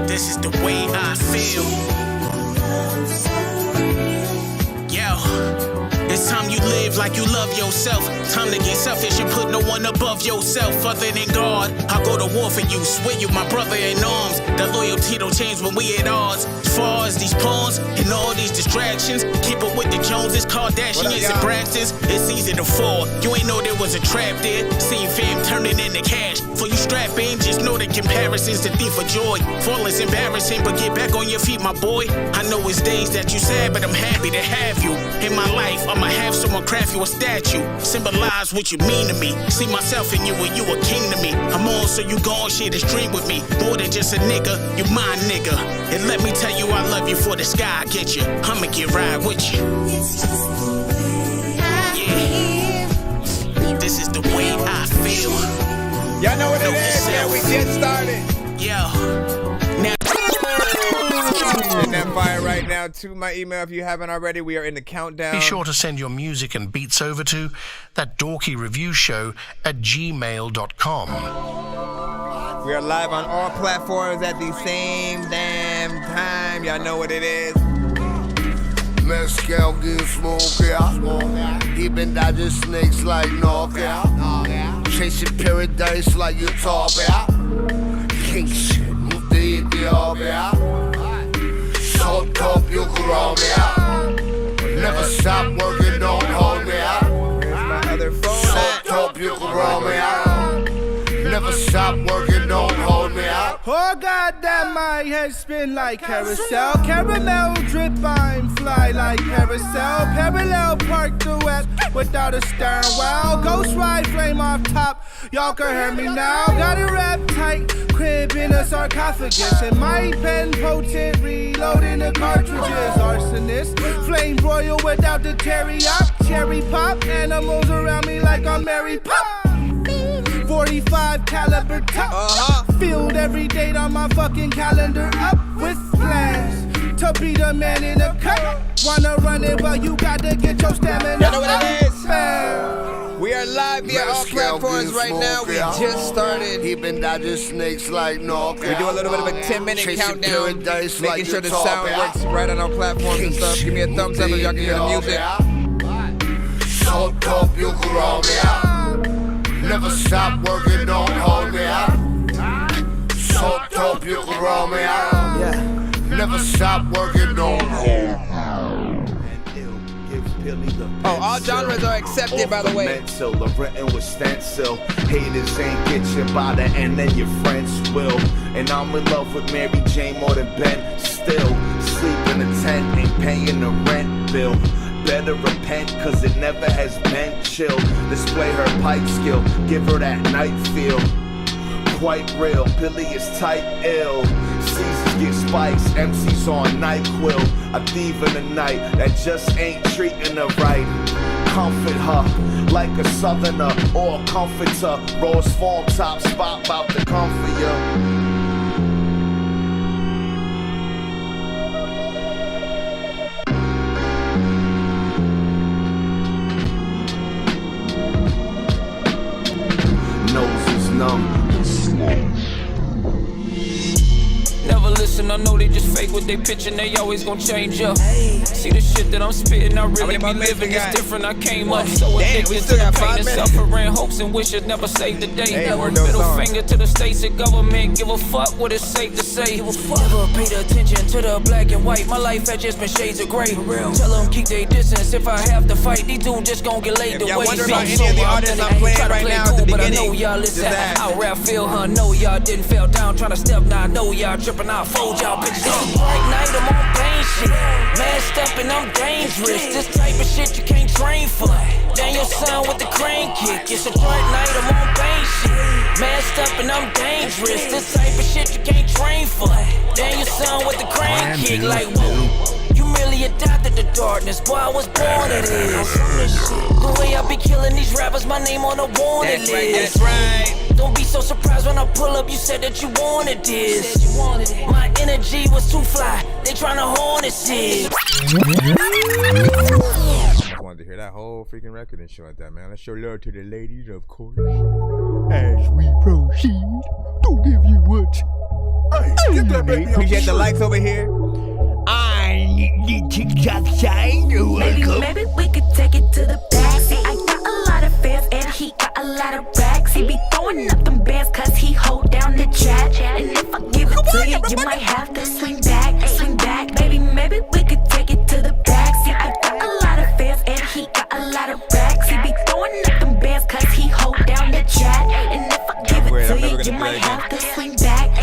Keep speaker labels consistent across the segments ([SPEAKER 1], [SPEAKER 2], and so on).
[SPEAKER 1] This is the way I feel. It's time you live like you love yourself. Time to get selfish and put no one above yourself. Other than God, I go to war for you. Swear you my brother in arms. That loyalty don't change when we at odds. As far as these pawns and all these distractions, keep up with the Joneses, Kardashians, and Braxtons. It's easy to fall. You ain't know there was a trap there. Seeing fam turning into cash. For you strap in, just know the comparison's the thief of joy. Falling's embarrassing, but get back on your feet, my boy. I know it's days that you sad, but I'm happy to have you in my life. I'ma have someone craft you a statue. Symbolize what you mean to me. See myself in you and you a king to me. I'm on, so you gon' share this dream with me. More than just a nigga, you my nigga. And let me tell you I love you for the sky I get you. I'ma get right with you.
[SPEAKER 2] It's just the way I feel.
[SPEAKER 1] This is the way I feel.
[SPEAKER 3] Y'all know what it is? Yeah, we just started.
[SPEAKER 1] Yeah. Now
[SPEAKER 3] in that fire right now to my email if you haven't already. We are in the countdown.
[SPEAKER 4] Be sure to send your music and beats over to That Dorky Review Show at gmail.com.
[SPEAKER 3] We are live on all platforms at the same damn time. Y'all know what it is.
[SPEAKER 5] Mezcal get smoke out. He been dodging snakes like knockout. Chasing paradise like you talk out. King shit, move the Ethiopia. So dope you can roll me out. Never stop working, don't hold me out.
[SPEAKER 3] There's my other phone.
[SPEAKER 5] So dope you can roll me out. Never stop working, don't hold me out.
[SPEAKER 6] Oh goddamn, my head spin like carousel. Caramel drip, I'm fly like carousel. Parallel park duet without a stern well. Ghost ride flame off top, y'all can hear me now. Got it wrapped tight, crib in a sarcophagus. And my pen potent, reloading the cartridges. Arsonist, flame broil without the teriyaki. Cherry pop, animals around me like I'm Mary Pop. 45 caliber top. Filled every date on my fucking calendar up with plans to be the man in the cut. Wanna run it, but you gotta get your stamina.
[SPEAKER 3] Y'all know what it is?
[SPEAKER 6] Bam.
[SPEAKER 3] We are live via all platforms right now. We just started.
[SPEAKER 5] He been dodging snakes like knockout.
[SPEAKER 3] We do a little bit of a 10-minute countdown, making sure the sound works right on our platforms and stuff. Give me a thumbs up if y'all can hear the music.
[SPEAKER 5] So dope you can roll me out. Never stop working, don't hold me out. So dope you can roll me out.
[SPEAKER 3] Yeah.
[SPEAKER 5] Never stop working, don't hold me out.
[SPEAKER 3] Oh, all genres are accepted, by the way.
[SPEAKER 7] Mental, the written with stencil. Haters ain't get you by the end, then your friends will. And I'm in love with Mary Jane more than Ben. Still, sleep in a tent, ain't paying the rent bill. Better repent, cause it never has been chill. Display her pipe skill, give her that night feel. Quite real, Billy is tight ill. Caesars get spikes, MCs on NyQuil. A thief in the night that just ain't treating her right. Comfort her like a southerner or a comforter. Rose form top spot bout to comfort ya. Nose is numb.
[SPEAKER 8] Never listen, I know they just fake what they pitching, they always gon' change up. See the shit that I'm spitting, I really be living, it's different, I came up so addicted to the pain and suffering, hopes and wishes never saved the day. Middle finger to the states and government, give a fuck what it's safe to say. Never paid attention to the black and white, my life had just been shades of gray. Tell them keep their distance, if I have to fight, these dudes just gon' get laid away.
[SPEAKER 3] Y'all wonder about any of the artists I'm playing right now at the beginning?
[SPEAKER 8] But I know y'all listen, how rap feel, huh? Know y'all didn't fell down, trying to step, now I know y'all tripping, I'll fold y'all bitches up. Right night, I'm on pain shit. Masked up and I'm dangerous. This type of shit you can't train for. Daniel son with the crane kick. It's a bright night, I'm on pain shit. Masked up and I'm dangerous. This type of shit you can't train for. Daniel son with the crane kick. Like, whoa. You merely adopted the darkness, boy, I was born in this. The way I be killing these rappers, my name on the wanted list.
[SPEAKER 3] That's right.
[SPEAKER 8] Don't be so surprised when I pull up, you said that you wanted this. My energy was too fly, they tryna harness it.
[SPEAKER 3] I wanted to hear that whole freaking record and shit like that, man. Let's show love to the ladies, of course. As we proceed, to give you what
[SPEAKER 5] Get that baby
[SPEAKER 3] appreciate the likes over here. I need the TikTok side.
[SPEAKER 2] Maybe we could take it to the back. See, I got a lot of fans and he got a lot of racks. He be throwing up them bands cause he hold down the chat. And if I give it to you, you might have to swing back, swing back. Maybe we could take it to the back. See, I got a lot of fans and he got a lot of racks. He be throwing up them bands cause he hold down the chat. And if I give it to you, you might have to swing back,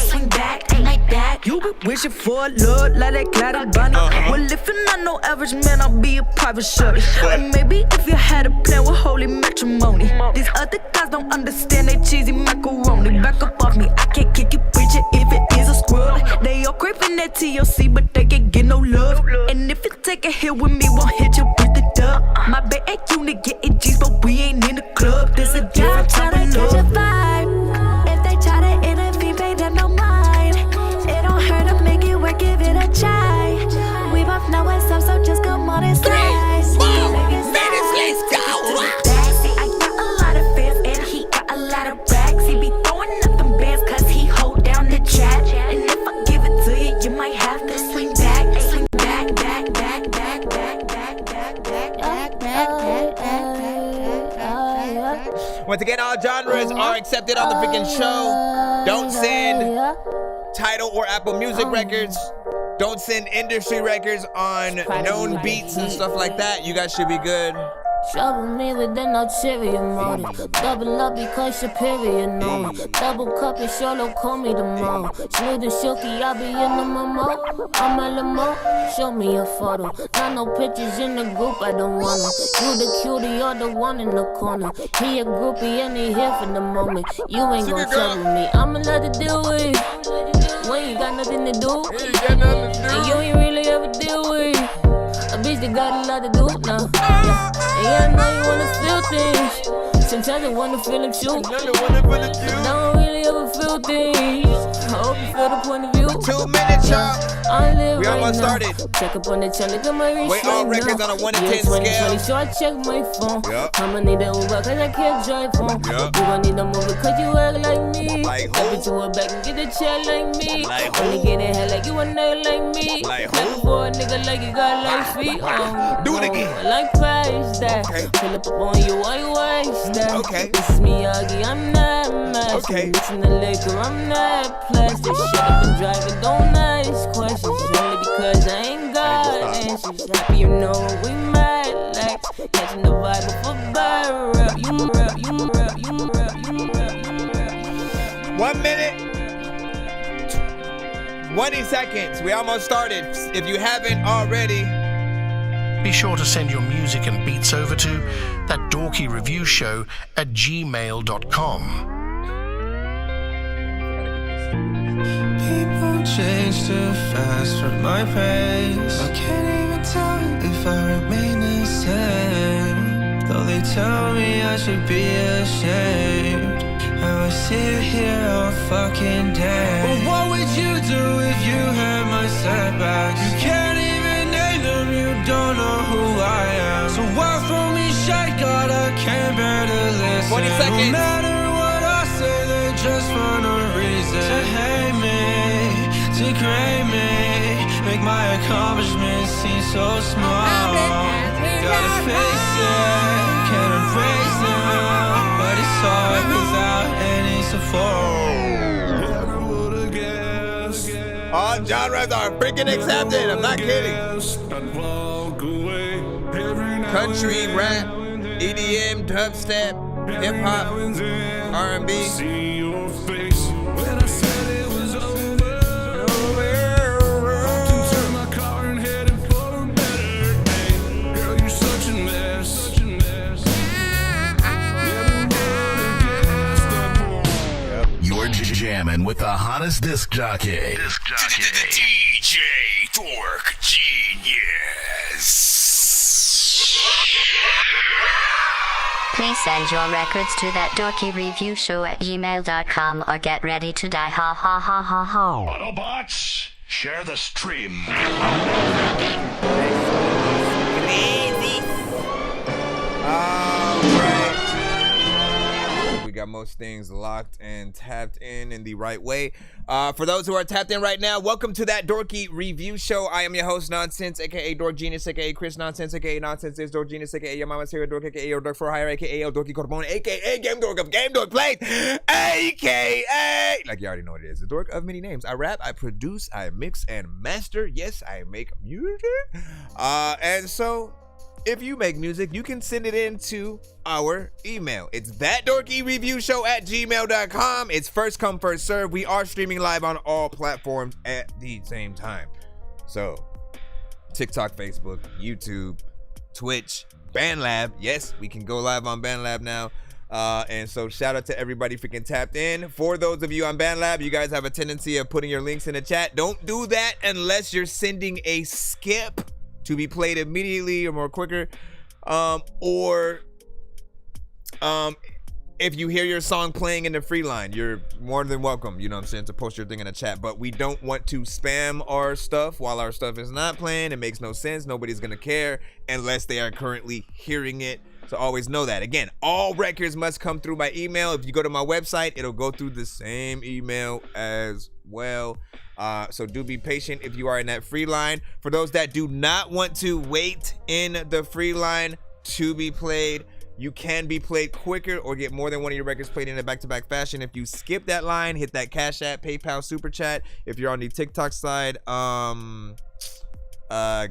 [SPEAKER 2] like that.
[SPEAKER 9] You be wishing for a look like that clouded bunny. Well, if you're not no average man, I'll be a private shorty. And maybe if you had a plan with holy matrimony. These other guys don't understand they cheesy macaroni. Back up off me, I can't kick it, preach it if it is a squirrel. They all craving that TLC, but they can't get no love. And if you take a hit with me, won't hit you with the dub. My bad ain't unit getting G's, but we ain't in the club. This a different type of love.
[SPEAKER 2] If they try to intervene, pay them no mind. It don't hurt to make it work, give it a try. We both know what's up, so just come on and slide.
[SPEAKER 3] Let's go.
[SPEAKER 2] I got a lot of fans and he got a lot of racks. He be throwing up them bands cause he hold down the chat. And if I give it to you, you might have to swing back, swing back.
[SPEAKER 3] Once again, all genres are accepted on the freaking show. Don't send Tidal or Apple Music records. Don't send industry records on known beats and stuff like that. You guys should be good.
[SPEAKER 10] Trouble me with an ulterior motive. Double up because your period no. Double cup and solo call me the mo. Smooth and silky, I be in the memo. I'm a limo, show me a photo. Not no pictures in the group, I don't want them. You the cutie, you're the one in the corner. He a groupie and he here for the moment. You ain't gon' trouble me, I'ma let it deal with. When you got nothing to do, and you ain't really ever deal with. A bitch that got a lot to do now. And yeah, I know you wanna feel things. Sometimes I wanna feel them too. I don't really ever feel things. I hope you feel the point of view.
[SPEAKER 3] 2 minutes, y'all. We almost started.
[SPEAKER 10] Check up on the channel, look at my wrist.
[SPEAKER 3] Wait, all records on a 1 to 10 scale.
[SPEAKER 10] So I check my phone. I'ma need a Uber cause I can't drive home.
[SPEAKER 3] Yep.
[SPEAKER 10] You gon' need a movie cause you act like me.
[SPEAKER 3] Like
[SPEAKER 10] Step
[SPEAKER 3] who?
[SPEAKER 10] into a bag and get a chair like me.
[SPEAKER 3] Like who?
[SPEAKER 10] Only get in hell like you a nigga like me.
[SPEAKER 3] Like who?
[SPEAKER 10] Clapping for a nigga like you got light feet.
[SPEAKER 3] Do it again.
[SPEAKER 10] I like price that.
[SPEAKER 3] Okay.
[SPEAKER 10] Pull up on you, why you waste that?
[SPEAKER 3] Okay.
[SPEAKER 10] This is Miyagi, I'm not mad.
[SPEAKER 3] Okay.
[SPEAKER 10] Mixing the liquor, I'm not plastic. Shit up and driving, don't ask questions. Only because I ain't got answers. Happy you know what we might like. Catching the vibe of a bar rap. You rap, you rap, you rap, you rap, you rap.
[SPEAKER 3] 1 minute, 20 seconds. We almost started. If you haven't already,
[SPEAKER 4] Be sure to send your music and beats over to That Dorky Review Show at gmail.com.
[SPEAKER 11] People change too fast for my pace. I can't even tell if I remain the same. Though they tell me I should be ashamed. How I sit here all fucking day. But what would you do if you had my setbacks? You can't even name them, you don't know who I am. So why throw me shit, God, I can't bear to listen.
[SPEAKER 3] 20 seconds.
[SPEAKER 11] No matter what I say, they just find a reason to hate me, to grade me, make my accomplishments seem so small. Gotta face it, can't erase them, but it's hard without any support.
[SPEAKER 3] all genres are freaking accepted. I'm not kidding. Country, rap, EDM, dubstep, hip hop, R&B.
[SPEAKER 12] Jamming with the hottest disc jockey.
[SPEAKER 13] DJ Dork Genius.
[SPEAKER 12] Please send your records to That Dorky Review Show at gmail.com or get ready to die. Ha ha ha ha ha.
[SPEAKER 13] Autobots, share the stream.
[SPEAKER 3] We got most things locked and tapped in the right way. For those who are tapped in right now, welcome to That Dorky Review Show. I am your host, Nonsenze, aka Dork Genius, aka Chris Nonsense, aka Nonsense is Dork Genius, aka your mama's here, Dork, aka Dork for Hire, aka El Dorky Corbone, aka Game Dork of Game Dork Play, aka like you already know what it is, the Dork of many names. I rap, I produce, I mix and master. Yes, I make music. And so if you make music, you can send it in to our email. It's thatdorkyreviewshow@gmail.com. It's first come, first serve. We are streaming live on all platforms at the same time. So, TikTok, Facebook, YouTube, Twitch, BandLab. Yes, we can go live on BandLab now. And so shout out to everybody freaking tapped in. For those of you on BandLab, you guys have a tendency of putting your links in the chat. Don't do that unless you're sending a skip to be played immediately or more quicker, if you hear your song playing in the free line, you're more than welcome, you know what I'm saying, to post your thing in the chat. But we don't want to spam our stuff while our stuff is not playing. It makes no sense. Nobody's gonna care unless they are currently hearing it. So always know that. Again, all records must come through by email. If you go to my website, it'll go through the same email as well. So do be patient if you are in that free line. For those that do not want to wait in the free line to be played, you can be played quicker or get more than one of your records played in a back-to-back fashion. If you skip that line, hit that Cash App, PayPal, Super Chat. If you're on the TikTok side,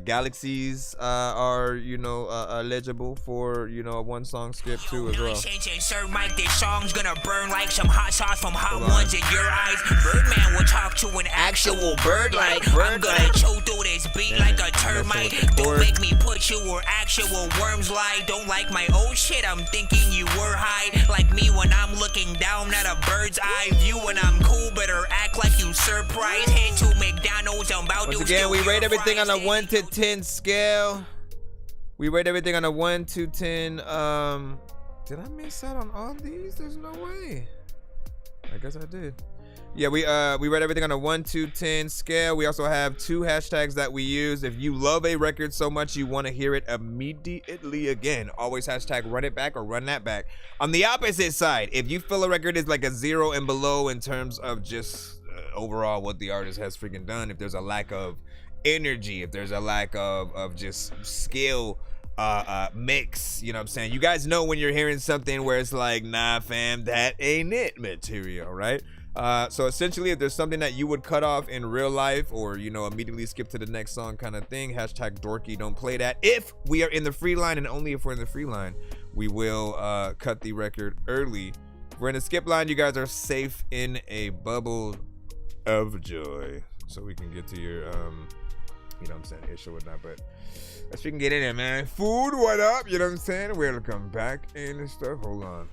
[SPEAKER 3] galaxies are, you know, eligible for, you know, a one song skip too as well.
[SPEAKER 1] Sir Mike, this song's gonna burn like some hot sauce from hot ones in your eyes. Birdman will talk to an actual bird like I'm gonna chew through this beat like a termite. Don't make me put you where actual worms lie. Don't like my old shit, I'm thinking you were high. Like me when I'm looking down at a bird's eye view. When I'm cool, better act like you surprised. Head to McDonald's, I'm about to.
[SPEAKER 3] Once again, we rate everything on a 1 to 10 scale. We rate everything on a 1 to 10. Did I miss out on all these? There's no way. I guess I did. Yeah, we rate everything on a 1 to 10 scale. We also have 2 hashtags that we use. If you love a record so much you want to hear it immediately again, always hashtag run it back or run that back. On the opposite side, if you feel a record is like a 0 and below in terms of just overall what the artist has freaking done, if there's a lack of energy, if there's a lack of just skill, mix, you know what I'm saying? You guys know when you're hearing something where it's like, nah fam, that ain't it material, right? So essentially, if there's something that you would cut off in real life or, you know, immediately skip to the next song kind of thing, hashtag dorky, don't play that. If we are in the free line, and only if we're in the free line, we will cut the record early. If we're in the skip line, you guys are safe in a bubble of joy. So we can get to your, you know what I'm saying, issue or whatnot, but let's freaking get in there, man. Food, what up? You know what I'm saying? Welcome back in and stuff. Hold on.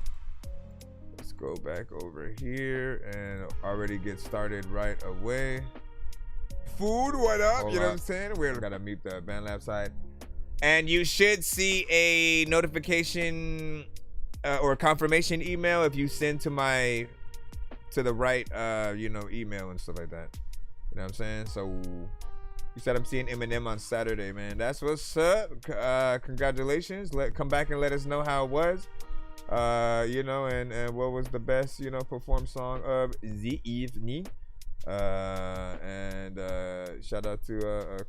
[SPEAKER 3] Let's go back over here and already get started right away. Food, what up? Hold you know what I'm saying? We gotta meet the BandLab side. And you should see a notification or confirmation email if you send to the right, you know, email and stuff like that. You know what I'm saying? So you said I'm seeing Eminem on Saturday, man. That's what's up. Congratulations. Come back and let us know how it was. You know, and what was the best, you know, performed song of the evening. And shout out to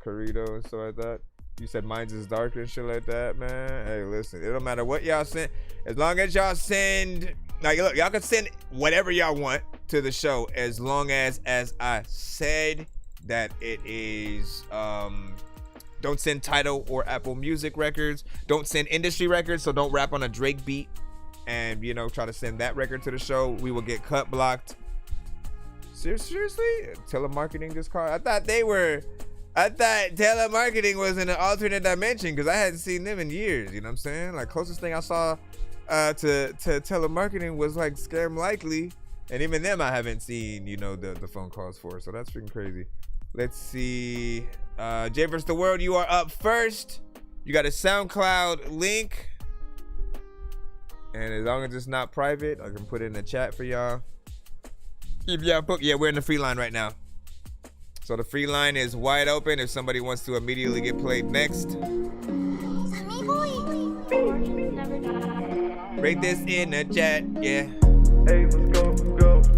[SPEAKER 3] Corrido and stuff like that. You said Mine's is darker and shit like that, man. Hey, listen, it don't matter what y'all send. As long as y'all send, like, look, y'all can send whatever y'all want to the show, as long as I said, that it is, don't send Tidal or Apple Music records. Don't send industry records, so don't rap on a Drake beat and, you know, try to send that record to the show. We will get cut blocked. Seriously? Telemarketing this car? I thought telemarketing was in an alternate dimension because I hadn't seen them in years, you know what I'm saying? Like, closest thing I saw to telemarketing was like Scam Likely, and even them I haven't seen, you know, the phone calls for, so that's freaking crazy. Let's see. Jay vs. the World, you are up first. You got a SoundCloud link. And as long as it's not private, I can put it in the chat for y'all. If y'all book, yeah, we're in the free line right now. So the free line is wide open if somebody wants to immediately get played next. Rate this in the chat, yeah. Hey, let's go.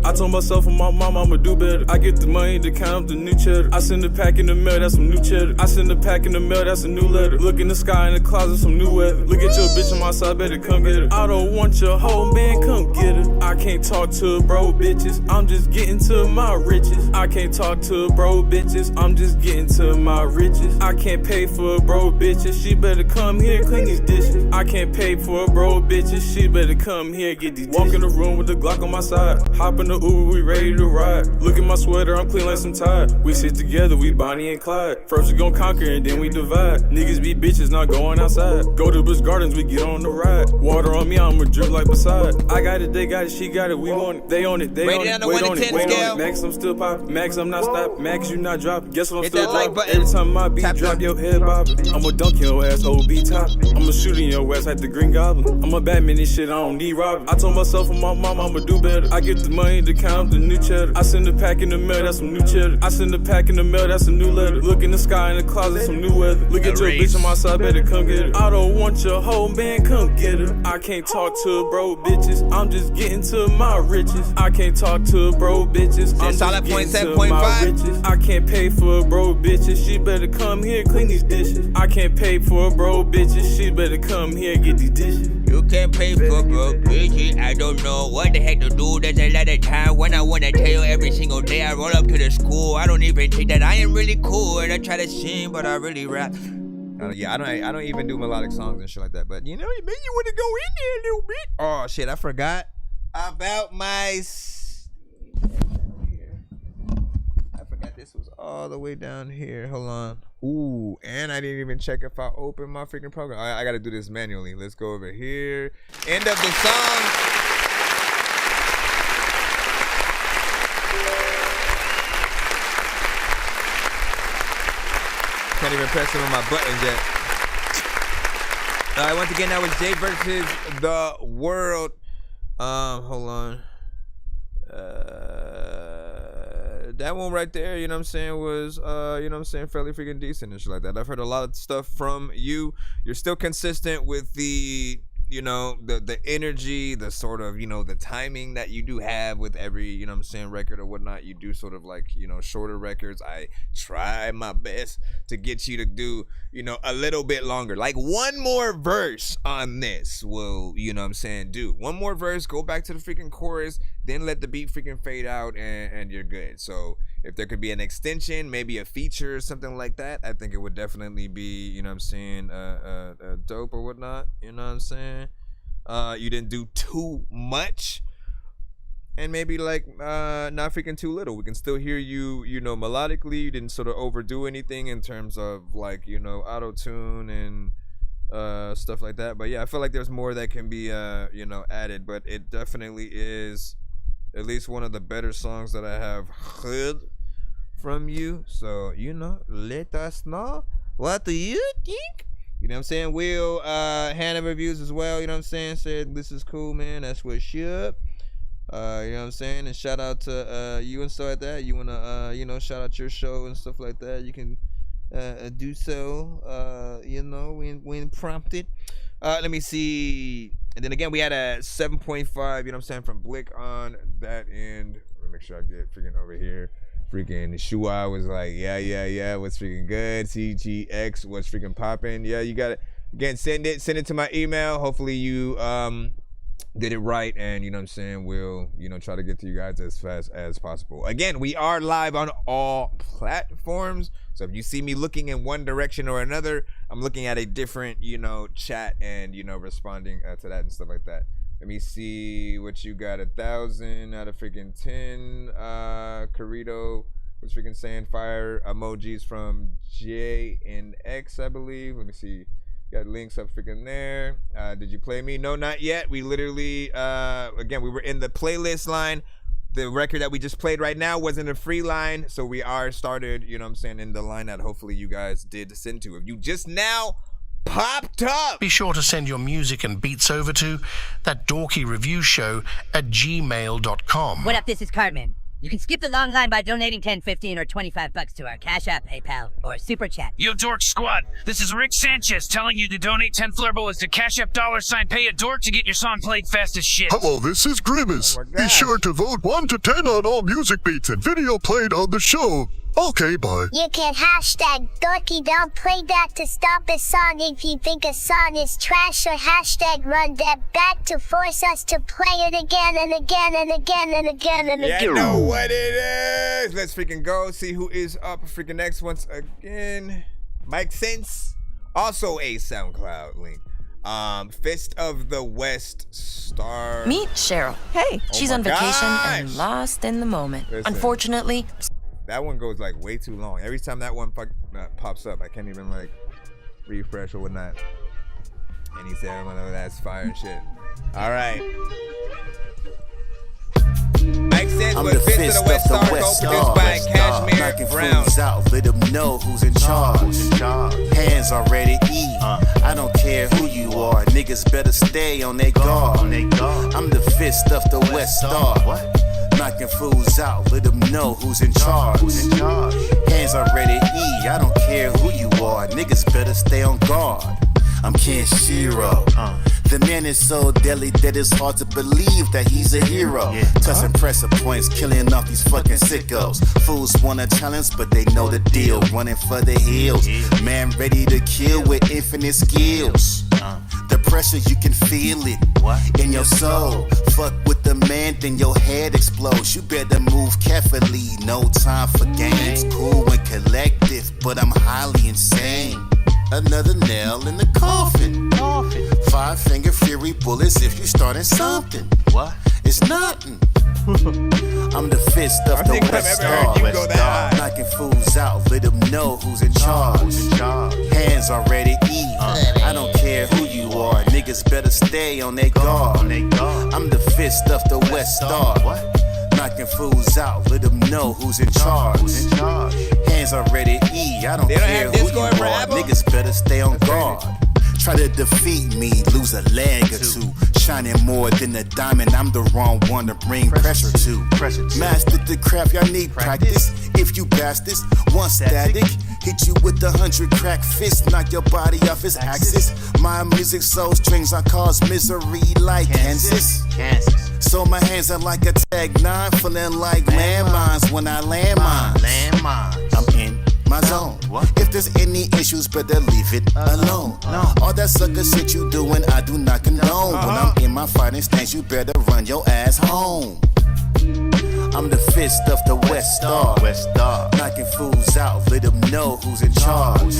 [SPEAKER 14] I told myself and my mom I'ma do better. I get the money to count up the new cheddar. I send a pack in the mail, that's some new cheddar. I send a pack in the mail, that's a new letter. Look in the sky in the closet, some new weather. Look at your bitch on my side, better come get her. I don't want your hoe, man, come get her. I can't talk to bro bitches, I'm just getting to my riches. I can't talk to bro bitches, I'm just getting to my riches. I can't pay for bro bitches, she better come here, clean these dishes. I can't pay for bro bitches, she better come here, get these dishes. Walk in the room with the Glock on my side. Hop in the Uber, we ready to ride. Look at my sweater, I'm clean like some Tide. We sit together, we Bonnie and Clyde. First we gon' conquer and then we divide. Niggas be bitches, not going outside. Go to Busch Gardens, we get on the ride. Water on me, I'ma drip like Poseidon. I got it, they got it, she got it, we want it. They on it, they on it, wait on it, wait on it. Max, I'm still poppin'. Max, I'm not stoppin'. Max, you not droppin'. Guess what I'm still poppin'. Every time my beat drop, your head bobbin'. I'ma dunk your ass, OB top. I'ma shoot in your ass like the Green Goblin. I'm a Batman and shit, I don't need Robin. I told myself and my mom I'ma do better. I get the money to count up the new cheddar. I send a pack in the mail, that's some new cheddar. I send a pack in the mail, that's a new letter. Look in the sky in the closet, some new weather. Look at your bitch on my side, better come get her. I don't want your hoe, man, come get her. I can't talk to bro bitches, I'm just getting to my riches. I can't talk to bro bitches, I'm just getting to my riches. I can't pay for bro bitches, she better come here, clean these dishes. I can't pay for bro bitches, she better come here, get these dishes.
[SPEAKER 3] You can't pay for bro bitches, I don't know what the heck to do. There's a lot of time when I wanna tell you every single day I roll up to the school. I don't even think that I am really cool, and I try to sing, but I really rap. Yeah, I don't even do melodic songs and shit like that. But you know, maybe you want to go in there a little bit. Oh shit, I forgot about my. I forgot this was all the way down here. Hold on. Ooh, and I didn't even check if I opened my freaking program. I gotta do this manually. Let's go over here. End of the song. Can't even press some of my buttons yet. Once again, that was Jay versus the World. Hold on. That one right there, you know what I'm saying, was, you know what I'm saying, fairly freaking decent and shit like that. I've heard a lot of stuff from you. You're still consistent with the, you know, the energy, the sort of, you know, the timing that you do have with every, you know what I'm saying, record or whatnot. You do sort of like, you know, shorter records. I try my best to get you to do, you know, a little bit longer. Like one more verse on this will, you know what I'm saying, do. One more verse, go back to the freaking chorus, then let the beat freaking fade out and you're good. So if there could be an extension, maybe a feature or something like that, I think it would definitely be, you know what I'm saying, dope or whatnot, you know what I'm saying? You didn't do too much, and maybe like not freaking too little. We can still hear you, you know, melodically. You didn't sort of overdo anything in terms of like, you know, auto-tune and stuff like that. But yeah, I feel like there's more that can be, you know, added, but it definitely is at least one of the better songs that I have heard from you. So, you know, let us know, what do you think? You know what I'm saying? Will Hannah reviews as well, you know what I'm saying? Said this is cool, man. That's what's up. You know what I'm saying? And shout out to you and stuff like that. You wanna you know, shout out your show and stuff like that, you can do so, you know, when prompted. Let me see. And then again, we had a 7.5, you know what I'm saying, from Blick on that end. Let me make sure I get freaking over here. Freaking Shua was like, yeah, what's freaking good? CGX, what's freaking popping? Yeah, you got it. Again, send it to my email. Hopefully you did it right, and you know what I'm saying, we'll, you know, try to get to you guys as fast as possible. Again, we are live on all platforms, so if you see me looking in one direction or another, I'm looking at a different, you know, chat and, you know, responding to that and stuff like that. Let me see what you got. 1,000 out of freaking 10. Carito was freaking saying fire emojis from J and X, I believe. Let me see. Got links up freaking there. Did you play me? No, not yet. We literally, again, we were in the playlist line. The record that we just played right now was in a free line. So we are started, you know what I'm saying, in the line that hopefully you guys did send to. If you just now popped up.
[SPEAKER 4] Be sure to send your music and beats over to That Dorky Review Show at gmail.com.
[SPEAKER 15] What up, this is Cartman. You can skip the long line by donating $10, $15, or $25 to our Cash App, PayPal, or Super Chat.
[SPEAKER 16] Yo, Dork Squad, this is Rick Sanchez telling you to donate 10 flurballs to Cash App $pay a dork to get your song played fast as shit.
[SPEAKER 17] Hello, this is Grimace. Be sure to vote 1 to 10 on all music beats and video played on the show. Okay, bye.
[SPEAKER 18] You can hashtag Dorky don't play that to stop a song if you think a song is trash, or hashtag run that back to force us to play it again and again and again and again and again.
[SPEAKER 3] You know what it is. Let's freaking go see who is up freaking next once again. Nonsenze, also a SoundCloud link. Fist of the West star.
[SPEAKER 19] Meet Cheryl. Hey, she's on vacation and lost in the moment.
[SPEAKER 3] Listen.
[SPEAKER 19] Unfortunately,
[SPEAKER 3] that one goes like way too long. Every time that one pops up, I can't even like refresh or whatnot. And he said, "Oh, that's fire and shit." All right.
[SPEAKER 20] I'm the fist of the West Star, knocking fools out, let them know who's in charge. Hands already eat, I don't care who you are, niggas better stay on their guard. I'm the fist of the West Star, knocking fools out, let them know who's in charge. Hands already eat, I don't care who you are, niggas better stay on guard. I'm Kenshiro. The man is so deadly that it's hard to believe that he's a hero. Tossing pressure points, killing off these fucking sickos. Fools wanna challenge, but they know the deal. Running for the hills, man ready to kill with infinite skills. The pressure, you can feel it in your soul. Fuck with the man, then your head explodes. You better move carefully, no time for games. Cool and collective, but I'm highly insane. Another nail in the coffin. 5-finger fury bullets if you starting something. What? It's nothing. I'm the fist of the West Star, knocking fools out, let them know who's in charge. Hands already eat, I don't care who you are, niggas better stay on their guard. I'm the fist of the West Star, knocking fools out, let them know who's in charge. Hands already eat, I don't care who you are, niggas better stay on guard. Try to defeat me, lose a leg or two. Shining more than a diamond, I'm the wrong one to bring pressure to. Mastered the craft, y'all need practice. If you bastards want static, hit you with 100 crack fists, knock your body off its axis. My music soul strings, I cause misery like Kansas. So my hands are like a tag 9, feeling like landmines when I land mines. I'm in my zone. If there's any issues, better leave it alone. All that sucker shit you doing, I do not condone. When I'm in my fighting stance, you better run your ass home. I'm the fist of the West Star, knocking fools out, let them know who's in charge.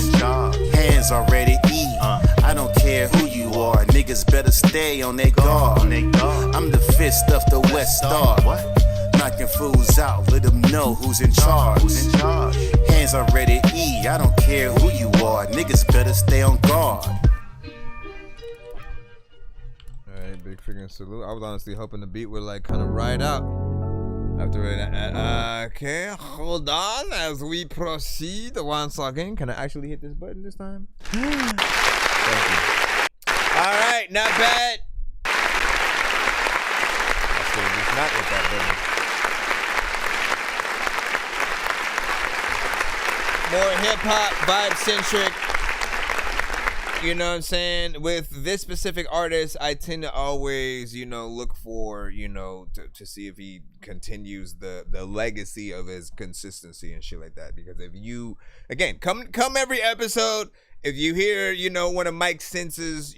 [SPEAKER 20] Hands already eat, I don't care who you are, niggas better stay on their guard. I'm the fist of the West Star, knocking fools out, let them know who's in charge. Hands already eat, I don't care who you are, niggas better stay on guard.
[SPEAKER 3] Alright, big freaking salute. I was honestly hoping the beat would like kind of ride out after it. Okay, hold on as we proceed once again. Can I actually hit this button this time? Thank you. Alright, not bad. I should have just not hit that button. More hip-hop, vibe-centric. You know what I'm saying? With this specific artist, I tend to always, look for, to see if he continues the legacy of his consistency and shit like that. Because if you, again, come every episode, if you hear, one of Nonsenze's,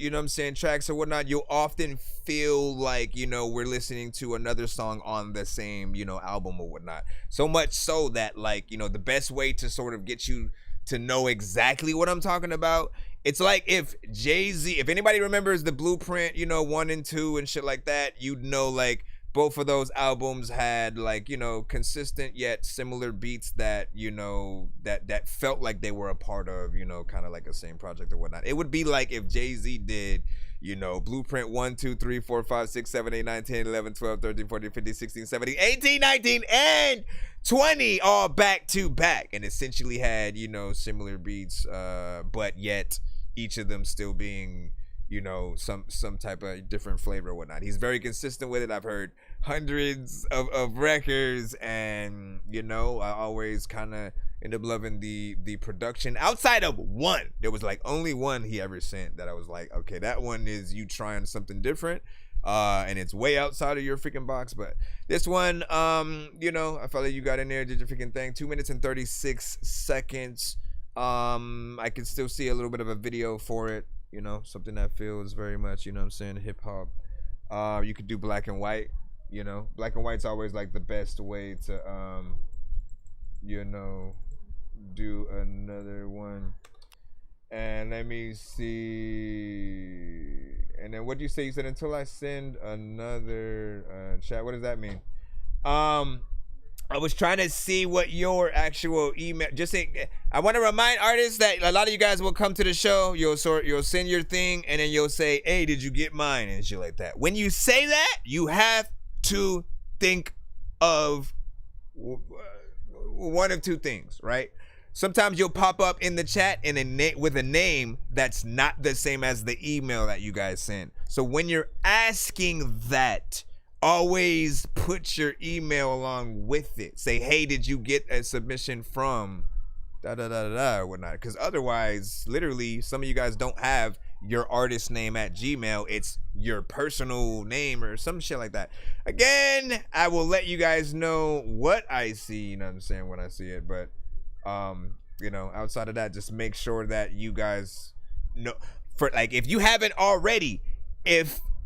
[SPEAKER 3] tracks or whatnot, you'll often feel like, we're listening to another song on the same, album or whatnot. So much so that, like, the best way to sort of get you to know exactly what I'm talking about, it's like if Jay-Z, if anybody remembers the Blueprint, 1 and 2 and shit like that, you'd know, like, both of those albums had, like, consistent yet similar beats that, that felt like they were a part of, kind of like a same project or whatnot. It would be like if Jay-Z did, Blueprint 1, 2, 3, 4, 5, 6, 7, 8, 9, 10, 11, 12, 13, 14, 15, 16, 17, 18, 19, and 20 all back to back, and essentially had, similar beats, but yet, each of them still being, you know, some type of different flavor or whatnot. He's very consistent with it. I've heard hundreds of records, and you know, I always kind of end up loving the production. Outside of one, there was like only one he ever sent that I was like, okay, that one is you trying something different, and it's way outside of your freaking box. But this one, you know, I felt like you got in there, did your freaking thing. 2 minutes and 36 seconds. I can still see a little bit of a video for it. You know, something that feels very much, you know what I'm saying, hip hop. You could do black and white, you know. Black and white's always like the best way to, you know, do another one. And let me see. And then what do you say? You said until I send another chat. What does that mean? I was trying to see what your actual email. I want to remind artists that a lot of you guys will come to the show. You'll send your thing, and then you'll say, "Hey, did you get mine?" and shit like that. When you say that, you have to think of one of two things, right? Sometimes you'll pop up in the chat with a name that's not the same as the email that you guys sent. So when you're asking that, always put your email along with it. Say, hey, did you get a submission from da-da-da-da-da or whatnot? Because otherwise, literally, some of you guys don't have your artist name at Gmail. It's your personal name or some shit like that. Again, I will let you guys know what I see, you know what I'm saying, when I see it. But, you know, outside of that, just make sure that you guys know. For like, if you haven't already,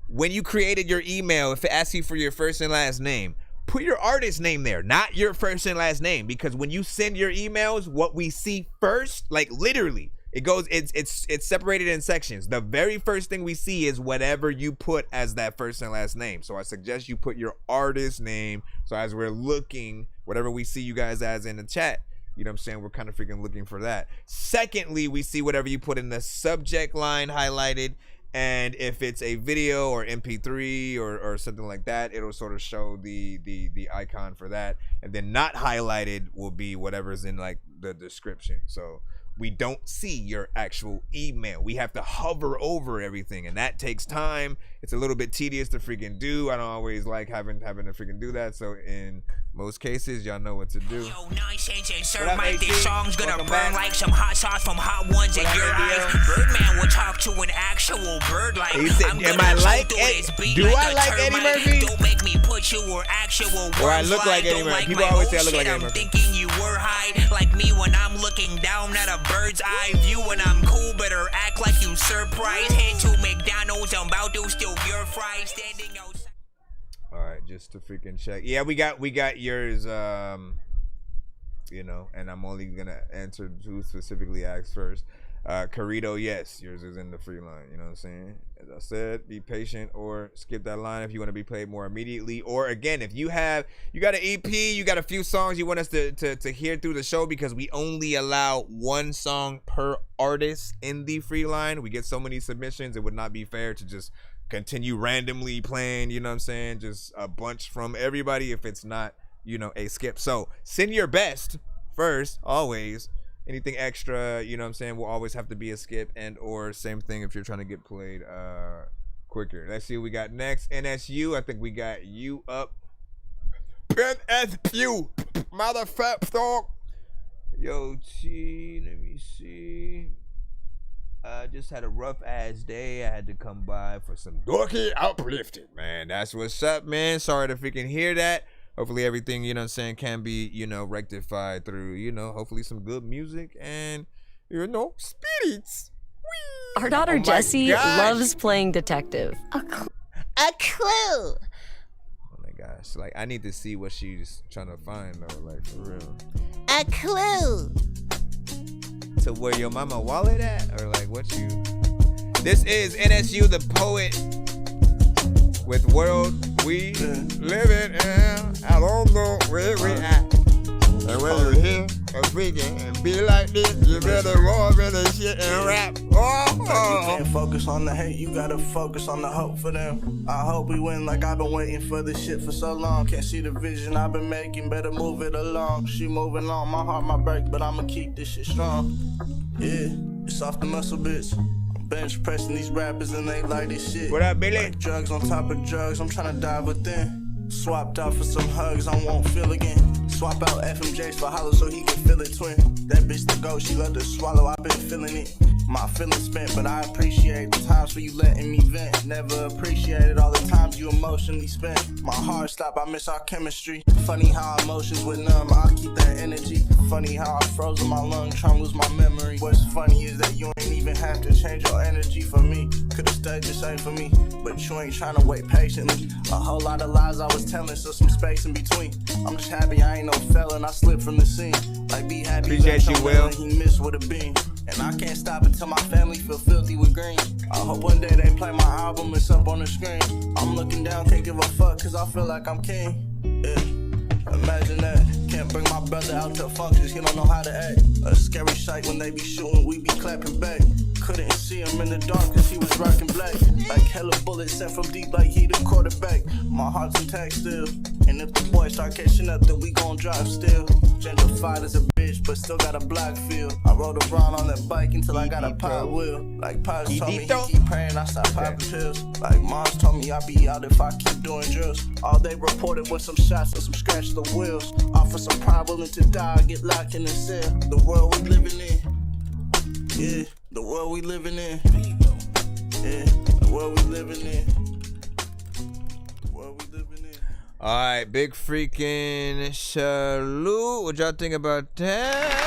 [SPEAKER 3] when you created your email, if it asks you for your first and last name, put your artist name there, not your first and last name. Because when you send your emails, what we see first, like literally, it's separated in sections. The very first thing we see is whatever you put as that first and last name. So I suggest you put your artist name. So as we're looking, whatever we see you guys as in the chat, you know what I'm saying, we're kind of freaking looking for that. Secondly, we see whatever you put in the subject line highlighted. And if it's a video or MP3 or something like that, it'll sort of show the icon for that. And then not highlighted will be whatever's in like the description. So we don't see your actual email. We have to hover over everything, and that takes time. It's a little bit tedious to freaking do. I don't always like having to freaking do that. So in most cases, y'all know what to do.
[SPEAKER 1] Yo, Nonsenze and Sir Mike, this song's gonna burn like some hot sauce from hot ones in your eyes. Birdman will talk to an actual bird like.
[SPEAKER 3] He said, am I like it? Do I like Eddie Murphy?
[SPEAKER 1] Don't make me put you where actual words
[SPEAKER 3] or I look like Eddie Murphy. People always say I look like Eddie Murphy.
[SPEAKER 1] I'm thinking you were high, like me when I'm looking down at a bird's eye view. When I'm cool, better act like you surprised. Head to McDonald's, I'm about to steal your fries. Standing outside.
[SPEAKER 3] All right, just to freaking check. Yeah, we got yours. You know, and I'm only gonna answer who specifically asked first. Carito, yes, yours is in the free line. You know what I'm saying? As I said, be patient or skip that line if you want to be played more immediately. Or again, if you got an EP, you got a few songs you want us to hear through the show, because we only allow one song per artist in the free line. We get so many submissions, it would not be fair to just continue randomly playing, you know what I'm saying, just a bunch from everybody if it's not, you know, a skip. So send your best first, always. Anything extra, you know what I'm saying, will always have to be a skip, and or same thing if you're trying to get played quicker. Let's see what we got next. NSU, I think we got you up. NSU, motherfucker dog. Yo, T, let me see. I just had a rough ass day. I had to come by for some dorky uplifting, man. That's what's up, man. Sorry to freaking hear that. Hopefully everything, you know what I'm saying, can be, you know, rectified through, you know, hopefully some good music and, you know, spirits. Whee!
[SPEAKER 21] Our daughter Jessie loves playing detective.
[SPEAKER 18] A clue.
[SPEAKER 3] Oh my gosh. Like, I need to see what she's trying to find, though, like, for real.
[SPEAKER 18] A clue.
[SPEAKER 3] To where your mama wallet at? Or, like, what you... This is NSU, the poet, with World We Live in. I don't know where we at. And when you hear a freaking and be like this, you better roll up in the shit and rap. Oh.
[SPEAKER 22] You can't focus on the hate, you gotta focus on the hope for them. I hope we win like I've been waiting for this shit for so long. Can't see the vision I've been making, better move it along. She moving on, my heart might break, but I'ma keep this shit strong. Yeah, it's off the muscle, bitch. Bench pressing these rappers and they like this shit.
[SPEAKER 3] What up, Billy?
[SPEAKER 22] Like drugs on top of drugs, I'm tryna dive within. Swapped out for some hugs I won't feel again. Swap out FMJs for hollow so he can feel it twin. That bitch the go, she love to swallow, I've been feeling it. My feelings spent, but I appreciate the times for you letting me vent. Never appreciated all the times you emotionally spent. My heart stopped, I miss our chemistry. Funny how emotions were numb, I keep that energy. Funny how I froze in my lung, trying to lose my memory. What's funny is that you ain't even have to change your energy for me. Could've stayed the same for me, but you ain't trying to wait patiently. A whole lot of lies I was telling, so some space in between. I'm just happy I ain't no felon, I slipped from the scene. Like be happy,
[SPEAKER 3] appreciate you, Will.
[SPEAKER 22] He missed with a beam. And I can't stop until my family feel filthy with green. I hope one day they play my album, it's up on the screen. I'm looking down, can't give a fuck, cause I feel like I'm king. Yeah, imagine that. Can't bring my brother out to functions, he don't know how to act. A scary sight when they be shooting, we be clapping back. Couldn't see him in the dark cause he was rocking black. Like hella bullets sent from deep like he the quarterback. My heart's intact still. And if the boys start catching up, then we gon' drive still. Gentrified as a bitch, but still got a black feel. I rode around on that bike until I got a pot wheel. Like Pops told me he keep praying, I stop popping pills. Like Moms told me I'll be out if I keep doing drills. All they reported was some shots and some scratch the wheels. Offer some pride, willing to die, get locked in the cell. The world we living in. Yeah, the world we living in. Yeah, the world we living in. The world we living in.
[SPEAKER 3] All right, big freaking salute. What y'all think about that?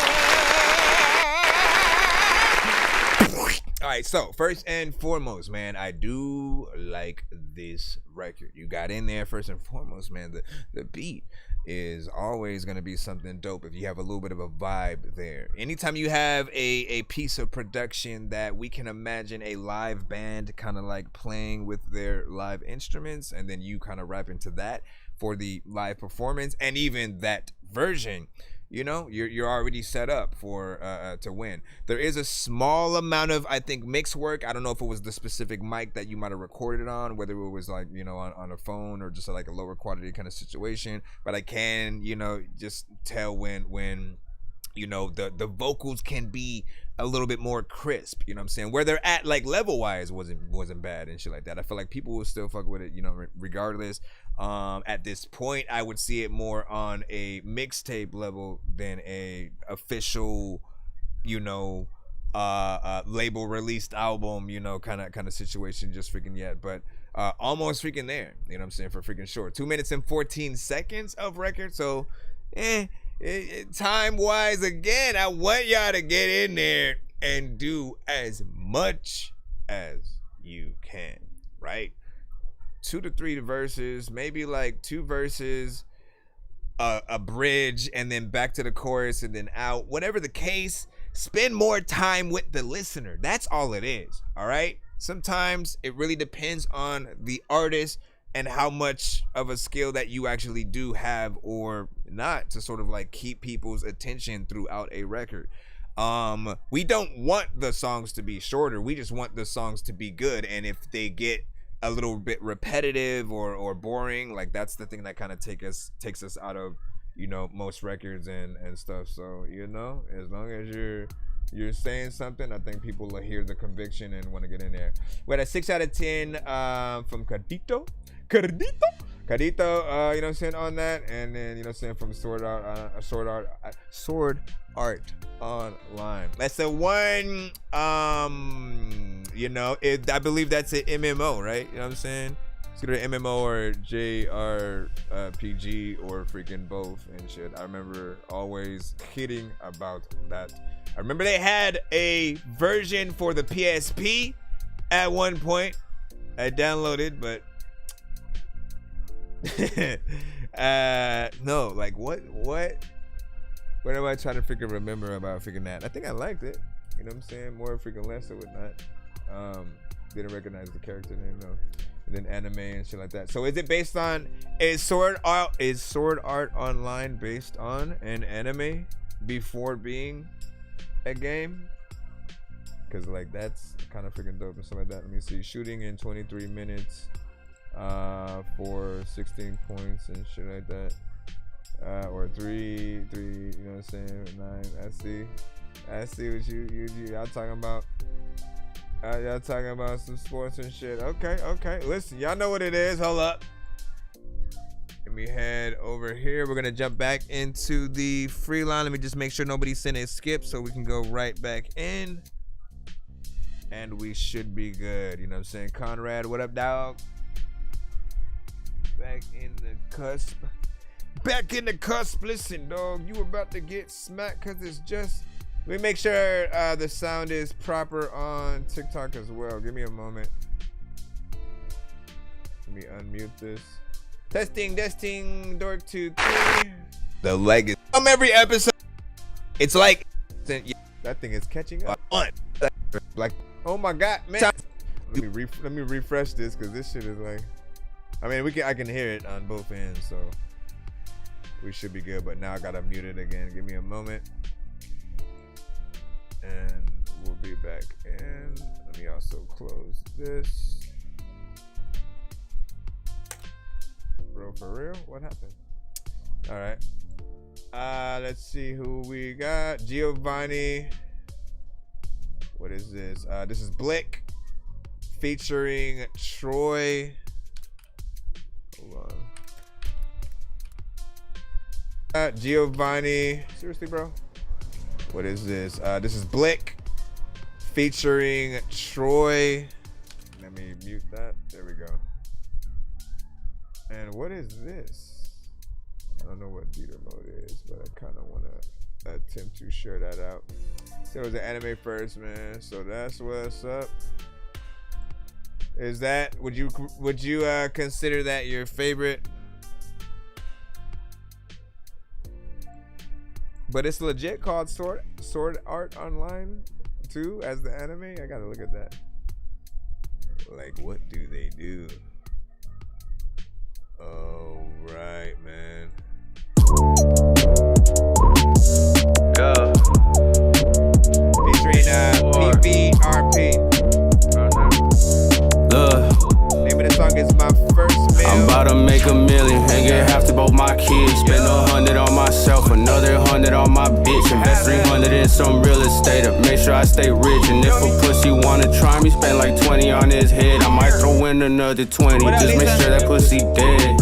[SPEAKER 3] All right, so first and foremost, man, I do like this record. You got in there first and foremost, man. The beat is always going to be something dope if you have a little bit of a vibe there. Anytime you have a piece of production that we can imagine a live band kind of like playing with their live instruments, and then you kind of rap into that for the live performance, and even that version, you know, you're already set up for to win. There is a small amount of, I think, mix work. I don't know if it was the specific mic that you might have recorded on, whether it was like, you know, on a phone or just like a lower quality kind of situation. But I can, you know, just tell when you know, the vocals can be a little bit more crisp, you know what I'm saying? Where they're at, like, level-wise wasn't bad and shit like that. I feel like people will still fuck with it, you know, regardless. At this point, I would see it more on a mixtape level than a official, you know, label released album, you know, kind of situation just freaking yet. But almost freaking there, you know what I'm saying, for freaking short. 2 minutes and 14 seconds of record, so, time wise, again, I want y'all to get in there and do as much as you can, right? 2 to 3 verses, maybe like 2 verses, a bridge, and then back to the chorus and then out. Whatever the case, spend more time with the listener. That's all it is, all right? Sometimes it really depends on the artist and how much of a skill that you actually do have or not to sort of like keep people's attention throughout a record. We don't want the songs to be shorter. We just want the songs to be good. And if they get a little bit repetitive or boring, like that's the thing that kind of takes us out of, you know, most records and stuff. So, you know, as long as you're saying something, I think people will hear the conviction and want to get in there. We had a 6 out of 10 from Cadito, you know what I'm saying, on that. And then, you know what I'm saying, from Sword Art Online. That's a 1, you know, I believe that's an MMO, right? You know what I'm saying? It's either an MMO or JRPG or freaking both and shit. I remember always kidding about that. I remember they had a version for the PSP at one point. I downloaded, but no, like what am I trying to remember about that? I think I liked it, you know what I'm saying, more freaking less or whatnot. Didn't recognize the character name though. And then anime and shit like that. So is it based on, is Sword Art Online based on an anime before being a game? Because like that's kind of freaking dope and stuff like that. Let me see, shooting in 23 minutes for 16 points and shit like that, or 3, you know what I'm saying, 9. I see what y'all talking about. Y'all talking about some sports and shit. Okay. Listen, y'all know what it is. Hold up. Let me head over here. We're gonna jump back into the free line. Let me just make sure nobody sent a skip so we can go right back in. And we should be good. You know what I'm saying? Conrad, what up, dog? Back in the cusp. Back in the cusp. Listen, dog, you about to get smacked because it's just... Let me make sure the sound is proper on TikTok as well. Give me a moment. Let me unmute this. Testing, Dork 2, 3. The legacy. Every episode, it's like that thing is catching up. Like, oh my god, man. Let me refresh this because this shit is like. I mean, I can hear it on both ends, so we should be good. But now I gotta mute it again. Give me a moment, and we'll be back in. Let me also close this. Bro, for real? What happened? All right. Let's see who we got. Giovanni. What is this? This is Blick featuring Troy. Hold on. Giovanni. Seriously, bro? What is this? This is Blick featuring Troy. Let me mute that. There we go. And what is this? I don't know what theater mode is, but I kind of want to attempt to share that out. So it was an anime first, man. So that's what's up. Is that, would you consider that your favorite? But it's legit called Sword Art Online too, as the anime. I gotta look at that. Like, what do they do? Oh, right, man.
[SPEAKER 6] Yeah.
[SPEAKER 3] Featuring PVRP.
[SPEAKER 6] Look.
[SPEAKER 3] Name of the song is My First Meal.
[SPEAKER 6] I'm about to make $1 million and get half to both my kids. Spend 100 on myself, another 100 on my bitch. Invest 300 in some real estate to make sure I stay rich. And if a pussy wanna try me, spend like 20 on his head. I might throw in another 20, just make sure that pussy dead.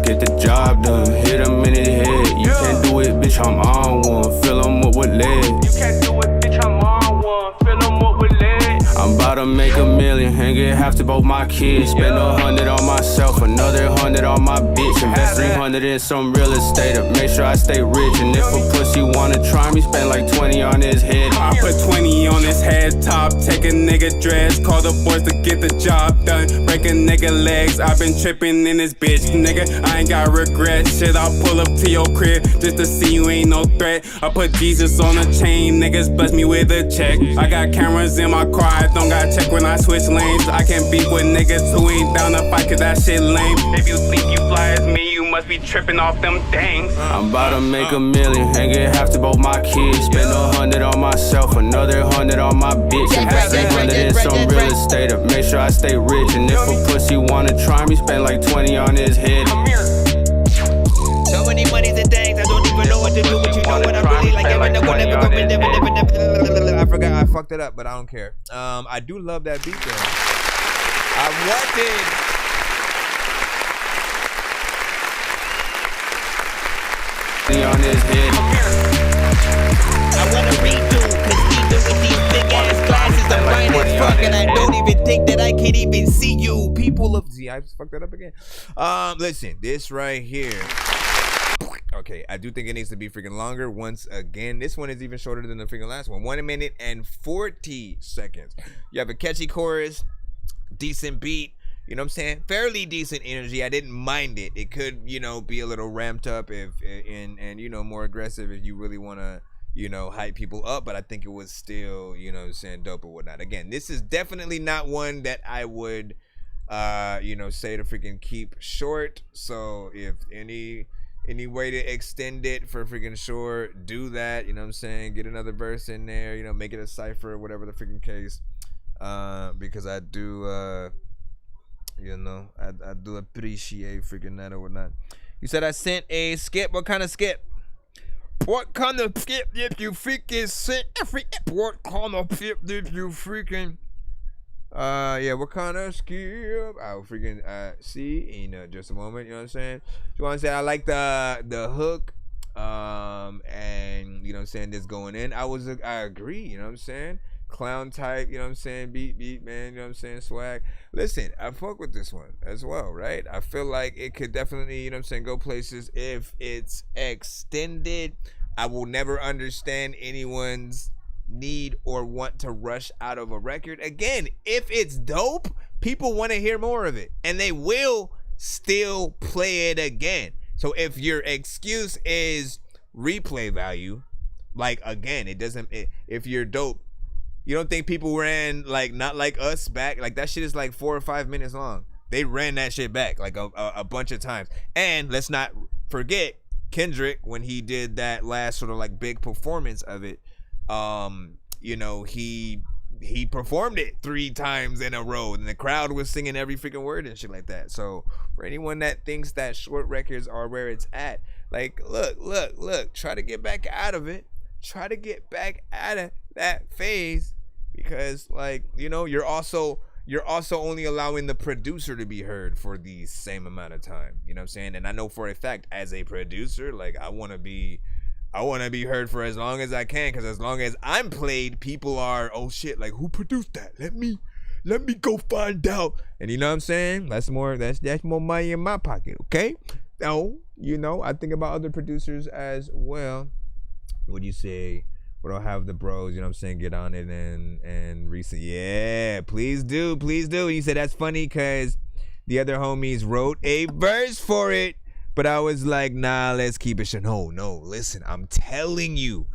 [SPEAKER 6] Get the job done, hit him in his head. You can't do it, bitch, I'm on one. Fill him up with lead. You can't do it, bitch, I'm on one. Fill him up with lead. I'm about to make $1 million and get half to both my kids. Spend 100 on myself, another 100 on my bitch. Invest 300 in some real estate to make sure I stay rich. And if a pussy wanna try me, spend like 20 on his head.
[SPEAKER 7] I put 20 on his head top, take a nigga dress, call the boys to get the job done. Break a nigga legs, I've been tripping in this bitch, nigga. I ain't got regrets. Shit, I'll pull up to your crib just to see you ain't no threat. I put Jesus on a chain, niggas bless me with a check. I got cameras in my car, I don't got check when I switch lanes. I can't beat with niggas who ain't down to fight cause that shit lame. If you think you fly as me, you must be tripping off them things.
[SPEAKER 6] I'm about to make $1 million and get half to both my kids. Spend 100 on myself, another 100 on my bitch. Invest 300 in some real estate to make sure I stay rich. And if a pussy wanna try me, spend like 20 on his head.
[SPEAKER 3] So many monies and things, I don't even know what to do. But you know what I really like. Never. I forgot, I fucked it up, but I don't care. I do love that beat though. I wanted.
[SPEAKER 6] On his head.
[SPEAKER 1] I wanna redo, cause even with these big ass glasses, I'm blind as fuck, and I don't even think that I can even see you. People of Z, I just fucked that up again. Listen, this right here. Okay, I do think it needs to be freaking longer. Once again, this one is even shorter than the freaking last one. 1 minute and 40 seconds. You have a catchy chorus, decent beat. You know what I'm saying? Fairly decent energy. I didn't mind it. It could, you know, be a little ramped up and you know, more aggressive if you really want to, you know, hype people up. But I think it was still, you know what I'm saying, dope or whatnot. Again, this is definitely not one that I would, you know, say to freaking keep short. So if any way to extend it for freaking short, do that. You know what I'm saying? Get another verse in there. You know, make it a cipher, whatever the freaking case. Because I do, you know, I do appreciate freaking that or whatnot. You said I sent a skip. What kind of skip? What kind of skip did you freaking send? What kind of skip did you freaking
[SPEAKER 3] Yeah, what kind of skip? I'll freaking see in just a moment. You know what I'm saying? You want to say I like the hook, and you know what I'm saying, this going in. I agree. You know what I'm saying? Clown type. You know what I'm saying? Beat, man. You know what I'm saying? Swag. Listen, I fuck with this one as well, right? I feel like it could definitely, you know what I'm saying, go places if it's extended. I will never understand anyone's need or want to rush out of a record. Again, if it's dope, people want to hear more of it, and they will still play it again. So if your excuse is replay value, like, again, if you're dope, you don't think people ran like Not Like Us back? Like, that shit is like 4 or 5 minutes long. They ran that shit back like a bunch of times. And let's not forget Kendrick, when he did that last sort of like big performance of it, you know, he performed it 3 times in a row, and the crowd was singing every freaking word and shit like that. So for anyone that thinks that short records are where it's at, like, look, try to get back out of it. Try to get back out of that phase, because, like, you know, you're also only allowing the producer to be heard for the same amount of time. You know what I'm saying? And I know for a fact, as a producer, like, I want to be heard for as long as I can, because as long as I'm played, people are, oh shit, like, who produced that? Let me go find out. And you know what I'm saying? That's more money in my pocket, okay? No, you know, I think about other producers as well. What do you say? We don't have the bros, you know what I'm saying, get on it and recent. Yeah, please do. You said that's funny because the other homies wrote a verse for it. But I was like, nah, let's keep it short. No, listen, I'm telling you,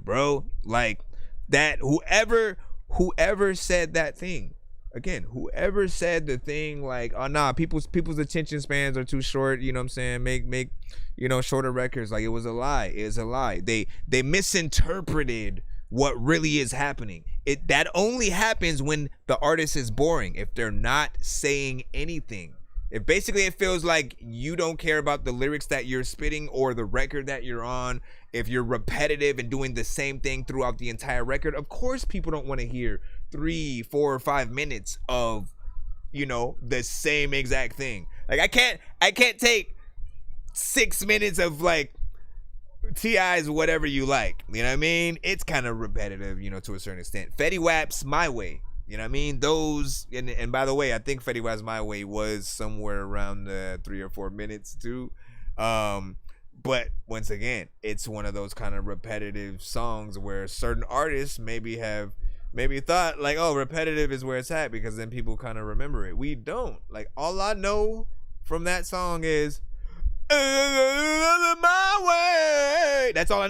[SPEAKER 3] bro. Like, that whoever said that thing, again, whoever said the thing, like, oh nah, people's attention spans are too short, you know what I'm saying? Make you know, shorter records. Like, it was a lie. They misinterpreted what really is happening. That only happens when the artist is boring, if they're not saying anything. If basically it feels like you don't care about the lyrics that you're spitting or the record that you're on, if you're repetitive and doing the same thing throughout the entire record, of course people don't want to hear 3, 4, or 5 minutes of, you know, the same exact thing. Like, I can't take 6 minutes of, like, T.I.'s Whatever You Like. You know what I mean? It's kind of repetitive, you know, to a certain extent. Fetty Wap's My Way. You know what I mean? Those, and by the way, I think Fetty Wap's My Way was somewhere around 3 or 4 minutes too. But once again, it's one of those kind of repetitive songs where certain artists maybe thought, like, oh, repetitive is where it's at, because then people kind of remember it. We don't. Like, all I know from that song is My Way. That's all I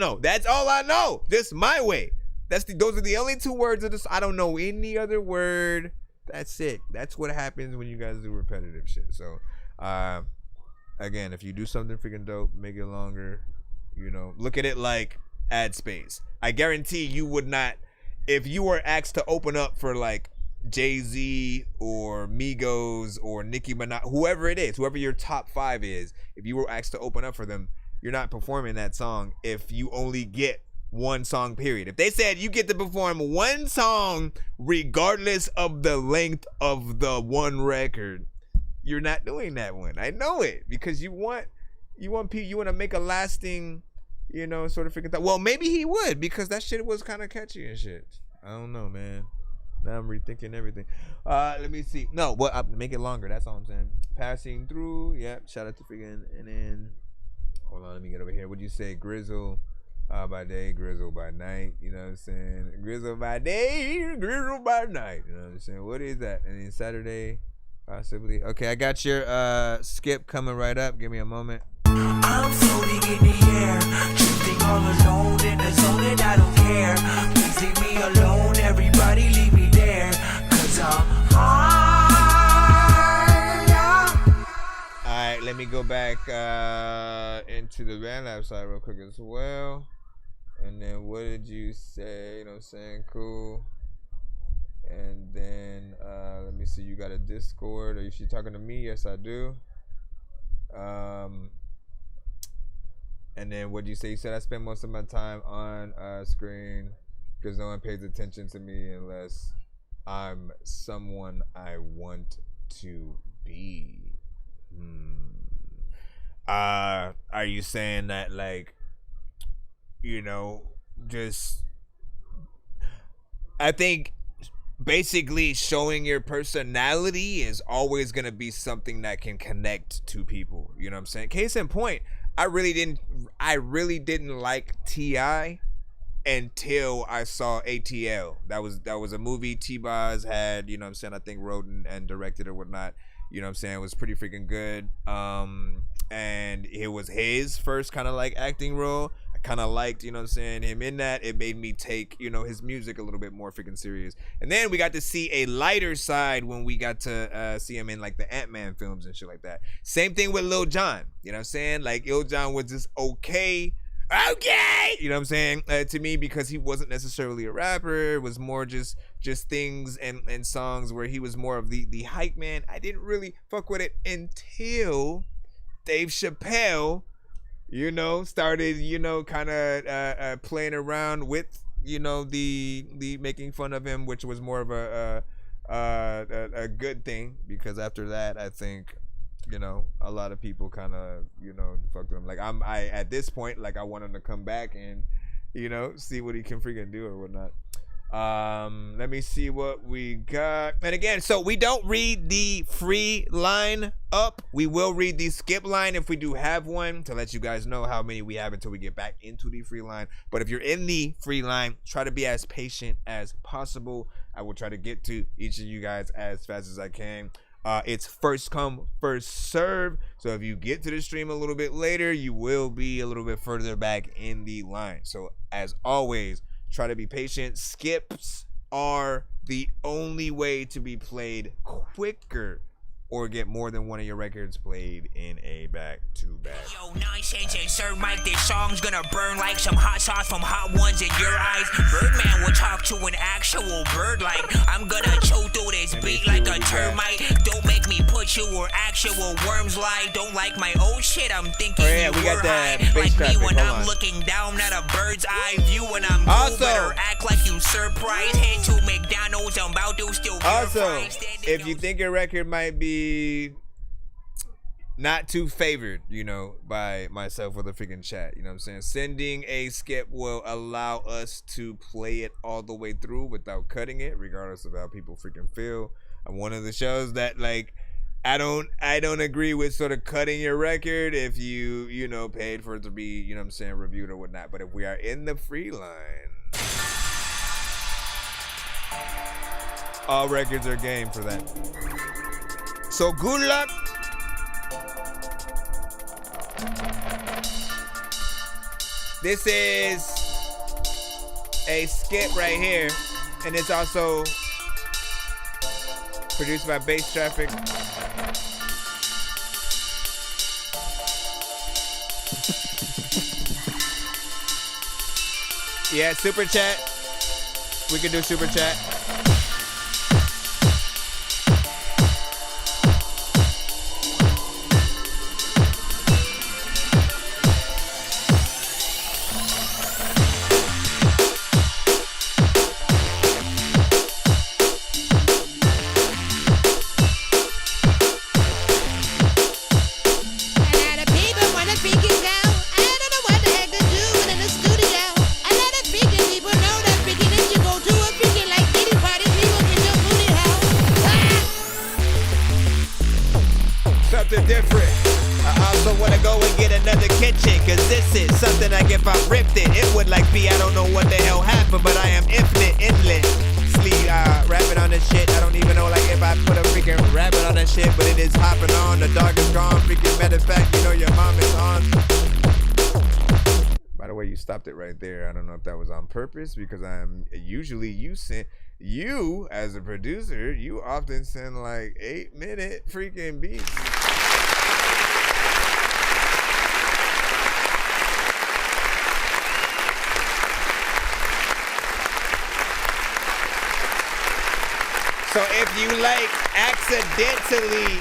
[SPEAKER 3] know. Just My Way. Those are the only 2 words of this. I don't know any other word. That's it. That's what happens when you guys do repetitive shit. So, again, if you do something freaking dope, make it longer. You know, look at it like ad space. I guarantee you would not, if you were asked to open up for, like, Jay-Z or Migos or Nicki Minaj, whoever it is, whoever your top 5 is, if you were asked to open up for them, you're not performing that song if you only get 1 song, period. If they said you get to perform 1 song regardless of the length of the 1 record, you're not doing that one. I know it, because you want to make a lasting, you know, sort of freaking thought. Well, maybe he would, because that shit was kind of catchy and shit. I don't know, man. Now I'm rethinking everything. Let me see. No, make it longer. That's all I'm saying. Passing through. Yep. Shout out to freaking. And then, hold on. Let me get over here. What'd you say? Grizzle by day, grizzle by night. You know what I'm saying? Grizzle by day, grizzle by night. You know what I'm saying? What is that? And then Saturday, possibly. Okay, I got your skip coming right up. Give me a moment.
[SPEAKER 5] I'm floating in the air, drifting all alone in the zone, and I don't care. Please leave me alone, everybody leave me there, 'cause I'm high.
[SPEAKER 3] Alright, let me go back into the band lab side real quick as well. And then what did you say? You know what I'm saying? Cool. And then let me see, you got a Discord. Are you talking to me? Yes, I do. And then what'd you say? You said I spend most of my time on screen because no one pays attention to me unless I'm someone I want to be. Are you saying that, like, you know, just, I think basically showing your personality is always going to be something that can connect to people. You know what I'm saying? Case in point, I really didn't like T.I. until I saw ATL. That was a movie T-Boz had, you know what I'm saying, I think wrote and directed or whatnot. You know what I'm saying? It was pretty freaking good. And it was his first kind of like acting role. I kind of liked, you know what I'm saying, him in that. It made me take, you know, his music a little bit more freaking serious. And then we got to see a lighter side when we got to see him in like the Ant-Man films and shit like that. Same thing with Lil Jon. You know what I'm saying? Like, Lil Jon was just okay, you know what I'm saying, to me, because he wasn't necessarily a rapper. It was more just things and songs where he was more of the hype man. I didn't really fuck with it until Dave Chappelle, you know, started, you know, kind of playing around with, you know, the making fun of him, which was more of a good thing, because after that, I think, you know, a lot of people kind of, you know, fucked with him. Like, I at this point, like, I want him to come back and, you know, see what he can freaking do or whatnot. Let me see what we got. And again, so we don't read the free line up. We will read the skip line if we do have one, to let you guys know how many we have until we get back into the free line. But if you're in the free line, try to be as patient as possible. I will try to get to each of you guys as fast as I can. It's first come, first serve. So if you get to the stream a little bit later, you will be a little bit further back in the line. So as always, try to be patient. Skips are the only way to be played quicker or get more than one of your records played in a back-to-back.
[SPEAKER 1] Yo, Nonsenze and Sir Mike, this song's gonna burn like some hot sauce from Hot Ones in your eyes. Birdman will talk to an actual bird like I'm gonna chew through this beat like a termite. Don't make me put you where actual worms lie. Don't like my old shit, I'm thinking you were high. Like me when I'm looking down at a bird's eye view when I'm cool, better act like you surprised. Head to McDonald's, I'm about to still
[SPEAKER 3] also, if you think your record might be not too favored, you know, by myself or the freaking chat, you know what I'm saying, sending a skip will allow us to play it all the way through without cutting it, regardless of how people freaking feel. I'm one of the shows that, like, I don't agree with sort of cutting your record if you know, paid for it to be, you know what I'm saying, reviewed or whatnot. But if we are in the free line, all records are game for that. So good luck. This is a skip right here, and it's also produced by Bass Traffic. Yeah, super chat. We can do super chat. Different. I also want to go and get another kitchen, cause this is something like if I ripped it, it would like be, I don't know what the hell happened, but I am endlessly rapping on this shit. I don't even know like if I put a freaking rabbit on that shit, but it is hopping on. The dog is gone. Freaking matter of fact, you know your mom is on. By the way, you stopped it right there. I don't know if that was on purpose, because I'm usually you as a producer, you often send like 8-minute freaking beats. So if you like accidentally,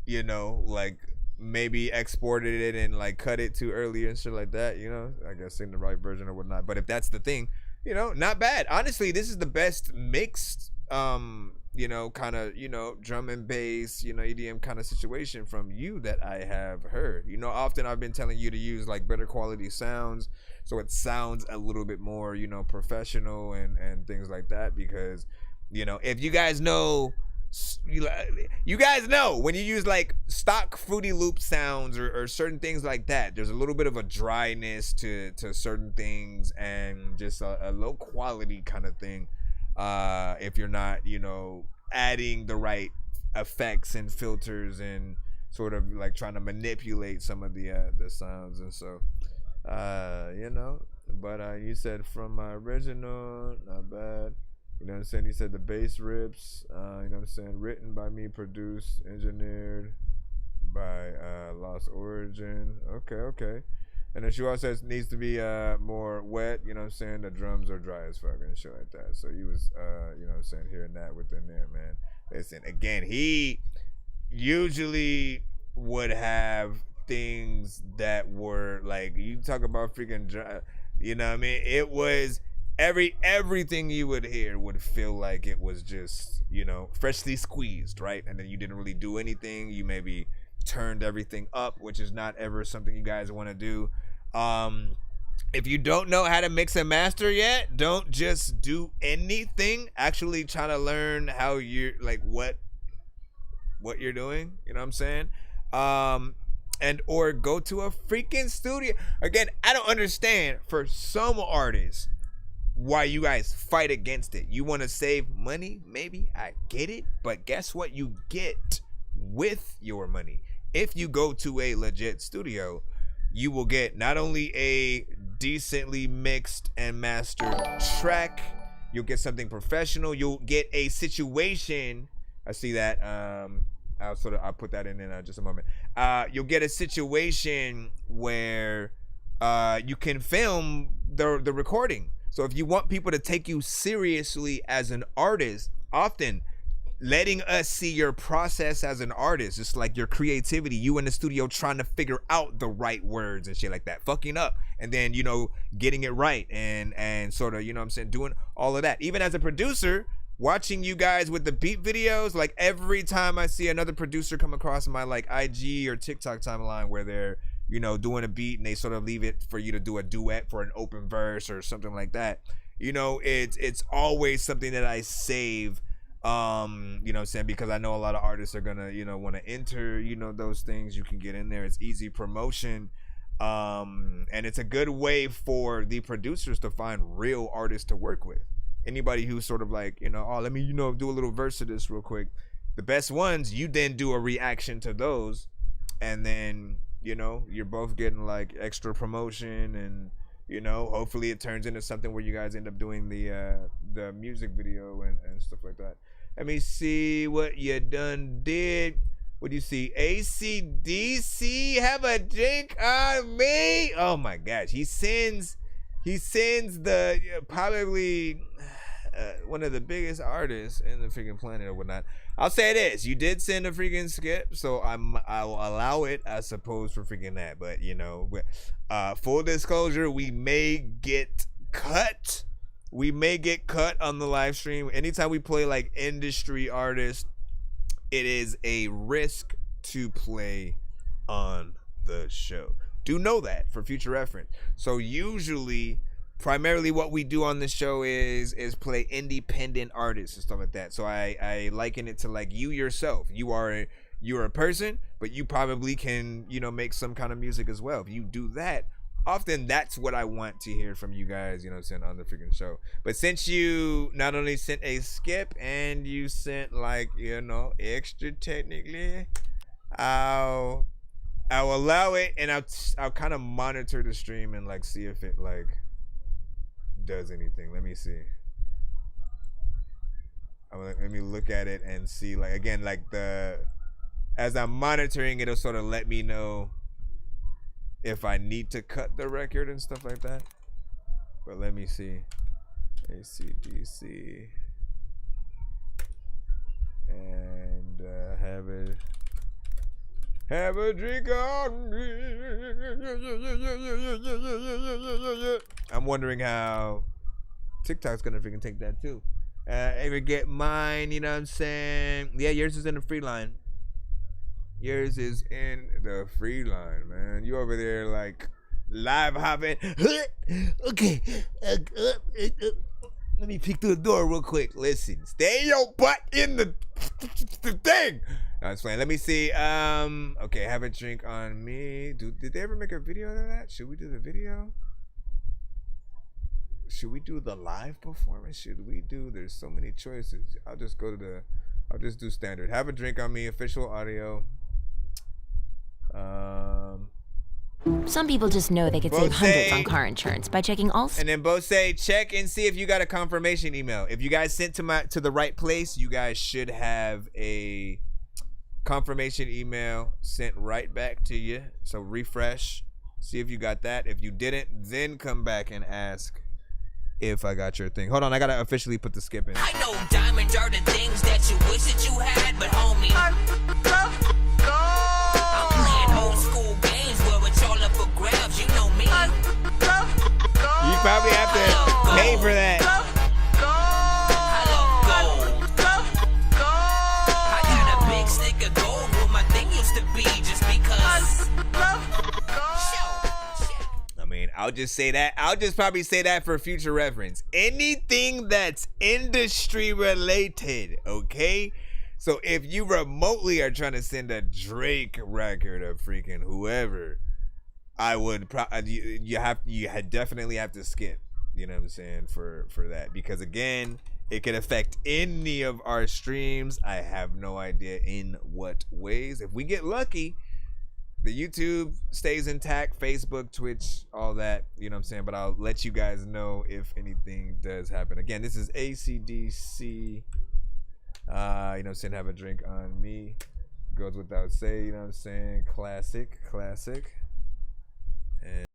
[SPEAKER 3] you know, like maybe exported it and like cut it too early and shit like that, you know, I guess in the right version or whatnot. But if that's the thing, you know, not bad. Honestly, this is the best mixed, you know, kind of, you know, drum and bass, you know, EDM kind of situation from you that I have heard. You know, often I've been telling you to use like better quality sounds, so it sounds a little bit more, you know, professional and things like that, because, you know, if you guys know, you guys know when you use like stock Fruity Loop sounds or certain things like that, there's a little bit of a dryness to certain things and just a low quality kind of thing, if you're not, you know, adding the right effects and filters and sort of like trying to manipulate some of the sounds. And so you know, but you said from my original, not bad. You know what I'm saying? You said the bass rips, you know what I'm saying? Written by me, produced, engineered by Lost Origin. Okay. And then she also says needs to be more wet, you know what I'm saying? The drums are dry as fuck and shit like that. So you was, you know what I'm saying, hearing that within there, man. Listen, again, he usually would have things that were like, you talk about freaking dry, you know what I mean? It was... everything you would hear would feel like it was just, you know, freshly squeezed, right? And then you didn't really do anything. You maybe turned everything up, which is not ever something you guys want to do. If you don't know how to mix and master yet, don't just do anything. Actually try to learn how you're like what you're doing, you know what I'm saying? And or go to a freaking studio. Again, I don't understand for some artists why you guys fight against it. You want to save money? Maybe. I get it. But guess what you get with your money? If you go to a legit studio, you will get not only a decently mixed and mastered track, you'll get something professional, you'll get a situation. I see that. I'll put that in just a moment. You'll get a situation where you can film the recording. So if you want people to take you seriously as an artist, often letting us see your process as an artist, just like your creativity, you in the studio trying to figure out the right words and shit like that, fucking up, and then, you know, getting it right and sort of, you know what I'm saying, doing all of that. Even as a producer, watching you guys with the beat videos, like every time I see another producer come across my like IG or TikTok timeline where they're, you know, doing a beat and they sort of leave it for you to do a duet for an open verse or something like that, you know, it's always something that I save, you know what I'm saying, because I know a lot of artists are gonna, you know, want to enter, you know, those things. You can get in there, it's easy promotion, and it's a good way for the producers to find real artists to work with. Anybody who's sort of like, you know, oh, let me, you know, do a little verse of this real quick, the best ones, you then do a reaction to those, and then, you know, you're both getting like extra promotion, and, you know, hopefully it turns into something where you guys end up doing the music video and stuff like that. Let me see what you done did. What do you see? AC/DC, have a drink on me. Oh my gosh, he sends the probably one of the biggest artists in the freaking planet or whatnot. I'll say this: you did send a freaking skip, so I'll allow it, I suppose, for freaking that. But you know, full disclosure, we may get cut. We may get cut on the live stream. Anytime we play like industry artists, it is a risk to play on the show. Do know that for future reference. So usually, primarily what we do on the show is play independent artists and stuff like that. So I liken it to like you yourself. You're a person, but you probably can, you know, make some kind of music as well. If you do that, often that's what I want to hear from you guys, you know, sent on the freaking show. But since you not only sent a skip and you sent like, you know, extra technically, I'll allow it, and I'll kind of monitor the stream and like see if it like does anything. Let me see. Let me look at it and see, like, again, like as I'm monitoring, it'll sort of let me know if I need to cut the record and stuff like that. But let me see. AC/DC. And have a drink on me. I'm wondering how TikTok's gonna freaking take that too. Ever get mine? You know what I'm saying? Yeah, yours is in the free line. Yours is in the free line, man. You over there like live hopping. Okay. Let me peek through the door real quick. Listen, stay your butt in the thing. No, I was playing. Let me see. Okay, have a drink on me. Did they ever make a video of that? Should we do the video? Should we do the live performance? Should we do? There's so many choices. I'll just do standard. Have a drink on me. Official audio.
[SPEAKER 8] Some people just know they could save hundreds on car insurance by checking all.
[SPEAKER 3] And then both say check and see if you got a confirmation email. If you guys sent to the right place, you guys should have a confirmation email sent right back to you. So refresh, see if you got that. If you didn't, then come back and ask if I got your thing. Hold on, I gotta officially put the skip in.
[SPEAKER 5] I know diamonds are the things that you wish that you had, but homie, I'm playing old school games where it's all up for grabs. You know me.
[SPEAKER 3] You probably have to pay for that.
[SPEAKER 5] I got a big stick of gold where my thing used to be just because.
[SPEAKER 3] I mean, I'll just say that. I'll just probably say that for future reference. Anything that's industry related, okay? So if you remotely are trying to send a Drake record of freaking whoever, I would you definitely have to skip. You know what I'm saying for that, because again, it could affect any of our streams. I have no idea in what ways. If we get lucky, the YouTube stays intact, Facebook, Twitch, all that, you know what I'm saying? But I'll let you guys know if anything does happen. Again, this is ACDC. You know what I'm saying? Have a drink on me. Goes without saying, you know what I'm saying? Classic. And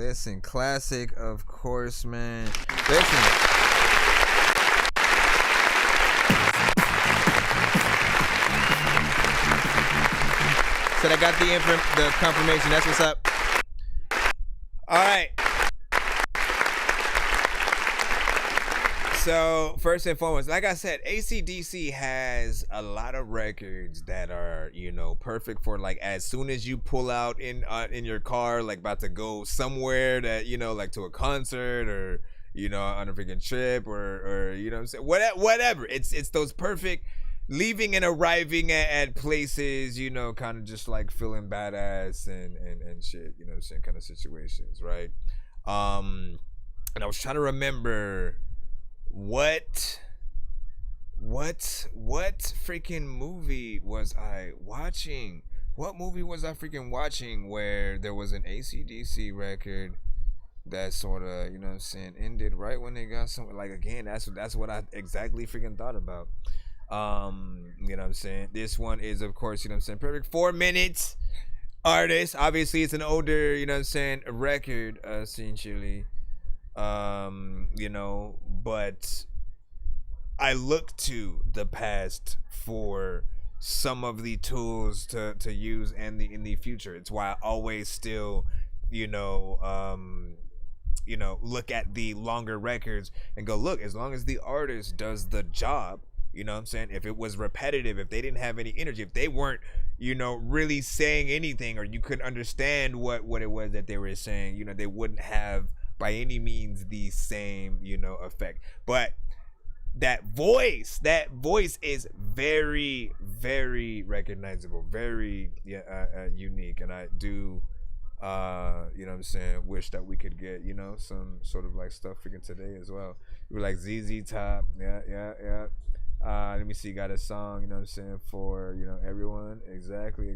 [SPEAKER 3] Listen, classic, of course, man. Listen. So I got the confirmation. That's what's up. All right. So first and foremost, like I said, AC/DC has a lot of records that are, you know, perfect for like as soon as you pull out in your car, like about to go somewhere that, you know, like to a concert or, you know, on a freaking trip or you know what I'm saying, whatever. It's those perfect leaving and arriving at places, you know, kind of just like feeling badass and shit, you know what I'm saying, kind of situations, right? And I was trying to remember what freaking movie was I watching? What movie was I freaking watching where there was an AC/DC record that sort of, you know what I'm saying, ended right when they got something, like, again, that's what I exactly freaking thought about. You know what I'm saying? This one is, of course, you know what I'm saying, perfect 4 minutes artist. Obviously it's an older, you know what I'm saying, record, essentially. You know, but I look to the past for some of the tools to use in the future. It's why I always still, you know, look at the longer records and go, look, as long as the artist does the job, you know what I'm saying, if it was repetitive, if they didn't have any energy, if they weren't, you know, really saying anything, or you couldn't understand what it was that they were saying, you know, they wouldn't have by any means the same, you know, effect. But that voice is very, very recognizable, very unique, and I do, you know what I'm saying, wish that we could get, you know, some sort of like stuff freaking today as well. We're like ZZ Top, yeah. Let me see, got a song, you know what I'm saying, for, you know, everyone. Exactly.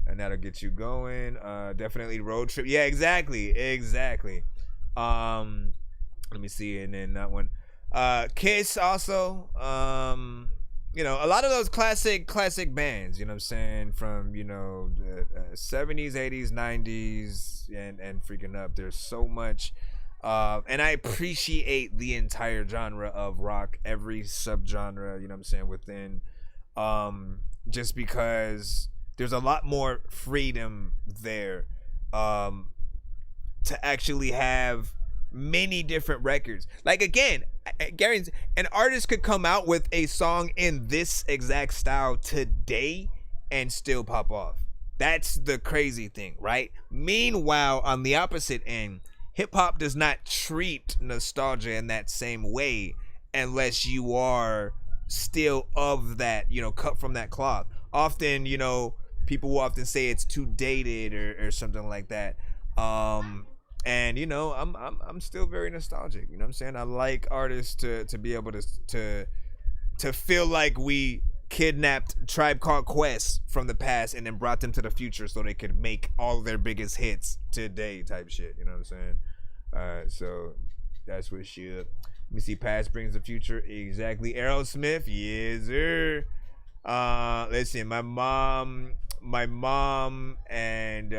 [SPEAKER 3] And that'll get you going. Definitely Road Trip. Yeah, exactly. Let me see, and then that one. Kiss also. You know, a lot of those classic bands, you know what I'm saying, from, you know, the 70s, 80s, 90s, and freaking up. There's so much. And I appreciate the entire genre of rock, every subgenre, you know what I'm saying, within, just because there's a lot more freedom there, to actually have many different records. Like, again, Gary, an artist could come out with a song in this exact style today and still pop off. That's the crazy thing, right? Meanwhile, on the opposite end, hip-hop does not treat nostalgia in that same way unless you are still of that, you know, cut from that cloth. Often, you know, people will often say it's too dated or something like that. And, you know, I'm still very nostalgic, you know what I'm saying? I like artists to be able to feel like we kidnapped Tribe Called Quest from the past and then brought them to the future so they could make all their biggest hits today type shit, you know what I'm saying? Alright, so that's what's up. Let me see, past brings the future. Exactly. Aerosmith, yes sir. Listen, my mom and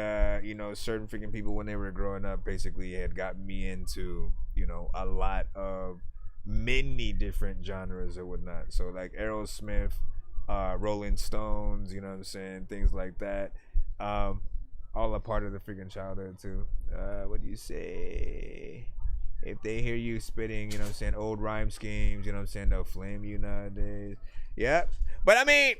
[SPEAKER 3] you know, certain freaking people when they were growing up basically had got me into, you know, a lot of many different genres or whatnot. So like Aerosmith, Rolling Stones, you know what I'm saying, things like that. All a part of the freaking childhood too. What do you say? If they hear you spitting, you know what I'm saying, old rhyme schemes, you know what I'm saying, they'll flame you nowadays. Yeah. But I mean,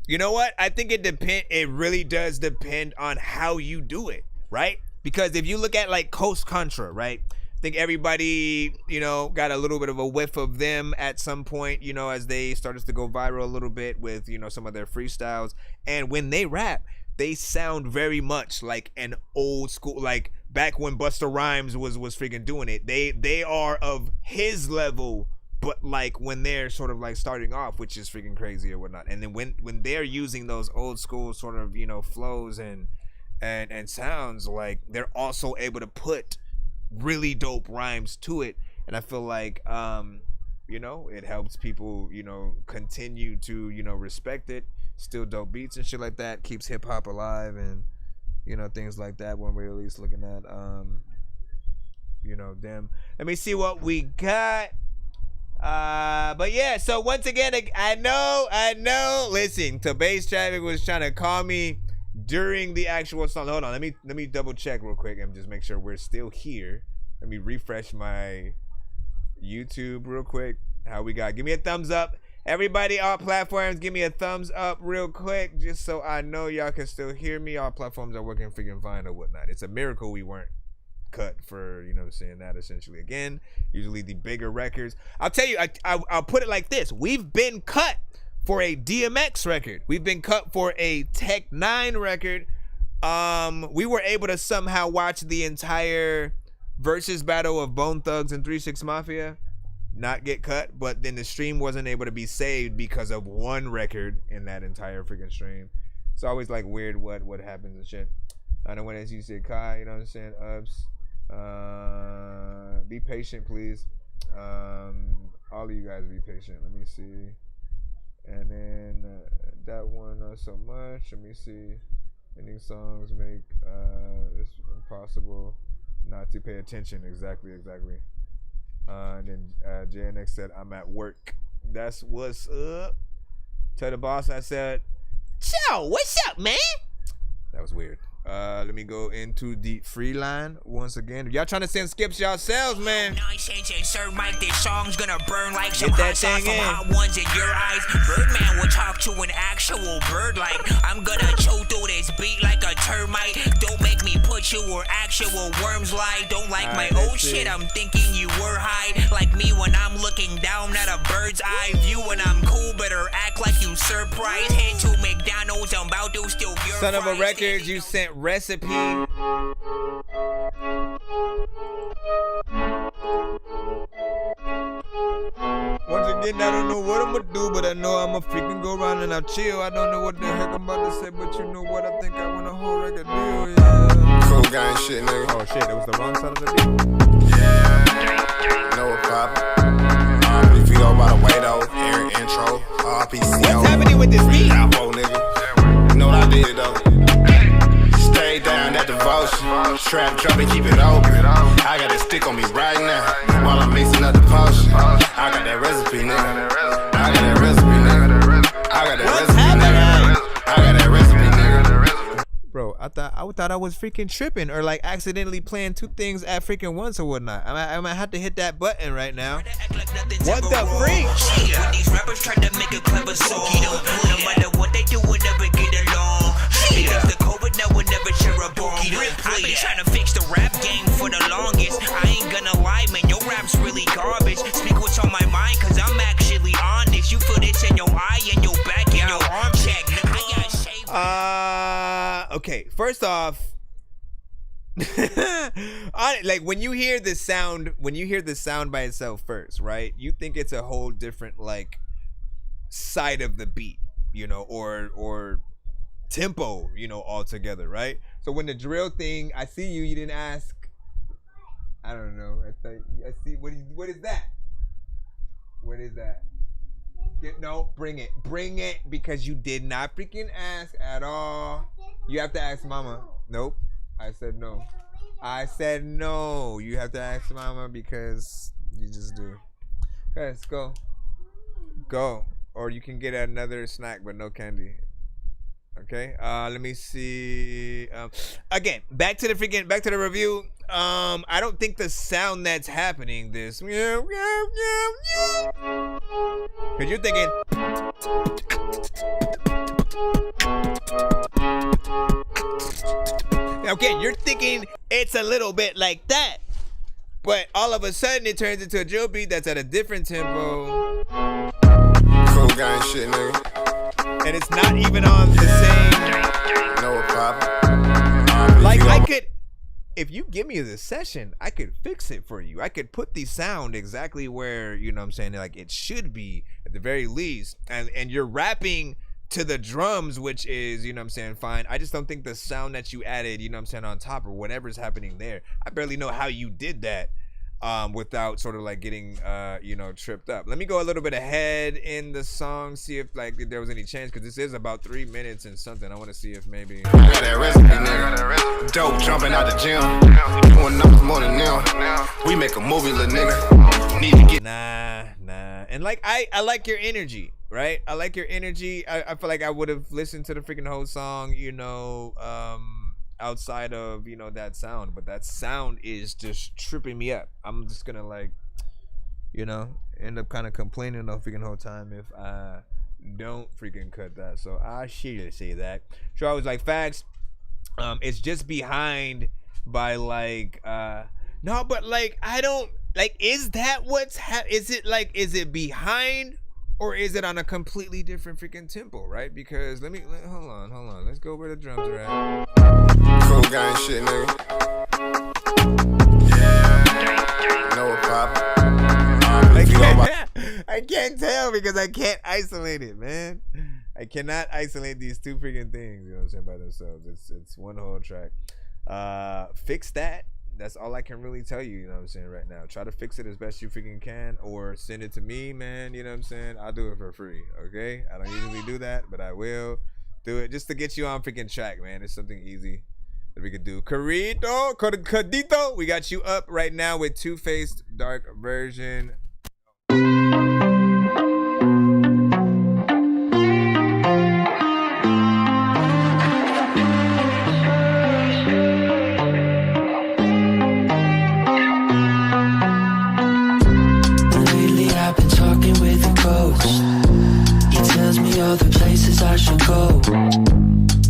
[SPEAKER 3] you know what? I think it really does depend on how you do it, right? Because if you look at like Coast Contra, right? I think everybody, you know, got a little bit of a whiff of them at some point, you know, as they started to go viral a little bit with, you know, some of their freestyles. And when they rap, they sound very much like an old school, like back when Busta Rhymes was freaking doing it. They are of his level, but like when they're sort of like starting off, which is freaking crazy or whatnot. And then when they're using those old school sort of, you know, flows and sounds, like they're also able to put really dope rhymes to it. And I feel like, you know, it helps people, you know, continue to, you know, respect it. Still dope beats and shit like that, keeps hip hop alive, and you know, things like that when we're at least looking at, you know, them. Let me see what we got. But yeah, so once again, I know. Listen, to Bass Traffic was trying to call me during the actual song. Hold on, let me double check real quick and just make sure we're still here. Let me refresh my YouTube real quick. How we got? Give me a thumbs up. Everybody, all platforms, give me a thumbs up real quick, just so I know y'all can still hear me. All platforms are working freaking fine or whatnot. It's a miracle we weren't cut for, you know what I'm saying, that essentially. Again, usually the bigger records. I'll tell you, I'll put it like this. We've been cut for a DMX record. We've been cut for a Tech 9 record. We were able to somehow watch the entire versus battle of Bone Thugs and 3 6 Mafia. Not get cut, but then the stream wasn't able to be saved because of one record in that entire freaking stream. It's always like weird what happens and shit. I know when as you said Kai, you know what I'm saying, Ups. Be patient, please. All of you guys be patient. Let me see. And then that one, not so much. Let me see. Ending songs make it's impossible not to pay attention. Exactly. And then JNX said, I'm at work. That's what's up. Tell the boss I said, Chow, what's up, man? That was weird. Let me go into the free line once again. If y'all trying to send skips yourselves, man.
[SPEAKER 1] Nonsense and Sir Mike, this song's gonna burn like some hot sauce from hot ones in your eyes. Birdman will talk to an actual bird like I'm gonna chew through this beat like a termite. Don't make me put you where actual worms lie. Don't like my old shit, I'm thinking you were high. Like me when I'm looking down at a bird's eye view. When I'm cool, better act like you surprised. Head to McDonald's, I'm about to steal your
[SPEAKER 3] Son of a record, you sent recipe. Once again, I don't know what I'ma do, but I know I'ma freaking go around and I'll chill. I don't know what the heck I'm about to say, but you know what, I think I want a whole record deal, yeah.
[SPEAKER 2] Cool guy and shit, nigga.
[SPEAKER 3] Oh shit, that was the wrong side of the beat.
[SPEAKER 2] Yeah. Know what poppin'. If you go by the way though, Aaron intro, RPCO.
[SPEAKER 3] What's happening with this beat?
[SPEAKER 2] Capo, nigga. You know what I did though. Stay down that devotion. Trap drop and keep it open. I got that stick on me right now while I'm mixing up the potion. I got that recipe, nigga. I got that recipe, nigga. I got that recipe, nigga. I got that recipe, nigga.
[SPEAKER 3] Bro, I thought I was freaking tripping or like accidentally playing two things at freaking once or whatnot. I might have to hit that button right now. What the freak?
[SPEAKER 1] When these rappers try to make a clever song, no matter what they do, we'll never get along. Because the COVID now will never share a bomb. I've been trying to fix the rap game for the longest. I ain't gonna lie, man, your rap's really garbage. Speak what's on my mind, cause I'm actually honest. You feel this in your eye and your back and your arm check.
[SPEAKER 3] Okay, first off, like when you hear the sound by itself first, right? You think it's a whole different like side of the beat, you know, or tempo, you know, altogether, right? So when the drill thing, I see you didn't ask. I don't know. I see. What is that? What is that? No, bring it, because you did not freaking ask at all. You have to ask mama. Nope. I said no. You have to ask mama because you just do. Okay, let's go. Or you can get another snack but no candy. Okay, let me see. Again, back to the review. I don't think the sound that's happening this, because you're thinking. Okay, you're thinking it's a little bit like that, but all of a sudden it turns into a drill beat that's at a different tempo.
[SPEAKER 2] Cool guy and shit, nigga.
[SPEAKER 3] And it's not even on the same.
[SPEAKER 2] No problem.
[SPEAKER 3] Like I could, if you give me the session, I could fix it for you. I could put the sound exactly where, you know what I'm saying, like it should be at the very least. And you're rapping to the drums, which is, you know what I'm saying, fine. I just don't think the sound that you added, you know what I'm saying, on top or whatever's happening there. I barely know how you did that. without sort of like getting you know, tripped up. Let me go a little bit ahead in the song, see if like there was any chance, because this is about 3 minutes and something. I want to see if maybe
[SPEAKER 2] got that recipe, nigga. Dope jumping out the gym, doing nothing more than them. We make a movie, little nigga. Need to get
[SPEAKER 3] nah. And like I like your energy, right? I like your energy. I feel like I would have listened to the freaking whole song, you know, outside of, you know, that sound, but that sound is just tripping me up. I'm just gonna like, you know, end up kind of complaining the freaking whole time if I don't freaking cut that. So I should say that. So I was like, facts. It's just behind by like no, but like I don't like, is that what's is it behind, or is it on a completely different freaking tempo, right? Because hold on, let's go where the drums are at.
[SPEAKER 2] cool guy and shit, nigga. Yeah, no problem.
[SPEAKER 3] I can't tell because I can't isolate it, man. I cannot isolate these two freaking things, you know what I'm saying, by themselves. It's one whole track. Fix that. That's all I can really tell you, you know what I'm saying, right now. Try to fix it as best you freaking can, or send it to me, man, you know what I'm saying? I'll do it for free, okay? I don't usually do that, but I will do it just to get you on freaking track, man. It's something easy that we could do. Cadito, we got you up right now with Two-Faced Dark Version.
[SPEAKER 11] All the places I should go.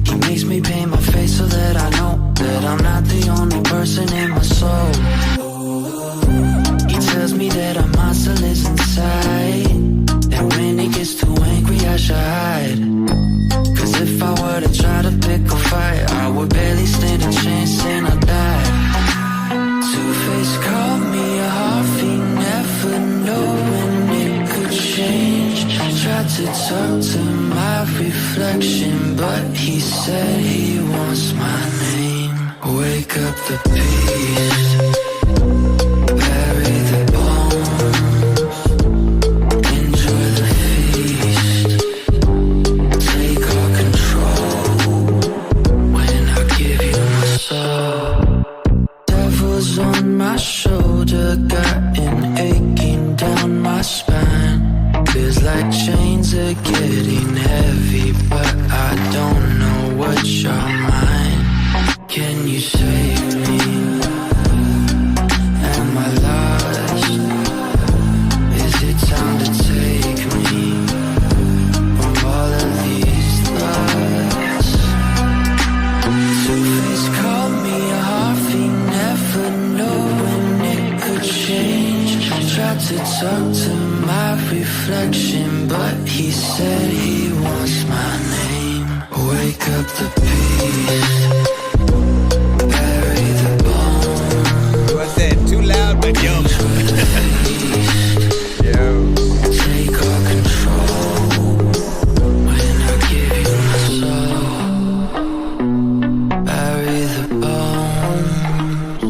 [SPEAKER 11] He makes me paint my face so that I know that I'm not the only person in my soul. He tells me that a monster lives inside, and when he gets too angry I should hide. Cause if I were to try to pick a fight, I would barely stand a chance and I'd die. Two-Face called me a Harvey, never know when it could change. Tried to talk to my reflection, but he said he wants my name. Wake up the beast, bury the bones, enjoy the feast, take all control when I give you my soul. Devil's on my shoulder, got an aching down my spine. Feels like chains are getting heavy, but I don't know what's your mind. Can you save me? Am I lost? Is it time to take me from all of these thoughts? Two-Face called me a Harvey, never know when it could change. Tried to talk to my reflection, but he said he wants my name. Wake up the beast, bury the bones.
[SPEAKER 3] What's that? Too loud, but yo. Yo.
[SPEAKER 11] Take all control when I give you my soul. Bury the bones,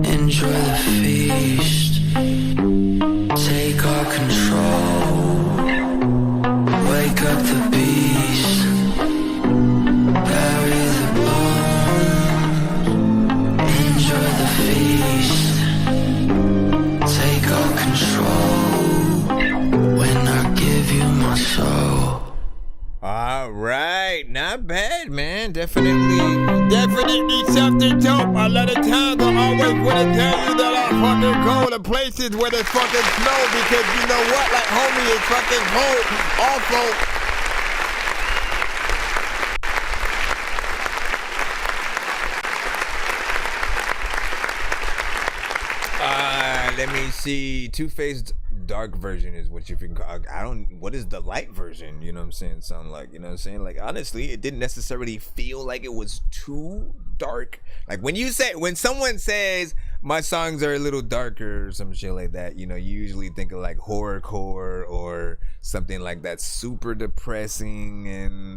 [SPEAKER 11] enjoy the feast. Take all control. Wake up the beast. Bury the bones. Enjoy the feast. Take all control when I give you my soul.
[SPEAKER 3] All right, not bad, man. Definitely something dope. A lot of times I always want to tell you that I fucking go to places where there's fucking snow, because you know what? Like, homie, it's fucking cold. Also, let me see. Two-Faced Dark Version is what you can call. What is the light version? You know what I'm saying? Sound like, you know what I'm saying? Like, honestly, it didn't necessarily feel like it was too dark. Like, when someone says my songs are a little darker or some shit like that, you know, you usually think of like horrorcore or something like that, super depressing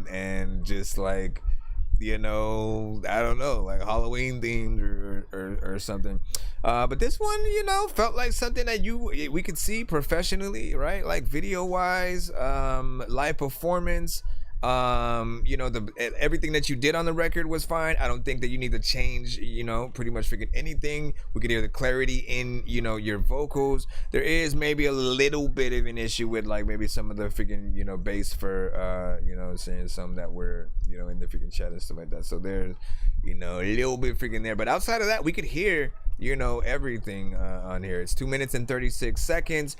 [SPEAKER 3] and just like you know, I don't know, like Halloween themed or something. But this one, you know, felt like something that we could see professionally, right? Like video wise, live performance. You know, everything that you did on the record was fine. I don't think that you need to change, you know, pretty much freaking anything. We could hear the clarity in, you know, your vocals. There is maybe a little bit of an issue with like maybe some of the freaking, you know, bass for you know, saying some that were, you know, in the freaking chat and stuff like that. So there's, you know, a little bit freaking there. But outside of that, we could hear, you know, everything on here. It's 2 minutes and 36 seconds.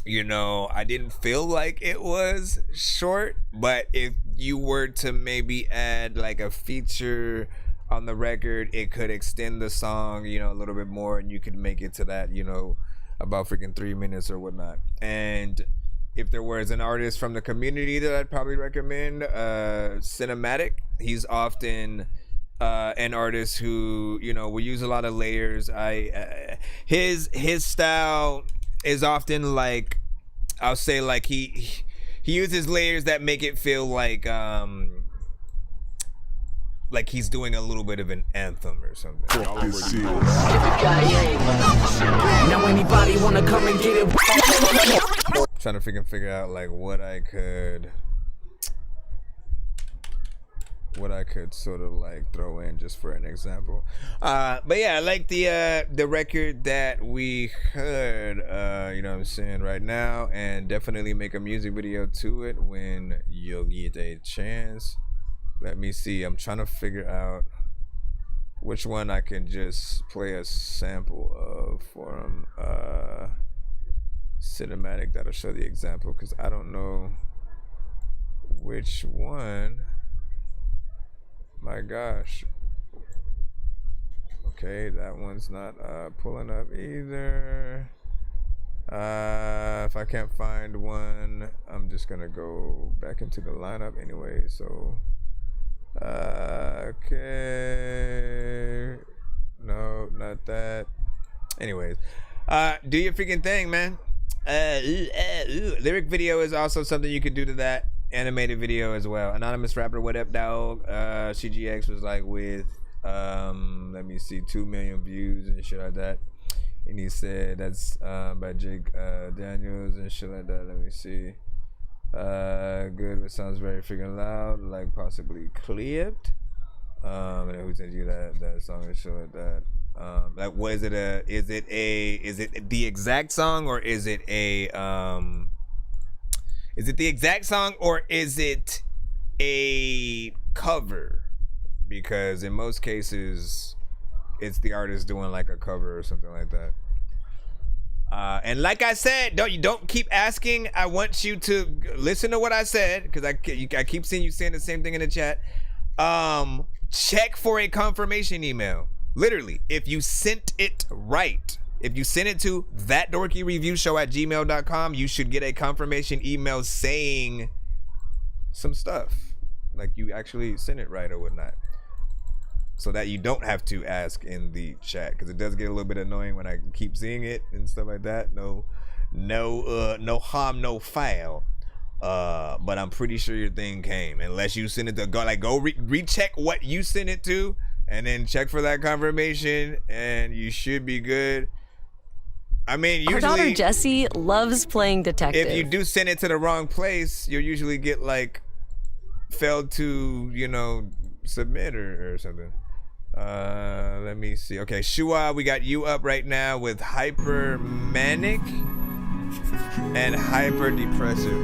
[SPEAKER 3] You know, I didn't feel like it was short, but if you were to maybe add like a feature on the record, it could extend the song, you know, a little bit more, and you could make it to that, you know, about freaking 3 minutes or whatnot. And if there was an artist from the community that I'd probably recommend, Cinematic. He's often an artist who, you know, will use a lot of layers. His style is often like, I'll say like he uses layers that make it feel like he's doing a little bit of an anthem or something.
[SPEAKER 5] Now anybody wanna come and get it?
[SPEAKER 3] Trying to figure out like what I could sort of like throw in just for an example. But yeah, I like the record that we heard, you know what I'm saying, right now, and definitely make a music video to it when you get a chance. Let me see, I'm trying to figure out which one I can just play a sample of for him. Cinematic, that'll show the example, because I don't know which one. My gosh. Okay, that one's not pulling up either. If I can't find one, I'm just gonna go back into the lineup anyway. So okay, no, not that. Anyways, do your freaking thing, man. Lyric video is also something you could do to that. Animated video as well. Anonymous rapper, what up, dog? CGX was like with let me see, 2 million views and shit like that, and he said that's by Jake Daniels and shit like that. Let me see. Good, it sounds very freaking loud, like possibly clipped. And who sent you that song and shit like that? Like, what is it? Is it the exact song, or is it a is it the exact song, or is it a cover? Because in most cases, it's the artist doing like a cover or something like that. And like I said, don't keep asking. I want you to listen to what I said, because I keep seeing you saying the same thing in the chat. Check for a confirmation email. Literally, if you sent it right. If you send it to thatdorkyreviewshow@gmail.com, you should get a confirmation email saying some stuff, like you actually sent it right or whatnot, so that you don't have to ask in the chat, because it does get a little bit annoying when I keep seeing it and stuff like that. No harm, no foul. But I'm pretty sure your thing came, unless you send it to go recheck what you sent it to, and then check for that confirmation, and you should be good. I mean, usually,
[SPEAKER 21] our daughter Jessie loves playing detective.
[SPEAKER 3] If you do send it to the wrong place, you'll usually get like failed to, you know, submit or something. Let me see. Okay, Shua, we got you up right now with hyper manic and hyper depressive.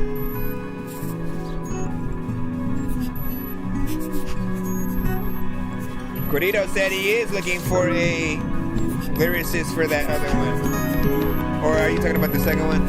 [SPEAKER 3] Corito said he is looking for a lyricist for that other one. Or are you talking about the second one?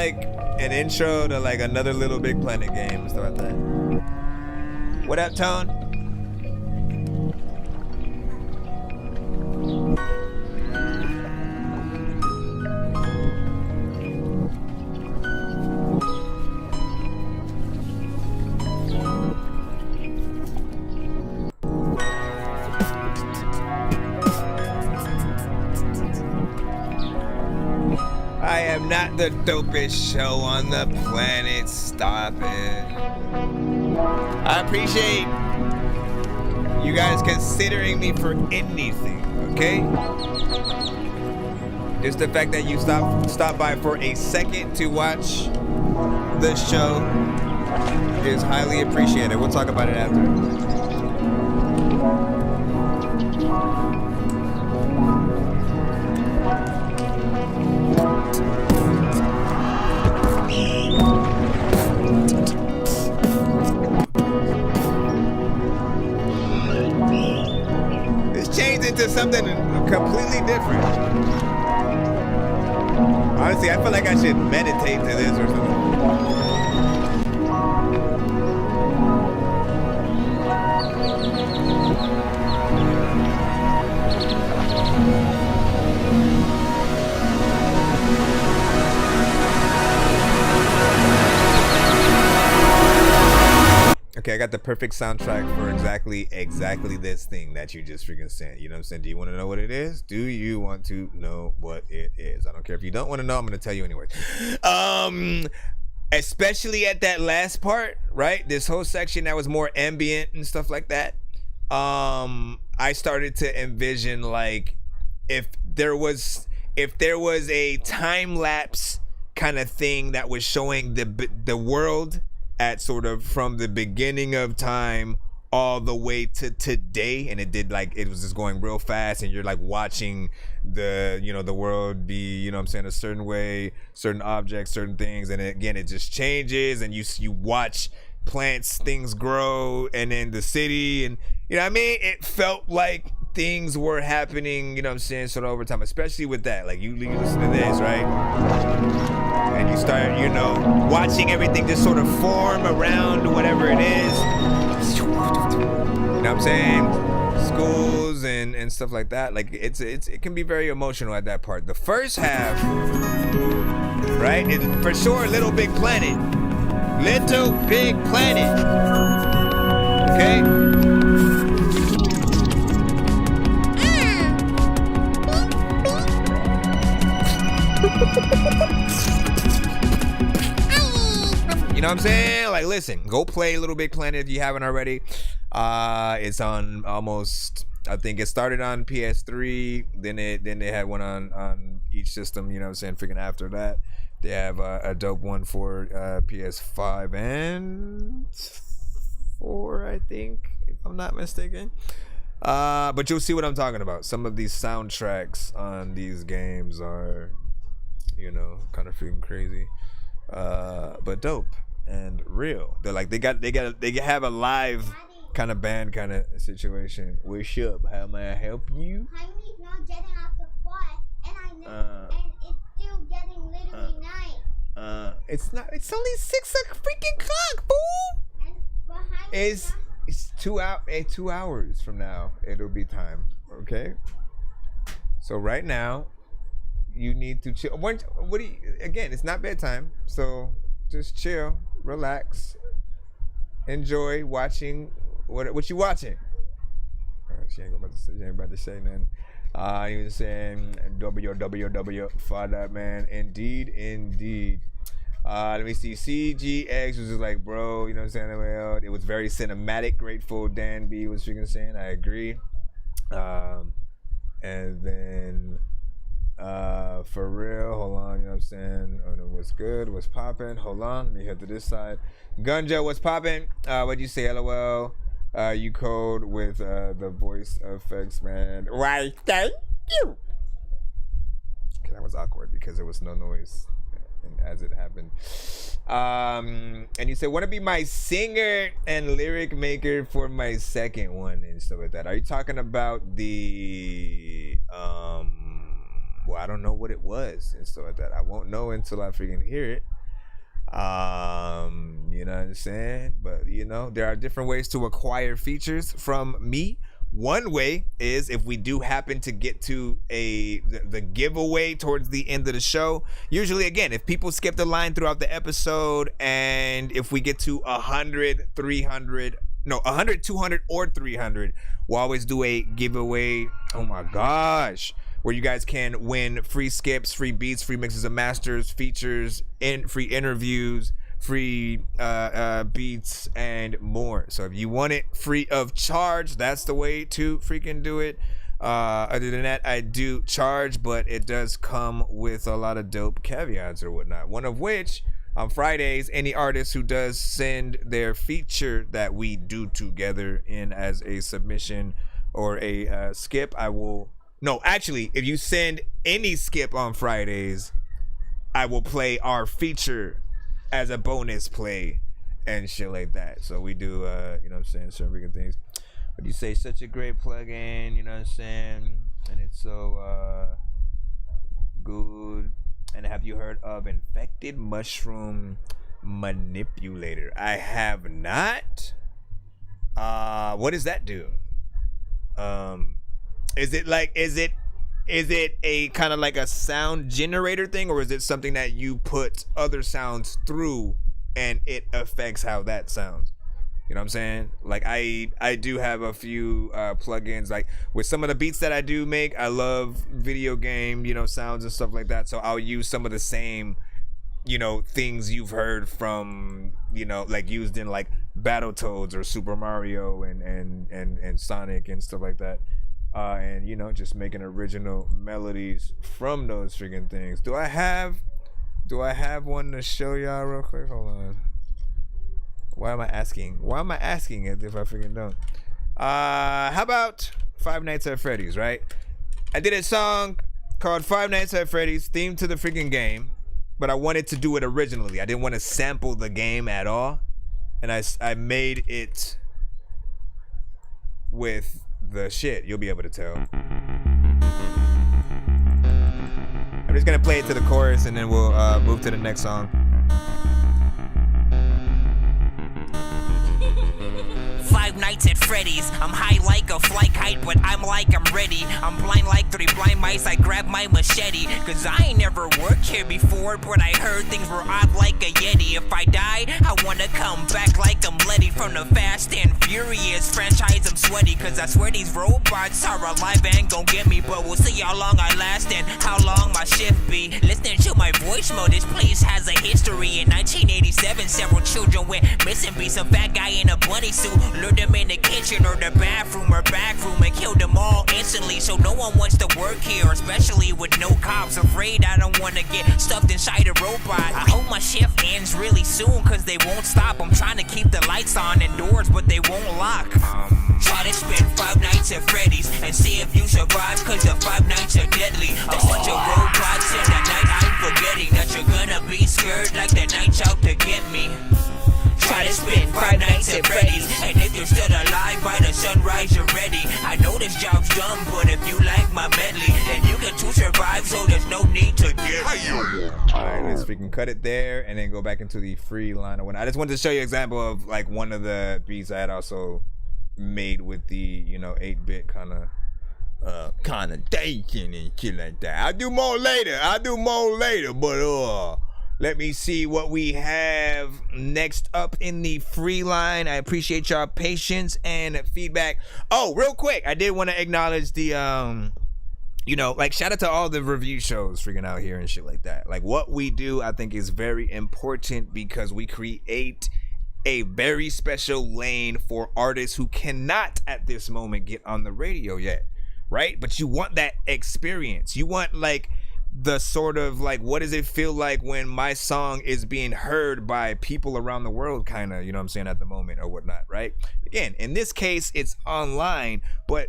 [SPEAKER 3] like an intro to like another Little Big Planet game and stuff like that. What up, Tone? I am not the dopest show on the planet. Stop it. I appreciate you guys considering me for anything, okay? Just the fact that you stop by for a second to watch the show is highly appreciated. We'll talk about it after. Changed into something completely different. Honestly, I feel like I should meditate to this or something. Okay, I got the perfect soundtrack for exactly this thing that you just freaking said. You know what I'm saying? Do you want to know what it is? Do you want to know what it is? I don't care if you don't want to know. I'm going to tell you anyway. Especially at that last part, right? This whole section that was more ambient and stuff like that. I started to envision like if there was a time lapse kind of thing that was showing the world at sort of from the beginning of time all the way to today, and it was just going real fast, and you're like watching the world be, you know what I'm saying, a certain way, certain objects, certain things, and again it just changes, and you watch plants, things grow, and then the city, and you know what I mean, it felt like things were happening, you know what I'm saying, sort of over time, especially with that, like you listen to this, right? And you start, watching everything just sort of form around whatever it is. You know what I'm saying? Schools and stuff like that. Like it can be very emotional at that part. The first half, right? For sure, Little Big Planet. Little Big Planet. Okay? You know what I'm saying? Like, listen, go play Little Big Planet if you haven't already. It's on almost, I think it started on PS3, then they had one on each system, you know what I'm saying? Freaking after that, they have a dope one for PS5 and 4, I think, if I'm not mistaken. But you'll see what I'm talking about. Some of these soundtracks on these games are, kind of freaking crazy, but dope and real. They're like they have a live kind of band kind of situation. What's up? How may I help you?
[SPEAKER 18] Heidi's not getting out the fire, and I know, and it's still getting literally night.
[SPEAKER 3] It's not. It's only 6 o'clock, fool.
[SPEAKER 18] And behind
[SPEAKER 3] It's 2 hours from now. It'll be time. Okay. So right now, you need to chill. Again, it's not bedtime, so just chill, relax, enjoy watching. What you watching? She ain't about to say nothing. You was saying WWW for that, man. Indeed. Let me see. CGX was just like, bro, you know what I'm saying? Well, it was very cinematic. Grateful Dan B was freaking saying. I agree. And then for real, hold on, you know what I'm saying? Oh no, what's good? What's poppin'? Hold on, let me head to this side. Gunja, what's poppin'? What'd you say, LOL? You code with the voice effects, man. Why, thank you. Okay, that was awkward because there was no noise as it happened. And you said, want to be my singer and lyric maker for my second one and stuff like that. Are you talking about the I don't know what it was and stuff like that. I won't know until I freaking hear it. You know what I'm saying? But you know, there are different ways to acquire features from me. One way is if we do happen to get to the giveaway towards the end of the show. Usually, again, if people skip the line throughout the episode, and if we get to 100, 200, or 300, we'll always do a giveaway. Oh my gosh. Where you guys can win free skips, free beats, free mixes and masters, features, free interviews, free beats, and more. So if you want it free of charge, that's the way to freaking do it. Other than that, I do charge, but it does come with a lot of dope caveats or whatnot. One of which, on Fridays, any artist who does send their feature that we do together in as a submission or a skip, I will... No, actually, if you send any skip on Fridays, I will play our feature as a bonus play and shit like that. So we do, you know what I'm saying, certain freaking things. But you say such a great plugin, you know what I'm saying? And it's so good. And have you heard of Infected Mushroom Manipulator? I have not. What does that do? Is it a kind of like a sound generator thing, or is it something that you put other sounds through and it affects how that sounds? You know what I'm saying? Like I do have a few plugins, like with some of the beats that I do make. I love video game, you know, sounds and stuff like that. So I'll use some of the same, you know, things you've heard from, you know, like used in like Battletoads or Super Mario and Sonic and stuff like that. And you know, just making original melodies from those freaking things. Do I have one to show y'all real quick? Hold on. Why am I asking it if I freaking don't? How about Five Nights at Freddy's, right? I did a song called Five Nights at Freddy's, themed to the freaking game, but I wanted to do it originally. I didn't want to sample the game at all, and I made it with the shit. You'll be able to tell. I'm just gonna play it to the chorus and then we'll move to the next song.
[SPEAKER 9] Five Nights at Freddy's. I'm high like a flight kite, but I'm like I'm ready. I'm blind like three blind mice. I grab my machete, cause I ain't never worked here before, but I heard things were odd like a Yeti. If I die, I wanna come back like I'm Letty from the Fast and Furious franchise. I'm sweaty, cause I swear these robots are alive and gon' get me, but we'll see how long I last and how long my shift be. Listening to my voicemail, this place has a history. In 1987, several children went missing. Be some fat guy in a bunny suit, lured them in the kitchen or the bathroom or back room and killed them all instantly. So no one wants to work here, especially with no cops. Afraid I don't wanna get stuffed inside a robot. I hope my shift ends really soon, cause they won't stop. I'm trying to keep the lights on indoors, but they won't lock. Try to spend 5 nights at Freddy's and see if you survive, cause the 5 nights are deadly. A bunch of robots in the night, I'm forgetting that you're gonna be scared like the night's out to get me. Try to spend 5 nights at Freddy's, and if you're still alive by the sunrise you're ready. I know this job's dumb, but if you like my medley, then you can too survive, so there's no need to get
[SPEAKER 3] Alright, let's freaking cut it there and then go back into the free line or whatnot. I just wanted to show you an example of like one of the beats I had also made with the, you know, 8-bit kind of connotation and shit like that. I'll do more later, but let me see what we have next up in the free line. I appreciate y'all patience and feedback. Oh, real quick, I did want to acknowledge the, you know, like shout out to all the review shows freaking out here and shit like that. Like what we do, I think is very important because we create a very special lane for artists who cannot at this moment get on the radio yet, right? But you want that experience. You want like the sort of like, what does it feel like when my song is being heard by people around the world, kind of, you know what I'm saying, at the moment or whatnot, right? Again, in this case, it's online, but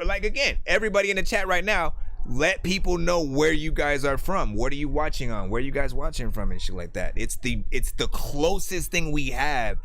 [SPEAKER 3] like, again, everybody in the chat right now, let people know where you guys are from. What are you watching on? Where are you guys watching from and shit like that? It's the closest thing we have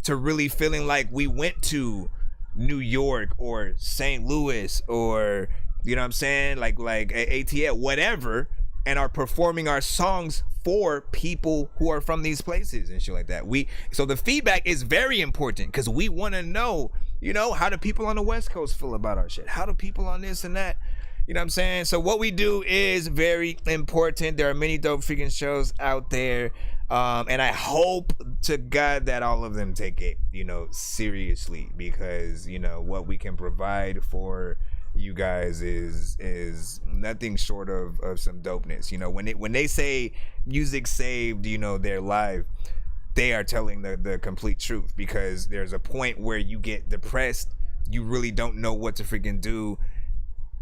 [SPEAKER 3] to really feeling like we went to New York or St. Louis or you know what I'm saying, like ATL, whatever, and are performing our songs for people who are from these places and shit like that. So the feedback is very important because we want to know, you know, how do people on the West Coast feel about our shit? How do people on this and that? You know what I'm saying? So what we do is very important. There are many dope freaking shows out there. And I hope to God that all of them take it, you know, seriously, because, you know, what we can provide for you guys is nothing short of some dopeness. You know, when they say music saved, you know, their life, they are telling the complete truth, because there's a point where you get depressed, you really don't know what to freaking do,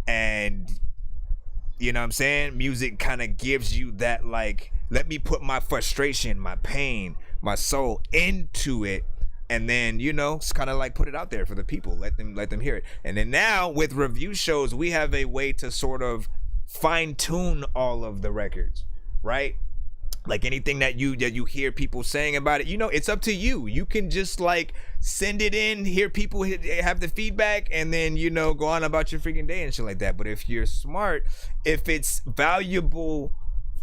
[SPEAKER 3] and you know what I'm saying, music kind of gives you that, like, let me put my frustration, my pain, my soul into it, and then, you know, it's kind of like put it out there for the people, let them hear it. And then now with review shows, we have a way to sort of fine tune all of the records, right? Like anything that you hear people saying about it, you know, it's up to you. You can just like send it in, hear people have the feedback, and then, you know, go on about your freaking day and shit like that. But if you're smart, if it's valuable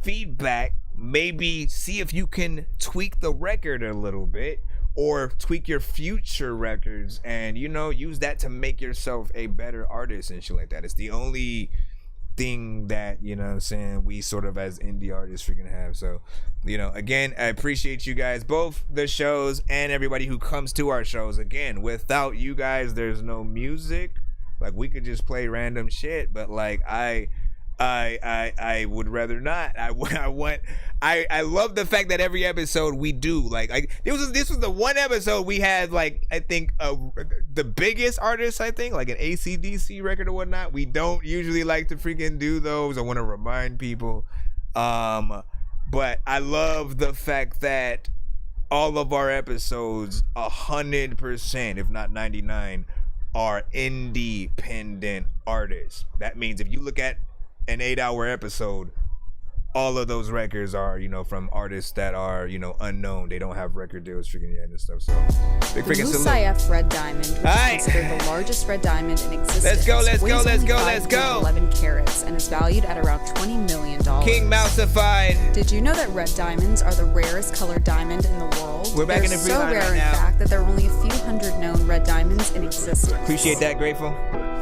[SPEAKER 3] feedback, maybe see if you can tweak the record a little bit, or tweak your future records, and, you know, use that to make yourself a better artist and shit like that. It's the only thing that, you know what I'm saying, we sort of as indie artists freaking have. So, you know, again, I appreciate you guys, both the shows and everybody who comes to our shows. Again, without you guys, there's no music. Like, we could just play random shit, but like I would rather not. I love the fact that every episode we do, like this was the one episode we had, like, I think the biggest artist, I think, like an AC/DC record or whatnot. We don't usually like to freaking do those. I want to remind people, but I love the fact that all of our episodes, 100%, if not 99%, are independent artists. That means if you look at an 8-hour episode, all of those records are, you know, from artists that are, you know, unknown. They don't have record deals freaking yet and stuff. So big freaking salute.
[SPEAKER 10] Musayef Red Diamond, which is considered the largest red diamond in existence.
[SPEAKER 3] Let's go.
[SPEAKER 10] Weighs 11 carats and is valued at around $20 million.
[SPEAKER 3] King Mouseified.
[SPEAKER 10] Did you know that red diamonds are the rarest colored diamond in the world?
[SPEAKER 3] We're back in the free
[SPEAKER 10] so
[SPEAKER 3] line
[SPEAKER 10] rare,
[SPEAKER 3] right
[SPEAKER 10] in
[SPEAKER 3] now.
[SPEAKER 10] fact, that there are only a few hundred known red diamonds in existence.
[SPEAKER 3] Appreciate that, grateful.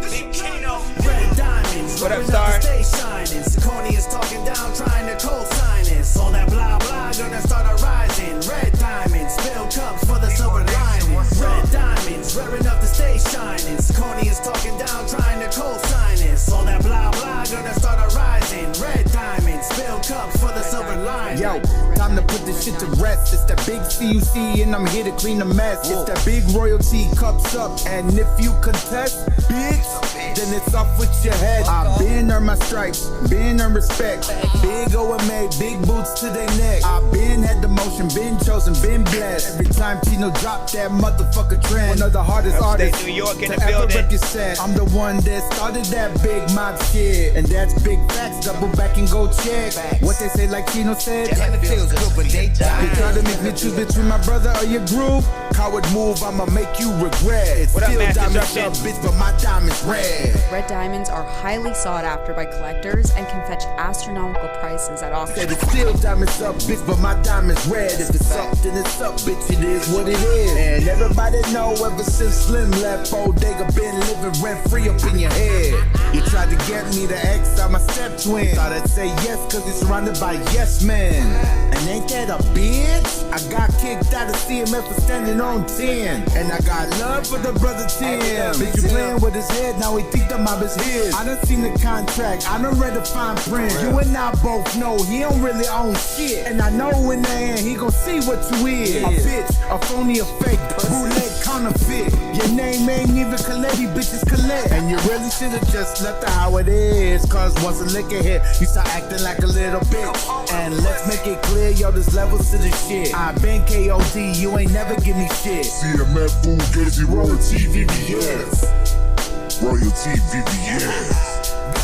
[SPEAKER 5] Red diamonds,
[SPEAKER 3] what up, Star?
[SPEAKER 5] Stay shining. Saucony is talking down, trying to co-sign us. All that blah blah gonna start a rising. Red diamonds, spill cups for the silver lining. Red diamonds, rare enough to stay shining. Saucony is talking down, trying to co-sign us. All that blah blah gonna start a rising. Red diamonds, spill cups for the silver lining.
[SPEAKER 12] Yo, time to put this shit to rest. It's that big CUC and I'm here to clean the mess. It's that big royalty, cups up. And if you contest, bitch, then it's off with your head. I've been earned my stripes, been earned respect. Big OMA, big boots to their neck. I've been had the motion, been chosen, been blessed. Every time Tino drop that motherfucker trend. One of the hardest artists
[SPEAKER 3] New York in
[SPEAKER 12] to
[SPEAKER 3] the
[SPEAKER 12] ever
[SPEAKER 3] building.
[SPEAKER 12] rep your set. I'm the one that started that big mob shit. And that's big facts, double back and go check. What they say, like Tino said,
[SPEAKER 5] Damn, it feels good, but they die.
[SPEAKER 12] they try to make me choose between my brother or your group. Coward move, I'ma make you regret. It's
[SPEAKER 3] What up,
[SPEAKER 12] still
[SPEAKER 3] Master
[SPEAKER 12] diamonds
[SPEAKER 3] Justin?
[SPEAKER 12] up, bitch, but my diamond's red.
[SPEAKER 10] Red diamonds are highly sought after by collectors and can fetch astronomical prices at
[SPEAKER 12] Said
[SPEAKER 10] auctions.
[SPEAKER 12] it's still diamonds up, bitch, but my diamond's red. If it's up, then it's up, bitch, it is what it is. And everybody know ever since Slim left, Bodega been living rent free up in your head. You tried to get me to X out my step twin. Thought I'd say yes, cause it's surrounded by yes men. And ain't that a bitch? I got kicked out of CMF for standing on 10. And I got love for the brother Tim. Bitch, you playing with his head, now he think the mob is his. I done seen the contract, I done read the fine print. You and I both know he don't really own shit. And I know in the end he gon' see what you is. A bitch, a phony, a fake, bootleg, counterfeit. Your name ain't even Coletti, bitch, it's Colette. And you really should've just left it how it is. Cause once a liquor hit, you start acting like a little bitch. And let's make it clear, yo, there's levels to this shit. I been KOD, you ain't never give me shit.
[SPEAKER 17] CMF Food Gazy Royalty VVS. Royalty VVS.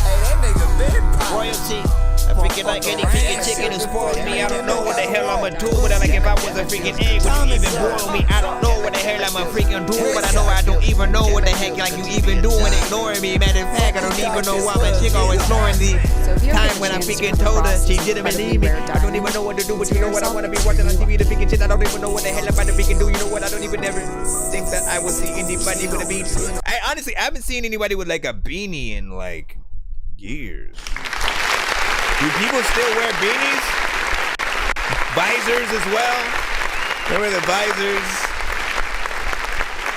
[SPEAKER 5] Hey, that nigga been
[SPEAKER 3] Royalty. I freaking like like any freaking chicken to spoil me. I don't know what the hell I'ma do, but like if I was a freaking egg, would you even boil me? I don't know what the hell I'ma freaking do, but I know I don't even know what the heck like you even doing, ignoring me. Matter of fact, I don't even know why my chick always ignoring the time when I freaking told her she didn't believe me. I don't even know what to do, but you know what? I wanna be watching on TV, the freaking shit. I don't even know what the hell I'm about to freaking do. You know what? I don't even ever think that I will see anybody with a beanie. I honestly, I haven't seen anybody with like a beanie in like years. Do people still wear beanies? Visors as well? Remember the visors?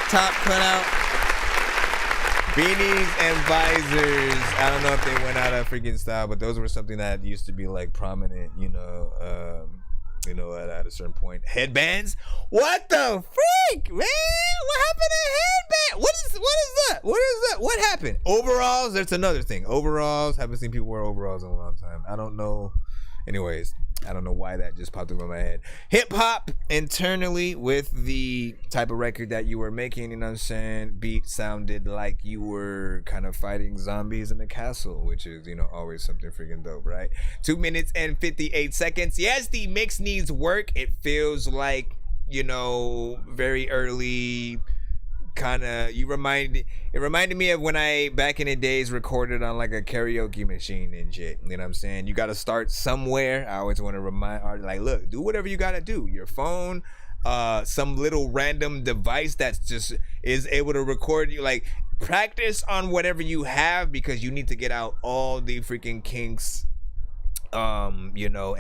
[SPEAKER 3] Top cutout. Beanies and visors. I don't know if they went out of freaking style, but those were something that used to be like prominent, you know, at a certain point. Headbands? What the freak, man? What happened to headband? What is that? What is that? What happened? Overalls? That's another thing. Overalls. Haven't seen people wear overalls in a long time. I don't know. Anyways, I don't know why that just popped up in my head. Hip hop internally with the type of record that you were making, you know what I'm saying? Beat sounded like you were kind of fighting zombies in a castle, which is, you know, always something freaking dope, right? 2 minutes and 58 seconds. Yes, the mix needs work. It feels like, you know, very early kind of, it reminded me of when I back in the days recorded on like a karaoke machine and shit. You know what I'm saying? You got to start somewhere. I always want to remind artists, like, look, do whatever you got to do. Your phone, some little random device that's just is able to record you. Like, practice on whatever you have, because you need to get out all the freaking kinks, you know,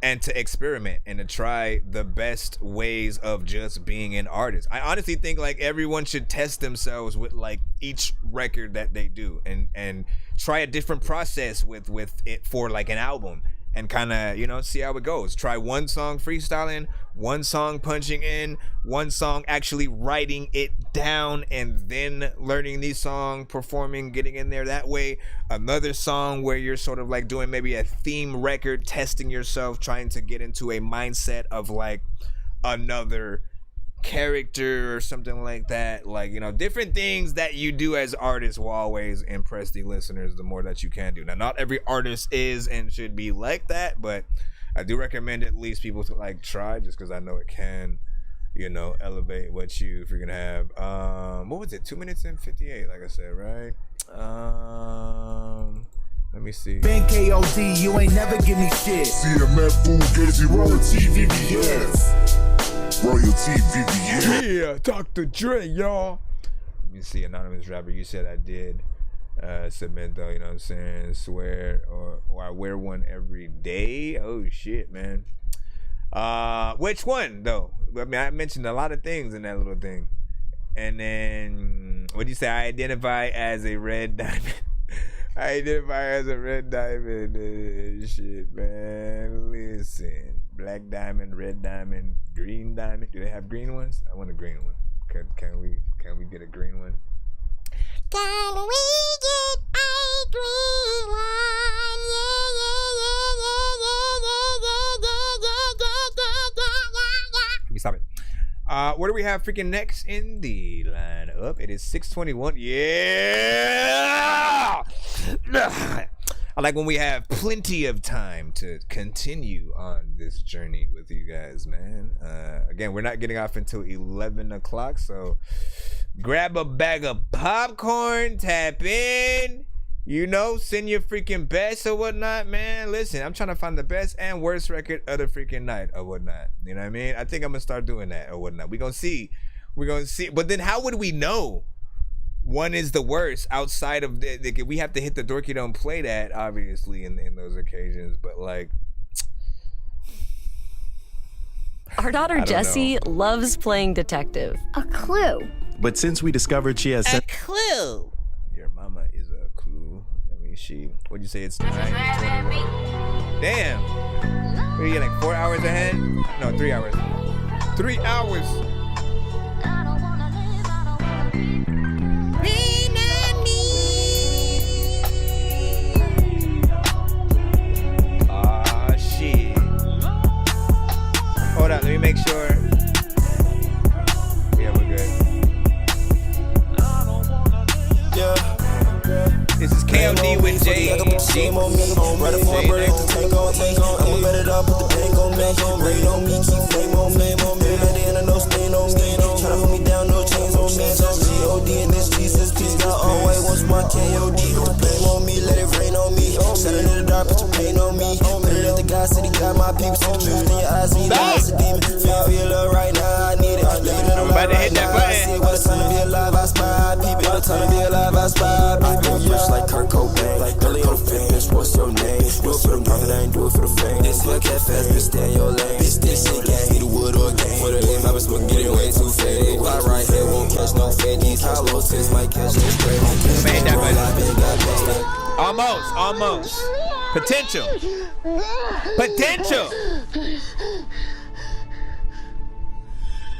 [SPEAKER 3] and to experiment and to try the best ways of just being an artist. I honestly think like everyone should test themselves with like each record that they do and try a different process with it for like an album and kind of, you know, see how it goes. Try one song freestyling, one song punching in, one song actually writing it down and then learning the song, performing, getting in there that way. Another song where you're sort of like doing maybe a theme record, testing yourself, trying to get into a mindset of like another character or something like that. Like, you know, different things that you do as artists will always impress the listeners the more that you can do. Now, not every artist is and should be like that, but I do recommend at least people to like try, just because I know it can, you know, elevate what you freaking have. What was it? 2 minutes and 58, like I said, right? Let me see.
[SPEAKER 12] Ben KOD, you ain't never give me shit.
[SPEAKER 17] CMF food gets you royalty VVS. Royalty VVS.
[SPEAKER 3] Yeah, Dr. Dre, y'all. Let me see, anonymous rapper, you said I did submit though, you know what I'm saying? Swear or I wear one every day. Oh shit, man. Which one though? I mean, I mentioned a lot of things in that little thing. And then what do you say? I identify as a red diamond. I identify as a red diamond. Shit, man. Listen. Black diamond, red diamond, green diamond. Do they have green ones? I want a green one. Can we get a green one?
[SPEAKER 18] Can we get a green one?
[SPEAKER 3] Let me stop it. What do we have freaking next in the lineup? It is 6:21. Yeah! I like when we have plenty of time to continue on this journey with you guys, man. Again, we're not getting off until 11 o'clock, so grab a bag of popcorn, tap in, you know, send your freaking best or whatnot, man. Listen, I'm trying to find the best and worst record of the freaking night or whatnot. You know what I mean? I think I'm going to start doing that or whatnot. We're going to see. But then how would we know one is the worst outside of we have to hit the Dorky Don't Play That, obviously, in those occasions, but like,
[SPEAKER 21] our daughter Jessie loves playing detective.
[SPEAKER 13] A clue.
[SPEAKER 14] But since we discovered she has
[SPEAKER 3] a clue. Your mama is a clue. Let me see. What'd you say? It's 9:21. Damn. What are you like 4 hours ahead? No, 3 hours. 3 hours. Hold on, let me make sure. Yeah, we're good. Yeah. This is KOD with J.
[SPEAKER 4] Right for my brother to tank on me. I'ma bet it all, put the bank on me. Rain on me, keep flame on me. Every night they no stain on me. Tryna hold me down, no chains on me. G.O.D. and this Jesus peace. Got all white, wants my K.O.D. Blame on me, let it rain on me. Selling in the dark, put your pain on me. Better let the God said he got my people. See the truth in your eyes, and you know it's a demon. Feel your love right now, I need it. Living in the light right now, I see it. What a time to be alive, I spy people. What a time to be alive, I spy people. I get rich like Kurt Cobain. Like Billy on the fit, bitch, what's your name? Do it for the profit, I ain't do it for the fame. This Hellcat fast, bitch, stay in your lane. Bitch, this shit gas, hit the wood or game. For the aim, I been smoking, getting way too faded. Fly right here, won't catch no faddies. Hollow tips might catch no spray.
[SPEAKER 3] Almost. Potential.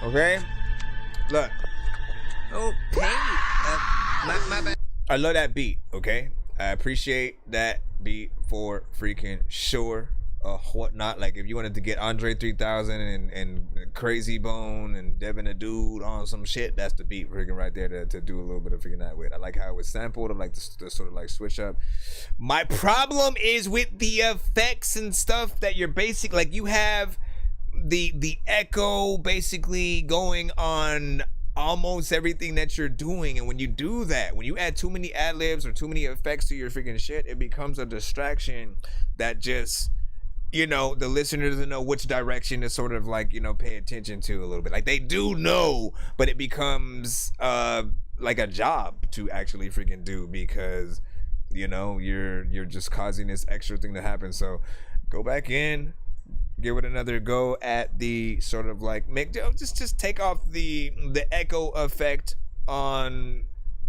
[SPEAKER 3] Okay? Look.
[SPEAKER 9] Okay. My bad.
[SPEAKER 3] I love that beat, okay? I appreciate that beat for freaking sure. Whatnot. Like, if you wanted to get Andre 3000 and Crazy Bone and Devin the Dude on some shit, that's the beat freaking right there to do a little bit of freaking that with. I like how it was sampled. I like the sort of like switch up. My problem is with the effects and stuff that you're basic, like you have the echo basically going on almost everything that you're doing, and when you do that, when you add too many ad-libs or too many effects to your freaking shit, it becomes a distraction that just, you know, the listener doesn't know which direction to sort of like, you know, pay attention to a little bit. Like they do know, but it becomes like a job to actually freaking do, because, you know, you're just causing this extra thing to happen. So go back in, give it another go at the sort of like just take off the echo effect on,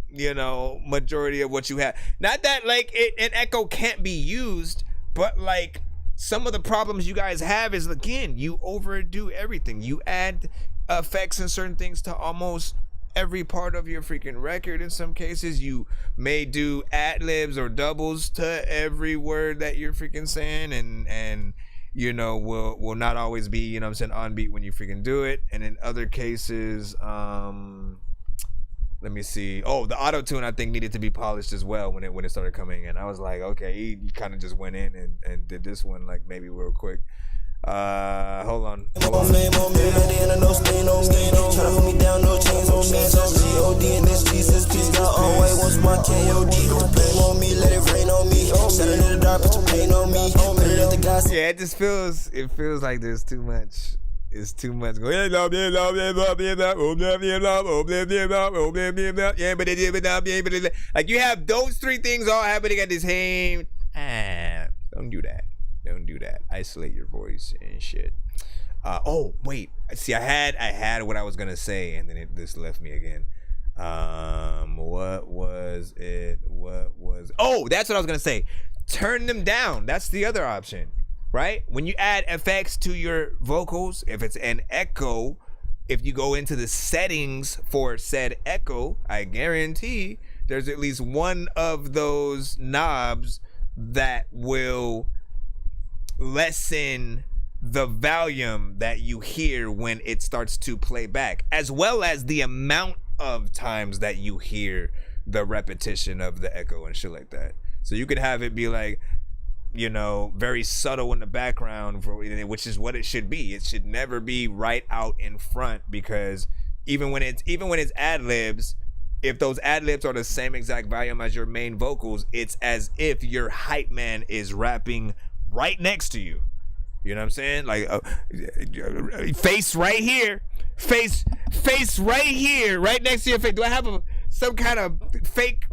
[SPEAKER 3] you know, majority of what you have. Not that like an echo can't be used, but like some of the problems you guys have is, again, you overdo everything. You add effects and certain things to almost every part of your freaking record. In some cases, you may do ad-libs or doubles to every word that you're freaking saying, and you know, will not always be, you know what I'm saying, on beat when you freaking do it. And in other cases, let me see. Oh, the auto-tune I think needed to be polished as well when it started coming in. I was like, okay, he kind of just went in and did this one like maybe real quick. Hold on. Yeah, it just feels like there's too much. It's too much. Like you have those three things all happening at the same. Don't do that. Don't do that. Isolate your voice and shit. Oh wait. See, I had what I was gonna say, and then this left me again. What was it? Oh, that's what I was gonna say. Turn them down. That's the other option. Right? When you add effects to your vocals, if it's an echo, if you go into the settings for said echo, I guarantee there's at least one of those knobs that will lessen the volume that you hear when it starts to play back, as well as the amount of times that you hear the repetition of the echo and shit like that. So you could have it be like, you know, very subtle in the background, which is what it should be. It should never be right out in front, because even when it's ad-libs, if those ad-libs are the same exact volume as your main vocals, it's as if your hype man is rapping right next to you. You know what I'm saying? Like face right here, face right here, right next to your face. Do I have some kind of fake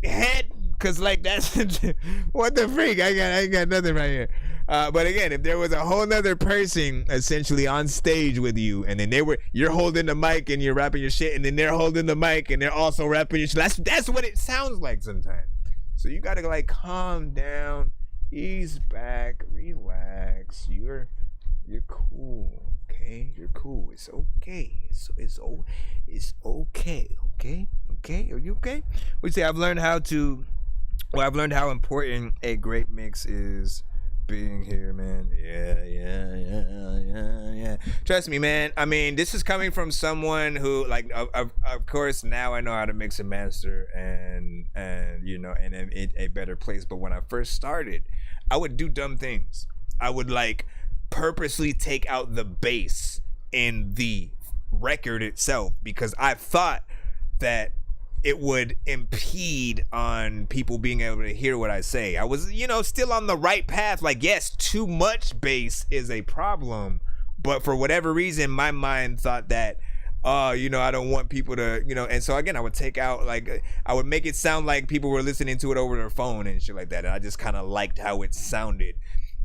[SPEAKER 3] head? Cause like that's what the freak. I ain't got nothing right here. But again, if there was a whole nother person essentially on stage with you, and then you're holding the mic and you're rapping your shit, and then they're holding the mic and they're also rapping your shit. That's what it sounds like sometimes. So you gotta like calm down, ease back, relax. You're cool, okay? You're cool. It's okay. It's okay. Okay? Are you okay? We say I've learned how important a great mix is being here, man. Yeah. Trust me, man. I mean, this is coming from someone who, like, of course, now I know how to mix and master and you know, and in a better place. But when I first started, I would do dumb things. I would, like, purposely take out the bass in the record itself because I thought that it would impede on people being able to hear what I say. I was, you know, still on the right path. Like, yes, too much bass is a problem, but for whatever reason, my mind thought that, you know, I don't want people to, you know, and so again, I would take out, like, I would make it sound like people were listening to it over their phone and shit like that, and I just kind of liked how it sounded.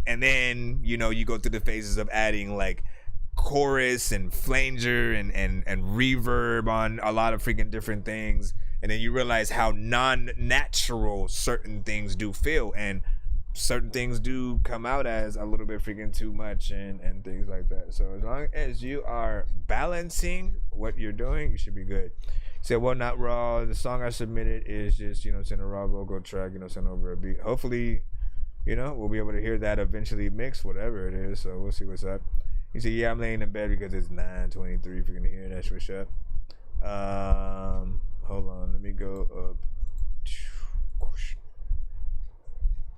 [SPEAKER 3] And then, you know, you go through the phases of adding, like, chorus and flanger and reverb on a lot of freaking different things, and then you realize how non-natural certain things do feel, and certain things do come out as a little bit freaking too much and things like that. So as long as you are balancing what you're doing, you should be good. Say, well, not raw. The song I submitted is just, you know, send a raw vocal track, you know, send over a beat. Hopefully, you know, we'll be able to hear that eventually mixed, whatever it is. So we'll see what's up. You say, yeah, I'm laying in bed because it's 9:23. If you're gonna hear that switch up. Hold on, let me go up.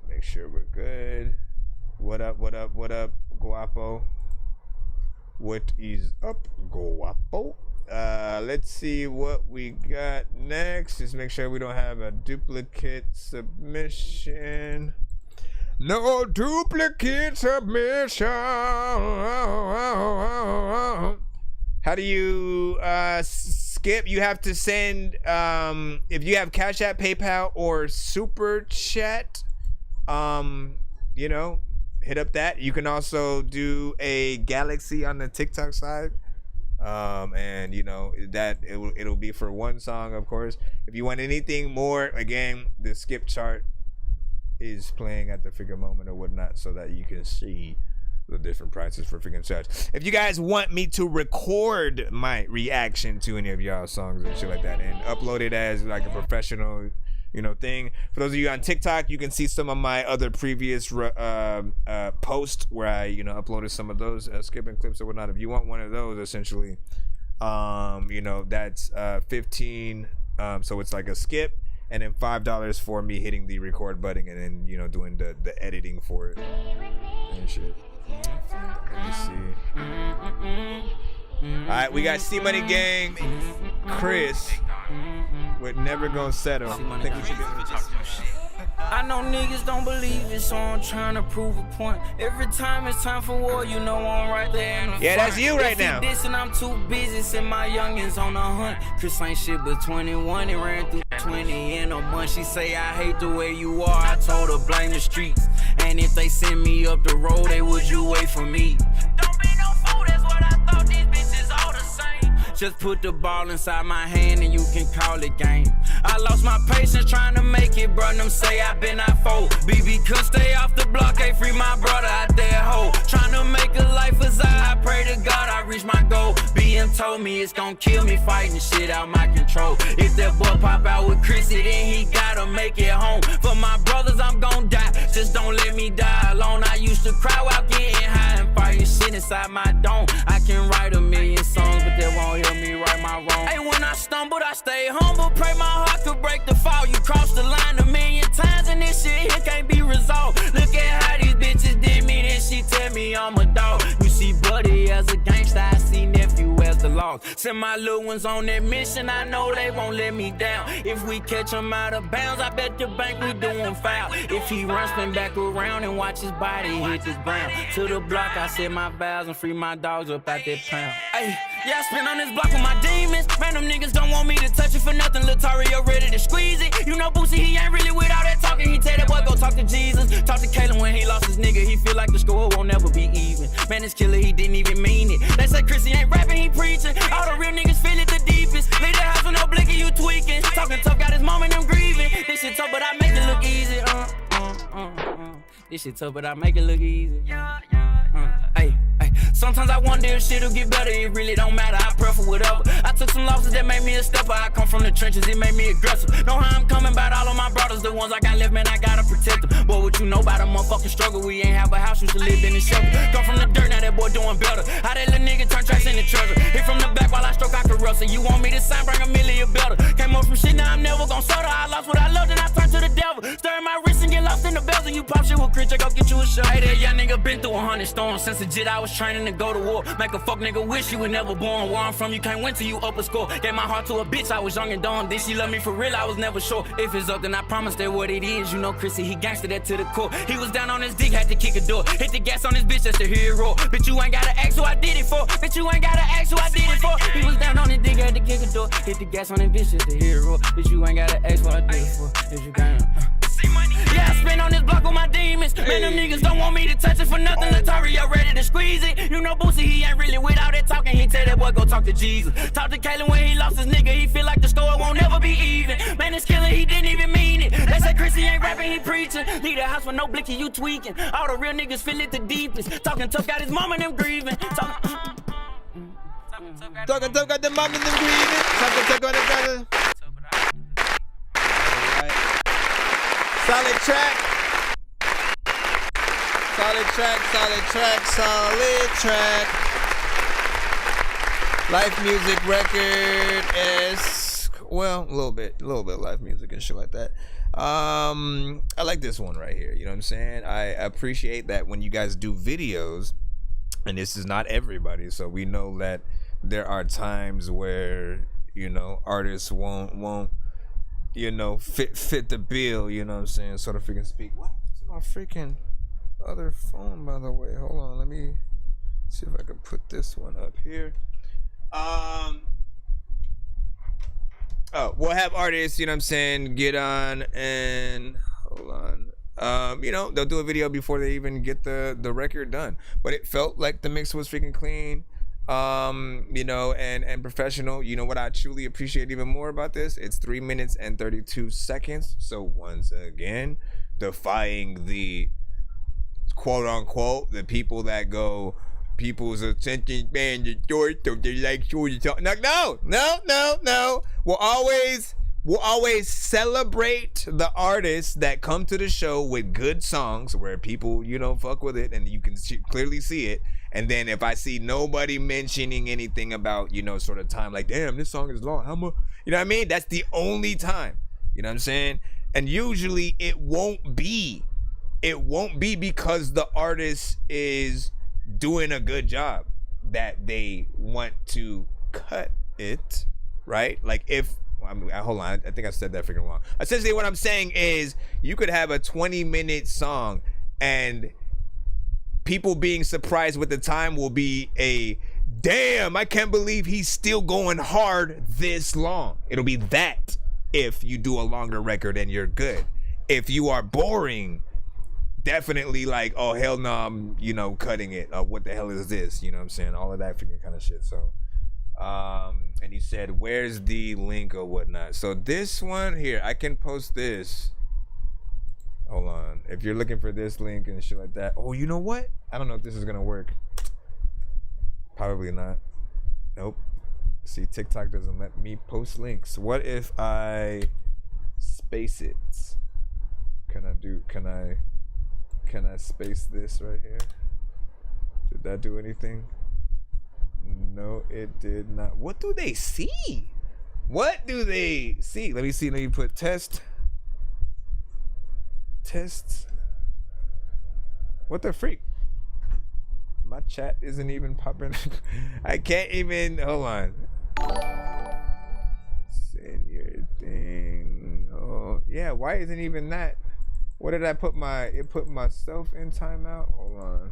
[SPEAKER 3] Make sure we're good. What up, Guapo? What is up, Guapo? Let's see what we got next. Just make sure we don't have a duplicate submission. No duplicate submission. How do you skip? You have to send, if you have Cash App, PayPal, or Super Chat, you know, hit up that. You can also do a Galaxy on the TikTok side. And you know, that it'll be for one song, of course. If you want anything more, again, the skip chart is playing at the figure moment or whatnot, so that you can see the different prices for freaking shots. If you guys want me to record my reaction to any of y'all songs and shit like that and upload it as like a professional, you know, thing. For those of you on TikTok, you can see some of my other previous posts where I, you know, uploaded some of those skipping clips or whatnot. If you want one of those, essentially, you know, that's 15. So it's like a skip, and then $5 for me hitting the record button and then, you know, doing the editing for it and shit. Let me see. All right, we got C Money Gang, Chris with Never Gonna Settle. I think we should be able to talk some shit.
[SPEAKER 13] I know niggas don't believe it, so I'm trying to prove a point. Every time it's time for war, you know I'm right there in the
[SPEAKER 3] Yeah,
[SPEAKER 13] front.
[SPEAKER 3] that's you right now.
[SPEAKER 13] Dissing, I'm too busy, send my youngins on a hunt. Chris ain't shit but 21, and ran through 20 in a month. She say, I hate the way you are, I told her blame the streets. And if they send me up the road, they would you wait for me? Don't be no fool, that's what I thought, these bitches all the same. Just put the ball inside my hand and you can call it game. I lost my patience trying to make it, bro. Them say I been out for. BB could stay off the block, ain't free my brother out there, ho. Trying to make a life as I pray to God I reach my goal. BM told me it's gonna kill me fighting shit out my control. If that boy pop out with Chrissy, then he gotta make it home. For my brothers, I'm gonna die. Just don't let me die alone. I used to cry while getting high and fighting shit inside my dome. I can write a million songs, but they won't help me right my wrong. Hey, when I stumbled, I stay humble. Pray my heart could break the fall. You crossed the line a million times and this shit here can't be resolved. Look at how these bitches did me, then she tell me I'm a dog. You see buddy as a gangster, I see nephew as the law. Send my little ones on that mission, I know they won't let me down. If we catch him out of bounds, I bet the bank we doing foul. If he runs, spin back around and watch his body hit this ground. To the block, I said my vows and free my dogs up out that pound. Hey, yeah, I spin on this block with my demons. Man, them niggas don't want me to touch it for nothing. Latario ready to squeeze it. You know Boosie, he ain't really with all that talking. He tell that boy go talk to Jesus. Talk to Kalen when he lost his nigga. He feel like the score won't never be even. Man, this killer, he didn't even mean it. They say Chrissy ain't rapping, he preaching. All the real niggas feel it the deepest. Leave the house with no blinker, you tweaking. Talking tough, got his mom and them grieving. This shit tough, but I make it look easy. This shit tough, but I make it look easy. Hey. Sometimes I wonder if shit'll get better. It really don't matter. I prefer whatever. I took some losses that made me a stepper. I come from the trenches. It made me aggressive. Know how I'm coming about all of my brothers. The ones I got left, man, I gotta protect them. Boy, what you know about a motherfucking struggle. We ain't have a house, used to live in the shelter. Come from the dirt, now that boy doing better. How that little nigga turn tracks into treasure. Hit from the back while I stroke, I can rustle. You want me to sign, bring a million better. Came up from shit, now I'm never gon' settle. I lost what I loved and I turned to the devil. Stirring my wrist and get lost in the bells. And you pop shit with Crit, go get you a shot. Hey, that young nigga been through 100 storms. Since a jit, I was training to go to war. Make a fuck nigga wish you were never born. Where I'm from, you can't win till you up a score. Gave my heart to a bitch, I was young and dumb. Did she love me for real? I was never sure. If it's up, then I promise that what it is. You know Chrissy, he gangsta that to the core. He was down on his dick, had to kick a door. Hit the gas on his bitch, that's the hero. Bitch, you ain't gotta ask who I did it for. Bitch, you ain't gotta ask who I did it for. He was down on his dick, had to kick a door. Hit the gas on his bitch, that's the hero. Bitch, you ain't gotta ask what I did it for. Bitch, you can't. Yeah, I spin on this block with my demons. Man, them niggas don't want me to touch it for nothing. Latario ready to squeeze it. You know Boosie, he ain't really with all that talking. He tell that boy go talk to Jesus. Talk to Kalen when he lost his nigga. He feel like the score won't never be even. Man, this killer, he didn't even mean it. They say Chrissy ain't rapping, he preaching. Leave the house with no blicky, you tweaking. All the real niggas feel it the deepest. Talking tough, got his mama them grieving. Talking tough, got the mama them grieving. Talking tough, got the solid track. Solid track, solid track, solid track. Life music record is, well, a little bit live music and shit like that. I like this one right here, you know what I'm saying? I appreciate that when you guys do videos, and this is not everybody, so we know that there are times where, you know, artists won't you know, fit the bill, you know what I'm saying, so to freaking speak. What's my freaking other phone, by the way? Hold on, let me see if I can put this one up here. Oh, we'll have artists, you know what I'm saying, get on and hold on. You know, they'll do a video before they even get the record done. But it felt like the mix was freaking clean. You know, and professional. You know what I truly appreciate even more about this? It's 3 minutes and 32 seconds. So once again, defying the quote unquote the people that go, people's attention span is short, so they like short. No. We'll always celebrate the artists that come to the show with good songs where people, you know, fuck with it and you can clearly see it. And then if I see nobody mentioning anything about, you know, sort of time, like, damn, this song is long, how much, you know what I mean? That's the only time, you know what I'm saying? And usually it won't be because the artist is doing a good job that they want to cut it, right? Like if, hold on, I think I said that freaking wrong. Essentially what I'm saying is you could have a 20-minute song and people being surprised with the time will be a, damn, I can't believe he's still going hard this long. It'll be that if you do a longer record and you're good. If you are boring, definitely like, oh, hell no, I'm, you know, cutting it. What the hell is this? You know what I'm saying? All of that freaking kind of shit. So, and he said, where's the link or whatnot? So this one here, I can post this. Hold on. If you're looking for this link and shit like that. Oh, you know what? I don't know if this is going to work. Probably not. Nope. See, TikTok doesn't let me post links. What if I space it? Can I space this right here? Did that do anything? No, it did not. What do they see? What do they see? Let me see. Let me put test. Tests. What the freak? My chat isn't even popping. I can't even. Hold on. Send your thing. Oh yeah. Why isn't even that? What did I put my? It put myself in timeout. Hold on.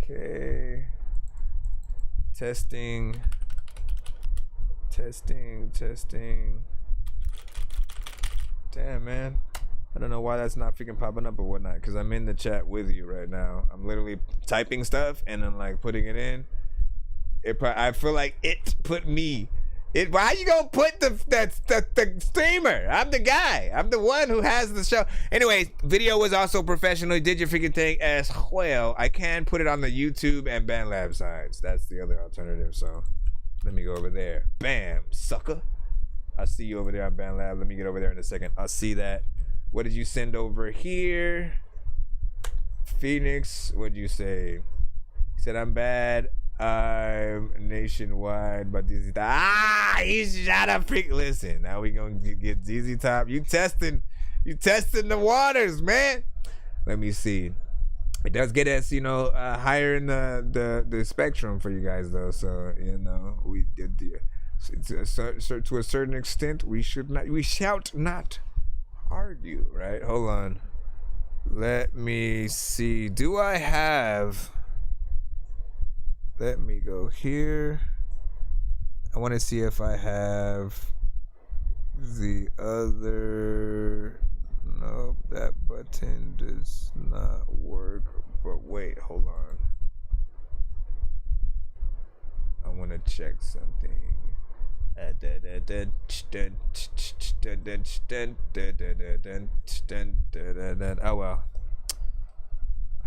[SPEAKER 13] Okay. Testing. Damn, man. I don't know why that's not freaking popping up or whatnot, because I'm in the chat with you right now. I'm literally typing stuff and then like putting it in. I feel like it put me. Why you gonna put the streamer? I'm the guy. I'm the one who has the show. Anyways, video was also professional. You did your freaking thing as well. I can put it on the YouTube and BandLab sides. That's the other alternative. So let me go over there. Bam, sucker. I see you over there on BandLab. Let me get over there in a second. I'll see that.
[SPEAKER 3] What did you send over here? Phoenix, what'd you say? He said, I'm bad. I'm nationwide, but this he's shot up freak. Listen, now we gonna get ZZ Top. You testing the waters, man. Let me see. It does get us, higher in the spectrum for you guys though. So we did to a certain extent we shall not argue, right? Hold on. Let me see. Do I have? Let me go here. I want to see if I have the other. Nope, that button does not work. But wait, hold on. I want to check something. Oh well.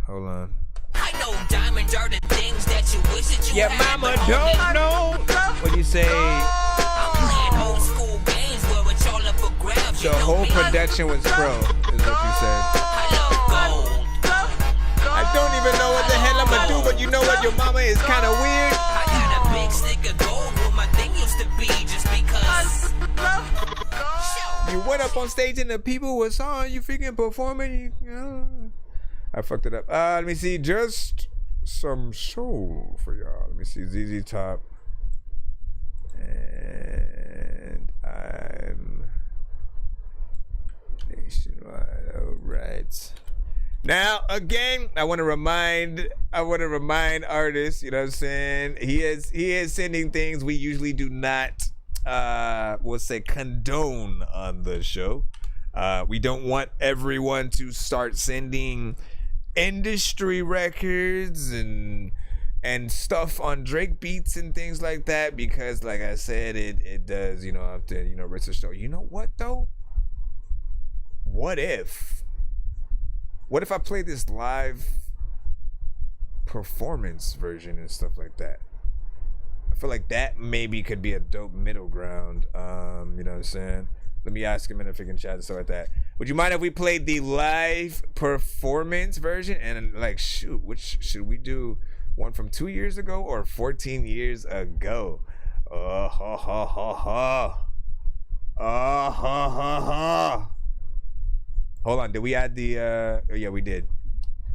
[SPEAKER 3] Hold on.
[SPEAKER 9] I know diamonds are the things that you wish that you had.
[SPEAKER 3] Mama don't know. What do you say?
[SPEAKER 9] I'm playing old school games where it's all up for grabs.
[SPEAKER 3] The whole production was pro, is what you said. I don't even know what the hell I'm gonna do, but you know what? Your mama is kind of weird.
[SPEAKER 9] I got a big stick of gold where my thing used to be just because.
[SPEAKER 3] You went up on stage and the people was on you freaking performing. I fucked it up. Let me see. Just some soul for y'all. Let me see. ZZ Top. And I'm nationwide. All right. Now, again, I want to remind artists, you know what I'm saying? He is sending things we usually do not, we'll say, condone on the show. We don't want everyone to start sending industry records and stuff on Drake beats and things like that, because like I said, it does, have to, risk the show. You know what though? What if I play this live performance version and stuff like that? I feel like that maybe could be a dope middle ground. You know what I'm saying? Let me ask him if he can chat and stuff like that. Would you mind if we played the live performance version? And like, shoot, which should we do? One from 2 years ago or 14 years ago? Oh, ha, ha, ha, ha. Oh, ha, ha, ha. Hold on, did we add the, oh yeah, we did.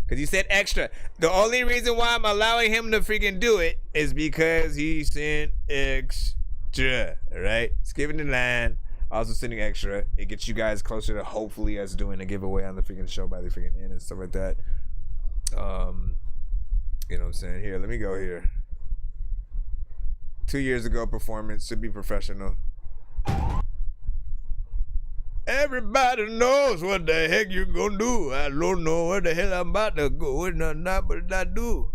[SPEAKER 3] Because you said extra. The only reason why I'm allowing him to freaking do it is because he sent extra, right? Skipping the line. Also sending extra. It gets you guys closer to hopefully us doing a giveaway on the freaking show by the freaking end and stuff like that. You know what I'm saying? Here, let me go here. 2 years ago performance, should be professional. Everybody knows what the heck you gonna do. I don't know where the hell I'm about to go. It's not but I do.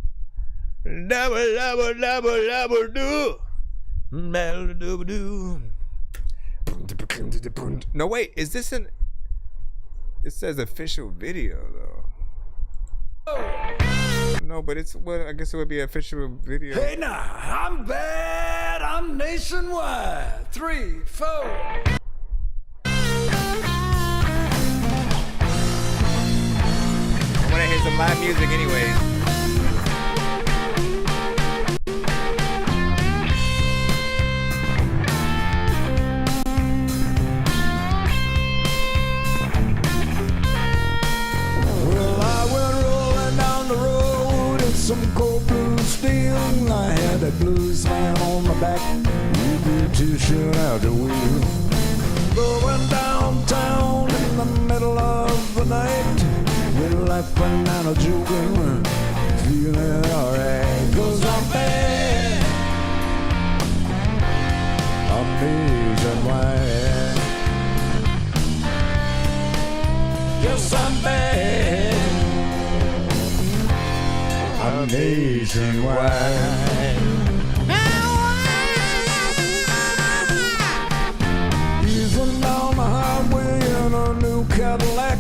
[SPEAKER 3] No, wait, is this an... It says official video, though. No, but it's... Well, I guess it would be official video.
[SPEAKER 15] Hey, now, I'm bad. I'm nationwide. 3, 4.
[SPEAKER 3] I want to hear some live music anyway.
[SPEAKER 15] Some cold blue steel. I had a blues man on my back. You did to shoot out the wheel. Going downtown in the middle of the night. We're laughing and a joking, feeling alright. 'Cause I'm bad. I'm nationwide. Yes, I'm bad. I'm nationwide. Easing down the highway in a new Cadillac.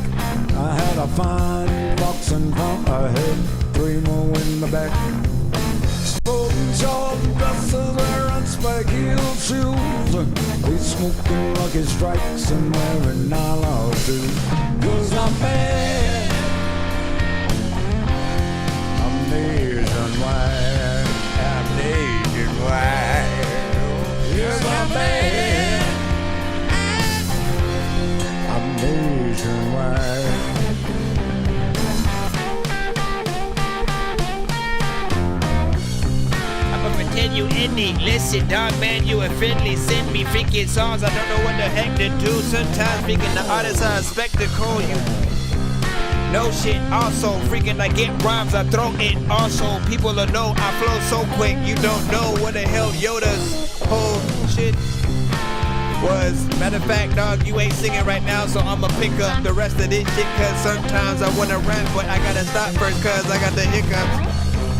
[SPEAKER 15] I had a fine box in front, I had 3 more in the back. Sporting short dresses, wearing spike heel shoes. They smoking Lucky Strikes and wearing nylon shoes.
[SPEAKER 3] Sydney. Listen, dog, man, you offendly send me freaking songs. I don't know what the heck to do. Sometimes freaking the artists are a spectacle. You no shit. Also, freaking I get rhymes, I throw it. Also, people will know I flow so quick. You don't know what the hell Yoda's whole shit was. Matter of fact, dog, you ain't singing right now, so I'ma pick up the rest of this shit, cause sometimes I wanna rap, but I gotta stop first, cause I got the hiccups.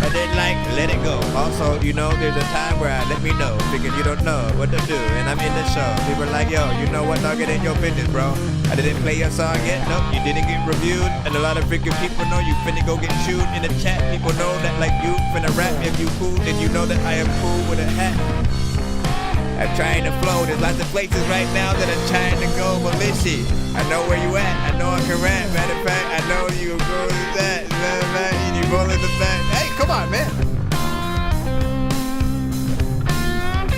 [SPEAKER 3] And then like, let it go. Also, you know, there's a time where I let me know, thinking you don't know what to do, and I'm in the show. People are like, yo, you know what, dog, it ain't your business, bro. I didn't play your song yet, nope, you didn't get reviewed, and a lot of freaking people know you finna go get chewed in the chat. People know that like you finna rap if you cool, and you know that I am cool with a hat. I'm trying to flow. There's lots of places right now that I'm trying to go, but listen, I know where you at. I know I can rap. Matter of fact, I know you go to that. And you roll in the back. Hey, come on, man.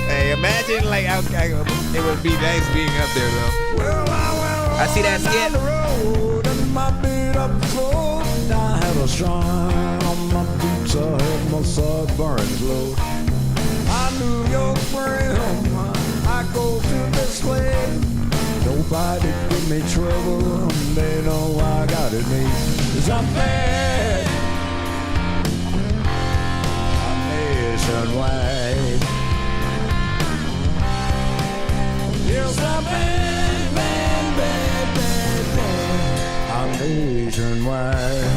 [SPEAKER 3] Hey, imagine like it would be nice being up there though. I see that skit.
[SPEAKER 15] I had a shine on my boots. I had my sideburns low. I New York friend, I go to this way. Nobody give me trouble, they know I got it made. 'Cause I'm bad, I'm nationwide. Yes, I'm bad, bad, bad, bad, bad. I'm nationwide.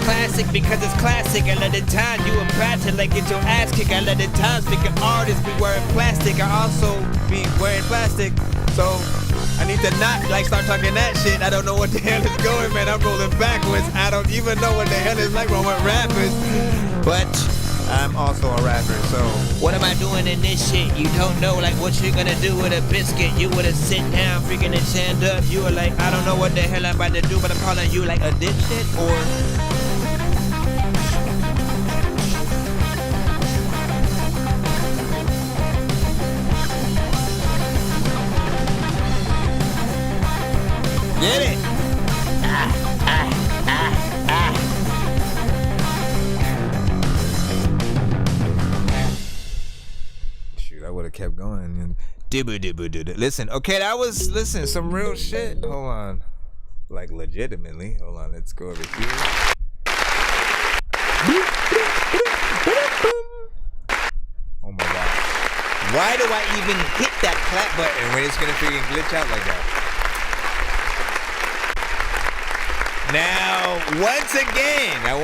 [SPEAKER 3] Classic because it's classic. A lot of times you a brat like get your ass kicked. A lot of times speaking artists be wearing plastic. I also be wearing plastic. So I need to not like start talking that shit. I don't know what the hell is going, man. I'm rolling backwards. I don't even know what the hell is like wrong with rappers. But I'm also a rapper, so what am I doing in this shit? You don't know like what you're gonna do with a biscuit. You would've sit down freaking and stand up. You were like, I don't know what the hell I'm about to do, but I'm calling you like a dipshit or get it? Shoot, I would have kept going and listen, okay, that was some real shit. Hold on. Like legitimately. Hold on, let's go over here. Oh my god. Why do I even hit that clap button when it's gonna freaking glitch out like that? Now, once again, I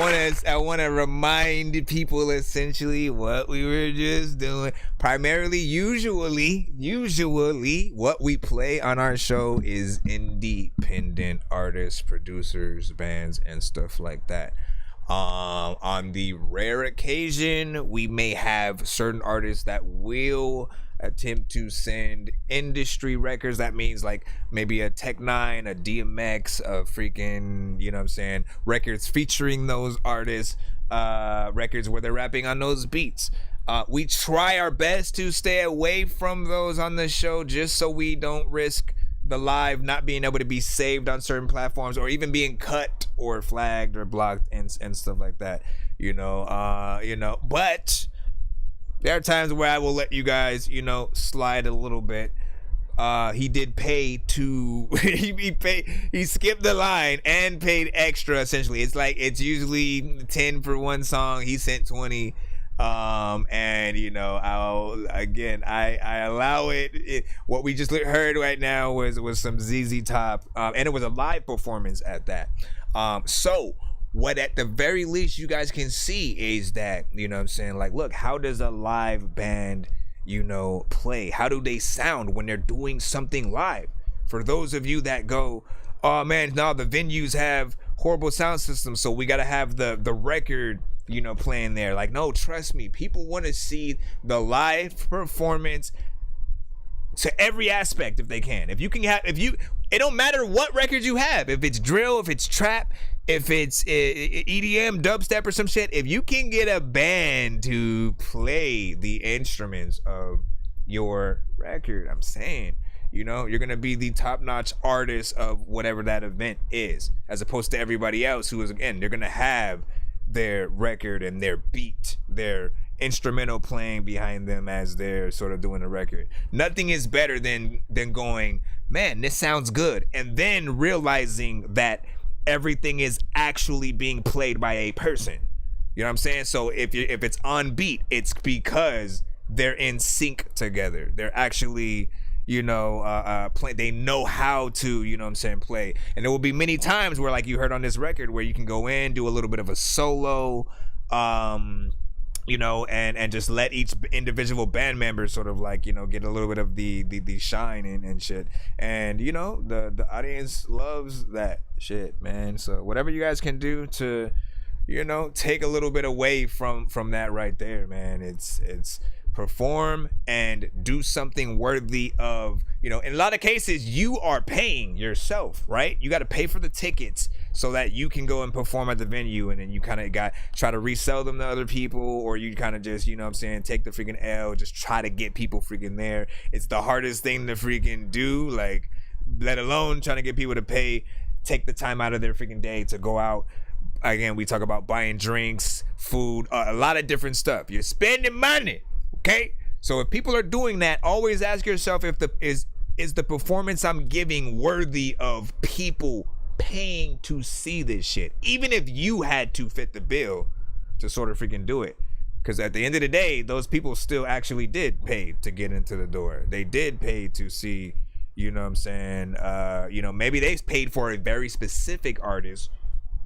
[SPEAKER 3] want to remind people essentially what we were just doing. Primarily, usually, what we play on our show is independent artists, producers, bands, and stuff like that. On the rare occasion, we may have certain artists that will attempt to send industry records. That means like maybe a Tech 9, a DMX, a freaking, you know what I'm saying, records featuring those artists, records where they're rapping on those beats. We try our best to stay away from those on the show just so we don't risk the live not being able to be saved on certain platforms or even being cut or flagged or blocked and stuff like that, but there are times where I will let you guys, slide a little bit. He did pay to, he skipped the line and paid extra, essentially. It's like, it's usually 10 for one song. He sent 20. And I allow it. What we just heard right now was some ZZ Top, and it was a live performance at that. So what at the very least you guys can see is that, like, look, how does a live band, play? How do they sound when they're doing something live? For those of you that go, oh man, now the venues have horrible sound systems, so we got to have the record, playing there. Like, no, trust me, people want to see the live performance to every aspect if they can. It don't matter what records you have. If it's drill, if it's trap, if it's EDM, dubstep, or some shit, if you can get a band to play the instruments of your record, I'm saying, you know, you're gonna be the top-notch artist of whatever that event is, as opposed to everybody else who is, again, they're gonna have their record and their beat, their instrumental playing behind them as they're sort of doing the record. Nothing is better than going, man, this sounds good, and then realizing that everything is actually being played by a person. You know what I'm saying? So if it's on beat, it's because they're in sync together. They're actually, you know, play. They know how to, you know what I'm saying, play. And there will be many times where, like you heard on this record, where you can go in, do a little bit of a solo, you know, and just let each individual band member sort of, like, you know, get a little bit of the shine and shit. And, you know, the audience loves that shit, man. So whatever you guys can do to, you know, take a little bit away from that right there, man. It's perform and do something worthy of, you know, in a lot of cases you are paying yourself, right? You got to pay for the tickets so that you can go and perform at the venue, and then you kind of try to resell them to other people, or you kind of just, you know what I'm saying, take the freaking L, just try to get people freaking there. It's the hardest thing to freaking do, like, let alone trying to get people to take the time out of their freaking day to go out. Again, we talk about buying drinks, food, a lot of different stuff. You're spending money. Okay, so if people are doing that, always ask yourself if is the performance I'm giving worthy of people paying to see this shit, even if you had to fit the bill to sort of freaking do it. Because at the end of the day, those people still actually did pay to get into the door. They did pay to see, you know what I'm saying, you know, maybe they paid for a very specific artist.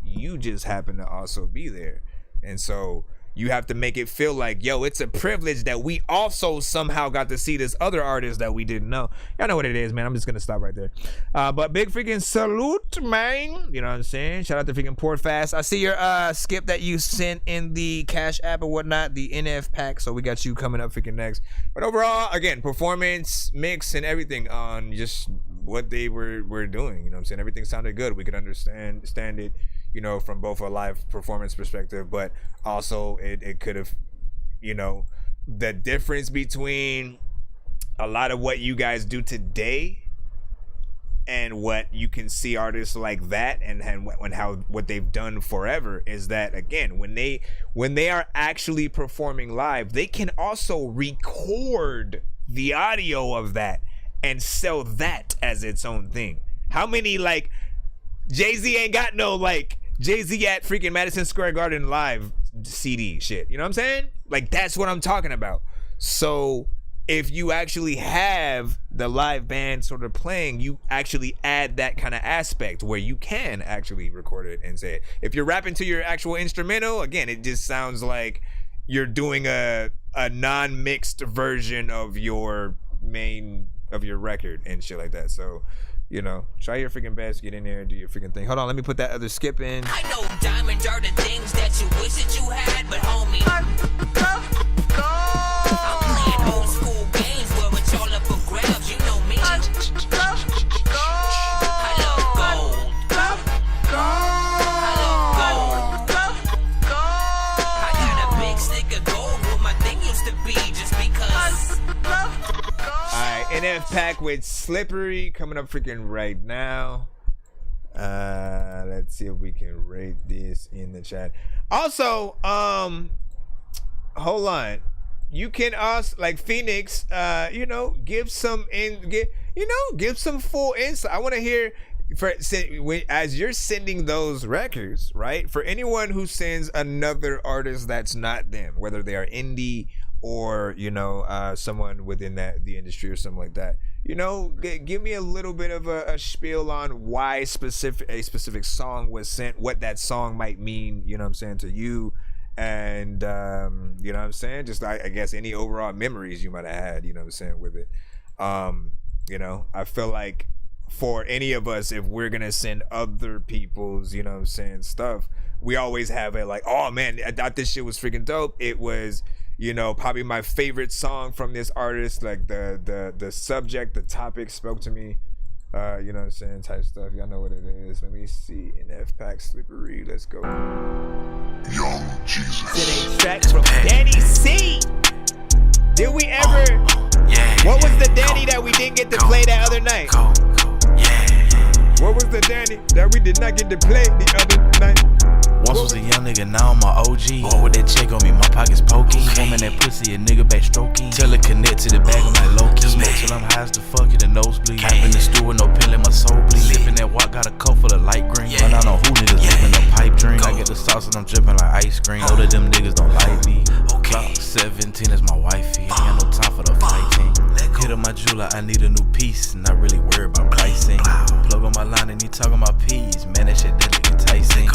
[SPEAKER 3] You just happen to also be there. And so you have to make it feel like, yo, it's a privilege that we also somehow got to see this other artist that we didn't know. Y'all know what it is, man. I'm just gonna stop right there. But big freaking salute, man. You know what I'm saying? Shout out to freaking Port Fast. I see your skip that you sent in the Cash App or whatnot, the NF pack. So we got you coming up freaking next. But overall, again, performance, mix, and everything on just what they were doing. You know what I'm saying? Everything sounded good. We could understand it, you know, from both a live performance perspective, but also it could have, you know, the difference between a lot of what you guys do today and what you can see artists like that and how what they've done forever is that, again, when they are actually performing live, they can also record the audio of that and sell that as its own thing. How many, like, Jay-Z ain't got no, like, Jay-Z at freaking Madison Square Garden live CD shit. You know what I'm saying? Like, that's what I'm talking about. So if you actually have the live band sort of playing, you actually add that kind of aspect where you can actually record it and say it. If you're rapping to your actual instrumental, again, it just sounds like you're doing a non-mixed version of your record and shit like that. So, you know, try your freaking best, get in there and do your freaking thing. Hold on, let me put that other skip in.
[SPEAKER 9] I know diamonds are the things that you wish that you had, but homie, I'm playing old school games where it's all up for grabs, you know me. I love gold. I got a big stick of gold where my thing used to be just because.
[SPEAKER 3] Alright, NF pack with Slippery coming up freaking right now. Let's see if we can rate this in the chat. Also, hold on. You can also, like, Phoenix, you know, give some full insight. I want to hear as you're sending those records, right? For anyone who sends another artist that's not them, whether they are indie or, you know, someone within the industry or something like that, you know, give me a little bit of a spiel on why a specific song was sent, what that song might mean, you know what I'm saying, to you, and you know what I'm saying, just I guess any overall memories you might have had, you know what I'm saying, with it. You know, I feel like for any of us, if we're gonna send other people's, you know what I'm saying, stuff, we always have it like, oh man, I thought this shit was freaking dope. It was, you know, probably my favorite song from this artist. Like the subject, the topic spoke to me. You know what I'm saying, type stuff. Y'all know what it is. Let me see. NF Pack Slippery. Let's go.
[SPEAKER 17] Young Jesus.
[SPEAKER 3] Today track from Danny C. Did we ever? What was the Danny that we didn't get to play that other night? What was the Danny that we did not get to play the other night?
[SPEAKER 16] Once was a young nigga, now I'm a OG. Boy, with that check on me, my pockets poking. Woman that pussy, a nigga back stroking. Tell her connect to the bag of my low key. Smoke till I'm high as the fuck in the nosebleed. Hop in the stew with no pill in my soul bleed. Sipping that walk, got a cup full of light green. Run out on who niggas living a pipe dream. I get the sauce and I'm dripping like ice cream. Know that them niggas don't like me. Clock 17 is my wifey. Ain't got no time for the fighting. Hit on my jeweler, I need a new piece. Not really worried about pricing. Plug on my line and he talking about peas. Man, that shit that look enticing.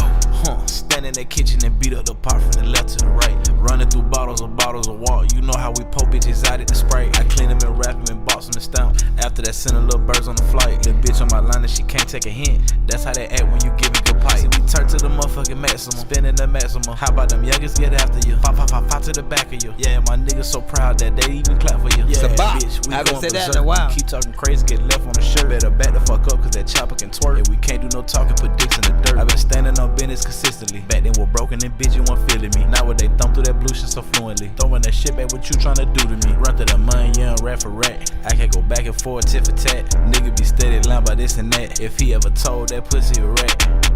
[SPEAKER 16] Stand in that kitchen and beat up the pot from the left to the right. Running through bottles of water. You know how we poke bitches out at the Sprite. I clean them and wrap them and box them and stamp. After that, send a little birds on the flight. Little bitch on my line and she can't take a hint. That's how they act when you give me good pipe. See, we turn to the motherfucking maximum. Spinning the maximum. How about them youngest get after you? Pop to the back of you. Yeah, my niggas so proud that they even clap for you. Yeah, bitch, we haven't said that in a while. Keep talking crazy, get left on the shirt. Better back the fuck up, cause that chopper can twerk. And we can't do no talking, put dicks in the dirt. I've been standing on business consistently. Back then we're broken and bitch, you weren't feeling me. Now when they thumb through that blue shit so fluently. Throwing that shit back, what you tryna do to me? Run through the money, young rat for rat. I can't go back and forth, tit for tat. Nigga be steady lying by this and that. If he ever told that pussy a rat.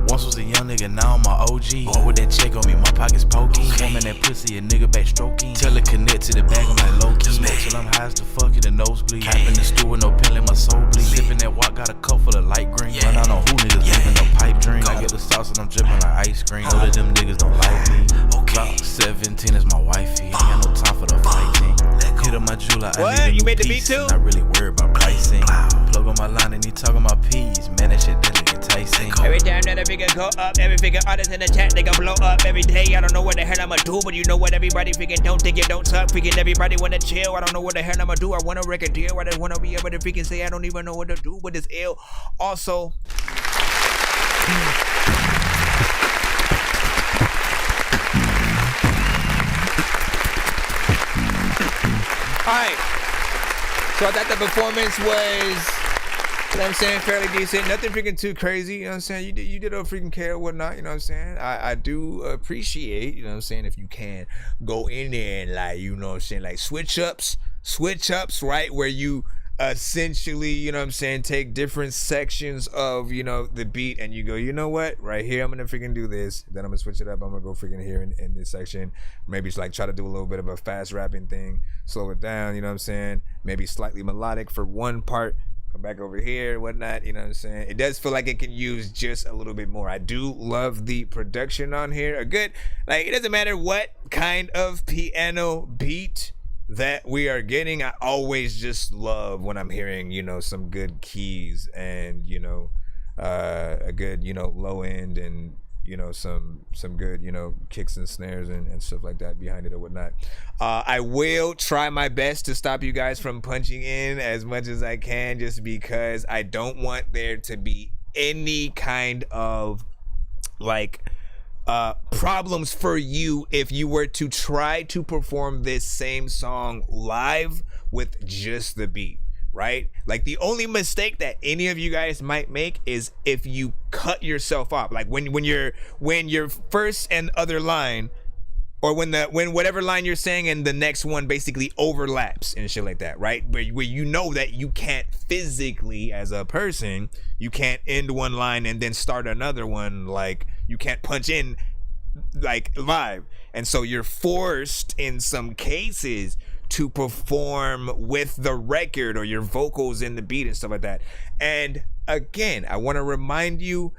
[SPEAKER 16] Once was a young nigga, now I'm a OG. Boy, with that check on me, my pockets poking. Woman that pussy, a nigga back stroking. Tell her connect to the bag of my low key. Smoke till I'm high as the fuck in the nosebleed. Hop in the stew with no pill in my soul bleed. Sipping that walk, got a cup full of light green. Run out on who niggas living a pipe dream. I get the sauce and I'm dripping like ice cream. Know that them niggas don't like me. Clock 17 is my wifey. Ain't got no time for the fighting. Hit on my jeweler, I need a new piece. Not really worried about pricing. Plug on my line and he talking about peas. Man, that shit that look enticing.
[SPEAKER 3] Every time that a figure go up, every figure artist in the chat, they gon' blow up every day. I don't know what the hell I'ma do, but you know what everybody freaking don't think it don't suck. Freaking everybody wanna chill. I don't know what the hell I'ma do. I want a record deal. I just wanna be able to freaking say I don't even know what to do, but it's ill. Also, alright, so I thought the performance was, you know what I'm saying, fairly decent. Nothing freaking too crazy, you know what I'm saying? You did a freaking care, whatnot, you know what I'm saying? I do appreciate, you know what I'm saying, if you can go in there and like, you know what I'm saying, like switch ups, right? Where you essentially, you know what I'm saying, take different sections of, you know, the beat and you go, you know what, right here I'm gonna freaking do this, then I'm gonna switch it up, I'm gonna go freaking here in this section, maybe it's like try to do a little bit of a fast rapping thing, slow it down, you know what I'm saying, maybe slightly melodic for one part, come back over here, whatnot, you know what I'm saying. It does feel like it can use just a little bit more. I do love the production on here. A good, like, it doesn't matter what kind of piano beat that we are getting, I always just love when I'm hearing, you know, some good keys and, you know, a good, you know, low end and, you know, some good, you know, kicks and snares and stuff like that behind it or whatnot. I will try my best to stop you guys from punching in as much as I can, just because I don't want there to be any kind of like problems for you if you were to try to perform this same song live with just the beat, right? Like the only mistake that any of you guys might make is if you cut yourself off, like when your first and other line, or when whatever line you're saying and the next one basically overlaps and shit like that, right? Where you know that you can't physically, as a person, you can't end one line and then start another one. Like you can't punch in like live, and so you're forced in some cases to perform with the record or your vocals in the beat and stuff like that. And again, I want to remind you,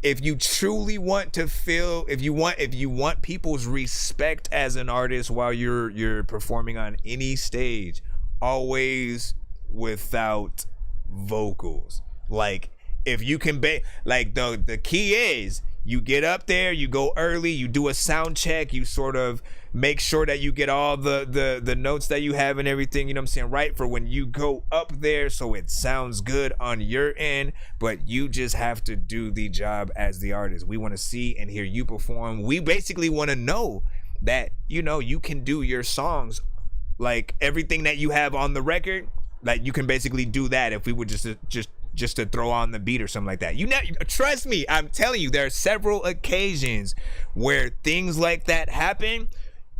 [SPEAKER 3] if you truly want to feel, if you want people's respect as an artist while you're performing on any stage, always without vocals. Like if you can like the key is you get up there, you go early, you do a sound check, you sort of make sure that you get all the notes that you have and everything, you know what I'm saying, right, for when you go up there so it sounds good on your end. But you just have to do the job as the artist. We want to see and hear you perform. We basically want to know that, you know, you can do your songs, like everything that you have on the record, Like you can basically do that if we would just to throw on the beat or something like that. You know, trust me, I'm telling you, there are several occasions where things like that happen,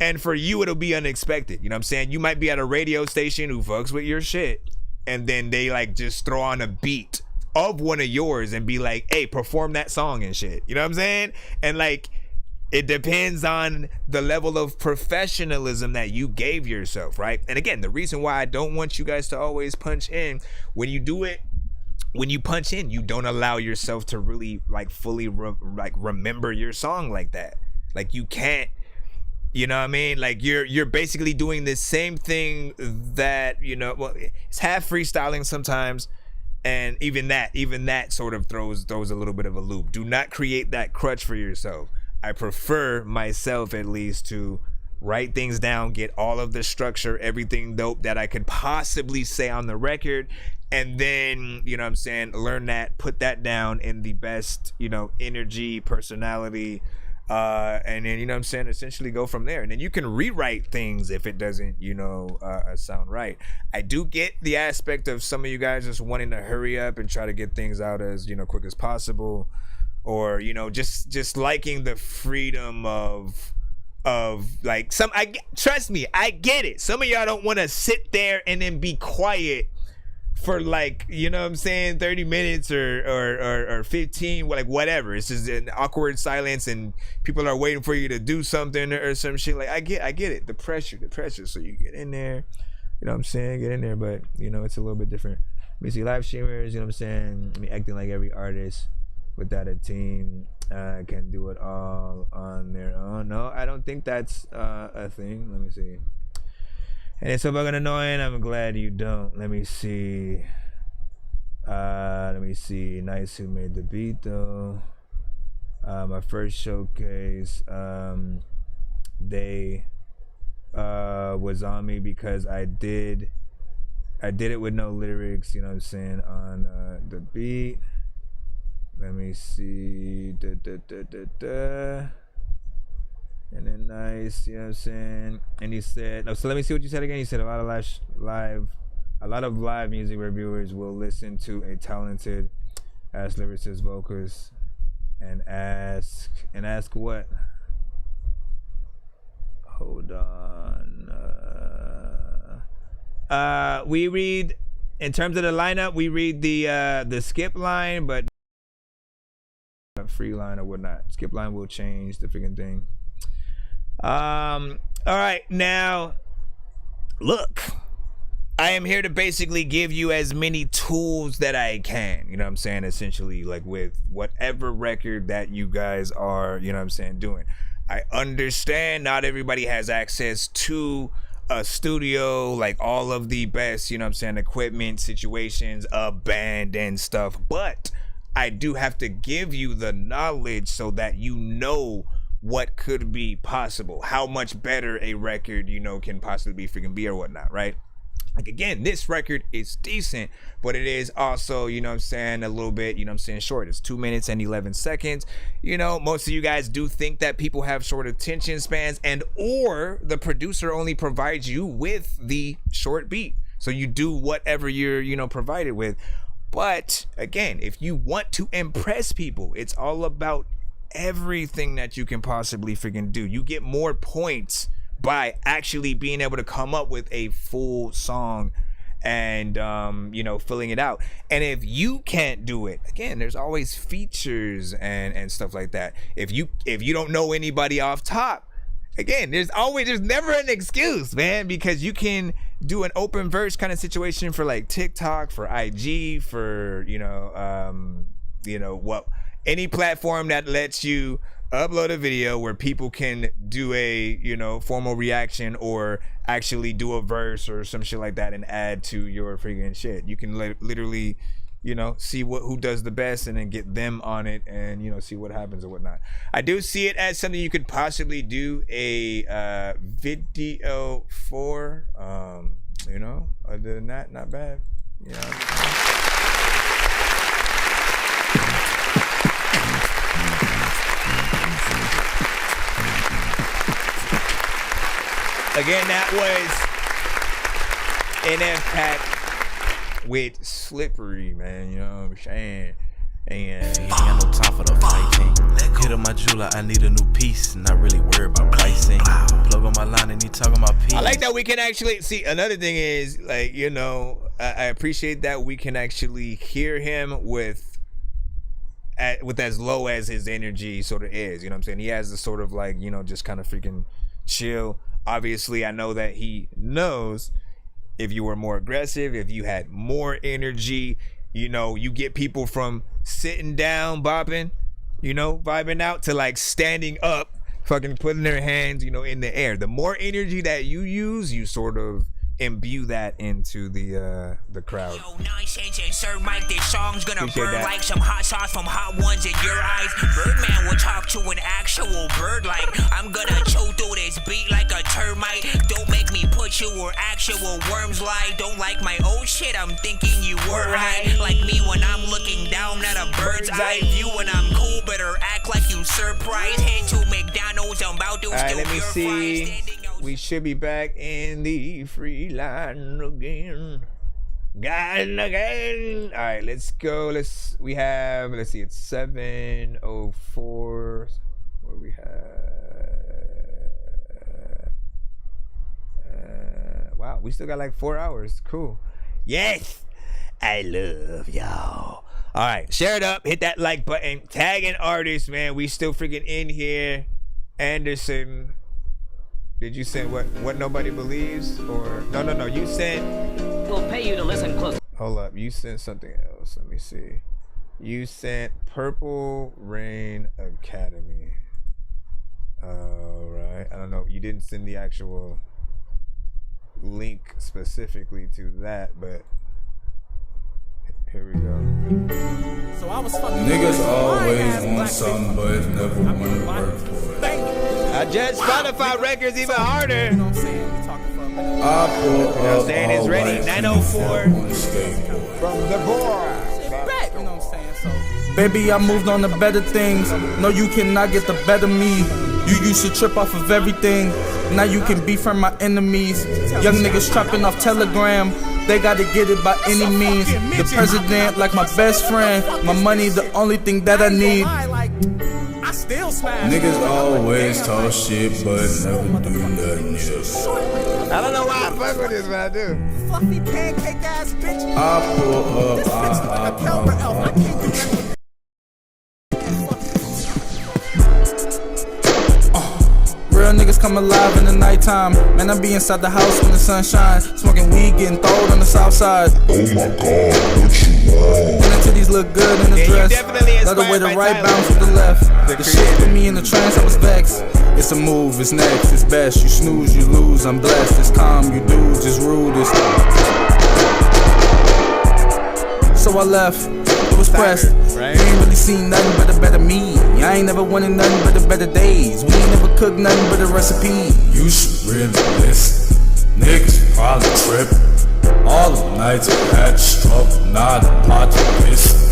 [SPEAKER 3] and for you it'll be unexpected. You know what I'm saying? You might be at a radio station who fucks with your shit, and then they like just throw on a beat of one of yours and be like, hey, perform that song and shit. You know what I'm saying? And like, it depends on the level of professionalism that you gave yourself, right? And again, the reason why I don't want you guys to always punch in, when you do it, when you punch in, you don't allow yourself to really like fully remember your song like that. Like you can't, you know what I mean? Like you're basically doing the same thing that, you know, well, it's half freestyling sometimes. And even that sort of throws a little bit of a loop. Do not create that crutch for yourself. I prefer myself at least to write things down, get all of the structure, everything dope that I could possibly say on the record, and then, you know what I'm saying, learn that, put that down in the best, you know, energy, personality, and then, you know what I'm saying, essentially go from there. And then you can rewrite things if it doesn't, you know, sound right. I do get the aspect of some of you guys just wanting to hurry up and try to get things out as, you know, quick as possible. Or, you know, just liking the freedom of like trust me, I get it. Some of y'all don't want to sit there and then be quiet for like, you know what I'm saying, 30 minutes or 15, like whatever. It's just an awkward silence and people are waiting for you to do something or some shit. Like I get it. The pressure. So you get in there, you know what I'm saying, get in there, but you know, it's a little bit different. Let me see, live streamers, you know what I'm saying, I mean, acting like every artist without a team can do it all on their own. No, I don't think that's a thing. Let me see. And it's so fucking annoying. I'm glad you don't. Let me see. Nice who made the beat though. My first showcase, they was on me because I did it with no lyrics, you know what I'm saying, on the beat. Let me see. And then nice, you know what I'm saying? And he said, so let me see what you said again. He said a lot of live music reviewers will listen to a talented ass lyricist vocalist and ask what? Hold on. We read, in terms of the lineup, we read the skip line, but free line or whatnot. Skip line will change the freaking thing. All right, now look, I am here to basically give you as many tools that I can, you know what I'm saying, essentially, like with whatever record that you guys are, you know what I'm saying, doing. I understand not everybody has access to a studio, like all of the best, you know what I'm saying, equipment, situations, a band and stuff, but I do have to give you the knowledge so that you know what could be possible, how much better a record, you know, can possibly freaking be or whatnot, right? Like again, this record is decent, but it is also, you know what I'm saying, a little bit, you know what I'm saying, short. It's 2 minutes and 11 seconds. You know, most of you guys do think that people have short attention spans, and or the producer only provides you with the short beat, so you do whatever you're, you know, provided with. But again, if you want to impress people, it's all about everything that you can possibly freaking do. You get more points by actually being able to come up with a full song and you know, filling it out. And if you can't do it, again, there's always features and stuff like that. If you don't know anybody off top, again, there's never an excuse, man, because you can do an open verse kind of situation for like TikTok, for IG, for you know what, any platform that lets you upload a video where people can do a, you know, formal reaction or actually do a verse or some shit like that and add to your freaking shit. You can literally, you know, see who does the best and then get them on it and, you know, see what happens or whatnot. I do see it as something you could possibly do a video for, you know, other than that, not bad, you know. Again, that was NF Pack with Slippery, man. You know what I'm saying? And
[SPEAKER 16] ain't got no time for the fighting. Hit up my jeweler, I need a new piece. Not really worried about pricing. Plug on my line and he talking about piece.
[SPEAKER 3] I like that we can actually see. Another thing is, like, you know, I appreciate that we can actually hear him with as low as his energy sort of is. You know what I'm saying? He has the sort of like, you know, just kind of freaking chill. Obviously, I know that he knows if you were more aggressive, if you had more energy, you know, you get people from sitting down, bopping, you know, vibing out to like standing up, fucking putting their hands, you know, in the air. The more energy that you use, you sort of imbue that into the crowd.
[SPEAKER 9] Yo, Nonsenze and Sir Mike, this song's gonna
[SPEAKER 3] Appreciate
[SPEAKER 9] burn
[SPEAKER 3] that.
[SPEAKER 9] like some hot sauce from Hot Ones in your eyes. Birdman will talk to an actual bird like I'm gonna chew through this beat like a termite. Don't make me put you where actual worms lie. Don't like my old shit, I'm thinking you were high. Like me when I'm looking down at a bird's eye view. When I'm cool, better act like you surprised. Head to McDonald's, I'm about to
[SPEAKER 3] Alright,
[SPEAKER 9] steal
[SPEAKER 3] let me
[SPEAKER 9] your
[SPEAKER 3] see.
[SPEAKER 9] fries.
[SPEAKER 3] We should be back in the free line again. Again. Alright, let's go. Let's see, it's 7:04. What do we have? Wow, we still got like 4 hours. Cool. Yes, I love y'all. Alright, share it up, hit that like button, tag an artist, man. We still freaking in here. Anderson. Did you send what nobody believes? Or no, you sent.
[SPEAKER 19] We'll pay you to listen close.
[SPEAKER 3] Hold up, you sent something else. Let me see. You sent Purple Rain Academy. Alright. I don't know. You didn't send the actual link specifically to that, but here we go.
[SPEAKER 20] So I was fucking
[SPEAKER 23] niggas always want something but never want to work for it.
[SPEAKER 3] I judge Spotify records even harder.
[SPEAKER 23] I pull up
[SPEAKER 3] saying it's ready. 904 from the board.
[SPEAKER 20] Baby, I moved on to better things. No, you cannot get the better me. You used to trip off of everything. Now you can befriend my enemies. Young niggas trapping off Telegram. They gotta get it by any means. The president like my best friend. My money the only thing that I need.
[SPEAKER 23] Niggas always talk shit but never do nothing else.
[SPEAKER 3] I don't know why I fuck with this, but I do.
[SPEAKER 20] Fluffy pancake ass bitch.
[SPEAKER 23] I pull up,
[SPEAKER 20] Real niggas come alive in the nighttime. Man, I be inside the house when the sun shines. Smoking weed, getting throwed on the south side.
[SPEAKER 23] Oh my god, what you want?
[SPEAKER 20] And the titties look good in the dress. Love the way the right bounce with the left. The shit put me in the trance, I was vexed. It's a move, it's next, it's best. You snooze, you lose, I'm blessed. It's calm, you do, just rude. It's so I left. It was pressed. You ain't really seen nothing but a better me. I ain't never wanted nothing but the better days. We ain't never cooked nothing but a recipe.
[SPEAKER 23] You should really listen. Niggas probably trippin'. All the nights I had to struggle, not a pot to piss.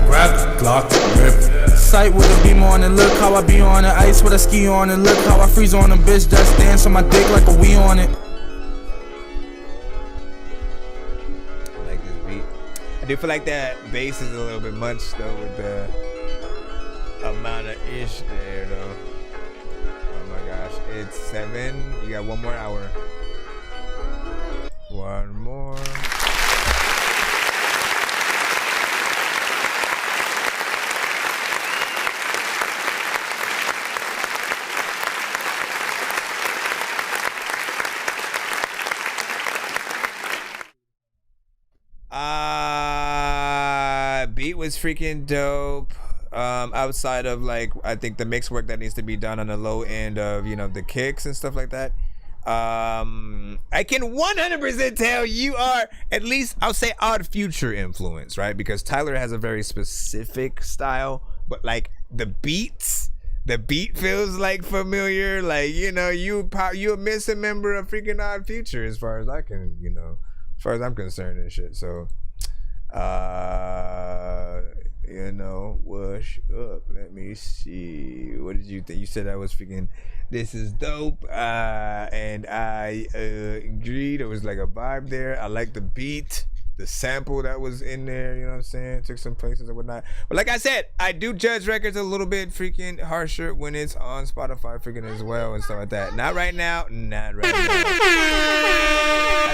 [SPEAKER 23] Grab the Glock and rip it.
[SPEAKER 20] Sight with a beam on it, look how I be on it. Ice with a ski on it, look how I freeze on a bitch. Just dance on my dick like a Wii on it.
[SPEAKER 3] I like this beat. I do feel like that bass is a little bit much though with the amount of ish there though. Oh my gosh, it's 7. You got 1 more hour. One more. Beat was freaking dope. Outside of like, I think the mix work that needs to be done on the low end of, you know, the kicks and stuff like that. I can 100% tell you are, at least I'll say, Odd Future influence, right? Because Tyler has a very specific style, but like the beat feels like familiar. Like, you know, you a missing member of freaking Odd Future as far as I can, you know, as far as I'm concerned and shit. So, you know, wash up. Let me see. What did you think? You said that was freaking, this is dope. And I agreed. It was like a vibe there. I like the beat. sample that was in there, you know what I'm saying? Took some places and whatnot. But like I said, I do judge records a little bit freaking harsher when it's on Spotify freaking as well and stuff like that. Not right now. I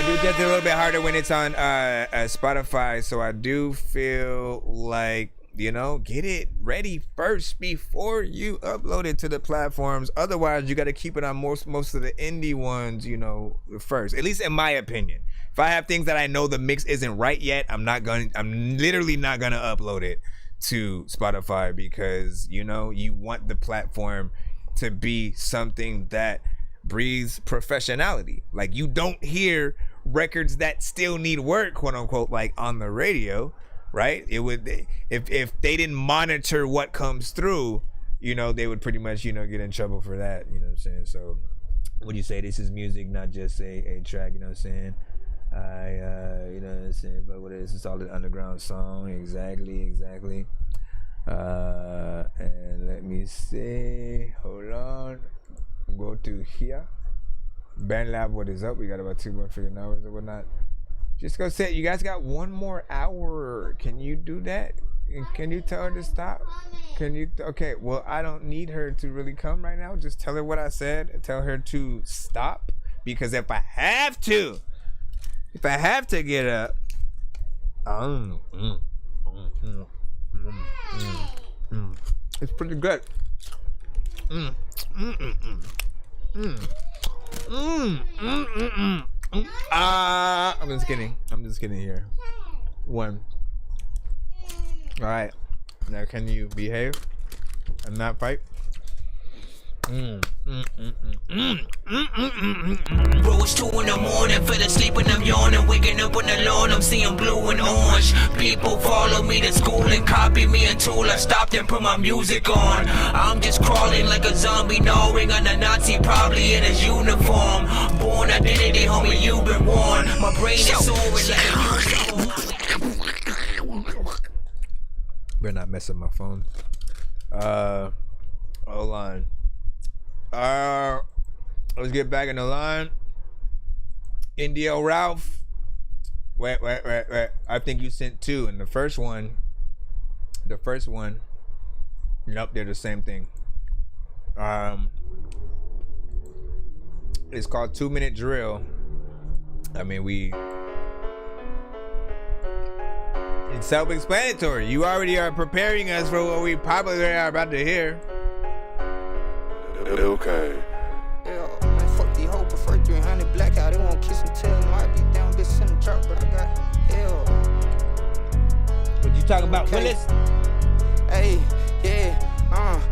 [SPEAKER 3] do judge it a little bit harder when it's on Spotify. So I do feel like, you know, get it ready first before you upload it to the platforms. Otherwise, you got to keep it on most of the indie ones, you know, first. At least in my opinion. If I have things that I know the mix isn't right yet, I'm literally not gonna upload it to Spotify because, you know, you want the platform to be something that breathes professionality. Like, you don't hear records that still need work, quote unquote, like on the radio, right? It would, if they didn't monitor what comes through, you know, they would pretty much, you know, get in trouble for that. You know what I'm saying? So, would you say this is music, not just a track? You know what I'm saying? You know what I'm saying, but what is it's all an underground song, exactly. And let me see, hold on, go to here, BandLab, what is up? We got about 2 more freaking hours or whatnot. Just go say, you guys got 1 more hour. Can you do that? Can you tell her to stop? Can you? Okay, well, I don't need her to really come right now. Just tell her what I said and tell her to stop, because if I have to get up, it's pretty good. I'm just kidding here. 1. All right, now can you behave and not fight?
[SPEAKER 9] Bro, it's 2 in the morning, fell asleep and I'm yawning, waking up on the lawn, I'm seeing blue and orange. People follow me to school and copy me until I stopped and put my music on. I'm just crawling like a zombie, gnawing on a Nazi, probably in his uniform. Born identity, homie, you've been warned. My brain is soaring like a
[SPEAKER 3] Better not mess up my phone. Hold on. Let's get back in the line. Indio Ralph. Wait. I think you sent 2, and the first one. Nope, they're the same thing. It's called 2-Minute Drill. I mean, it's self-explanatory. You already are preparing us for what we probably are about to hear.
[SPEAKER 6] Okay.
[SPEAKER 7] Yeah, man, fuck the hoe, prefer 300 blackout. They won't kiss and tell. No, I be down, bitch, in the drop, but I got hell.
[SPEAKER 3] What you talking about, Willis?
[SPEAKER 7] Hey, yeah.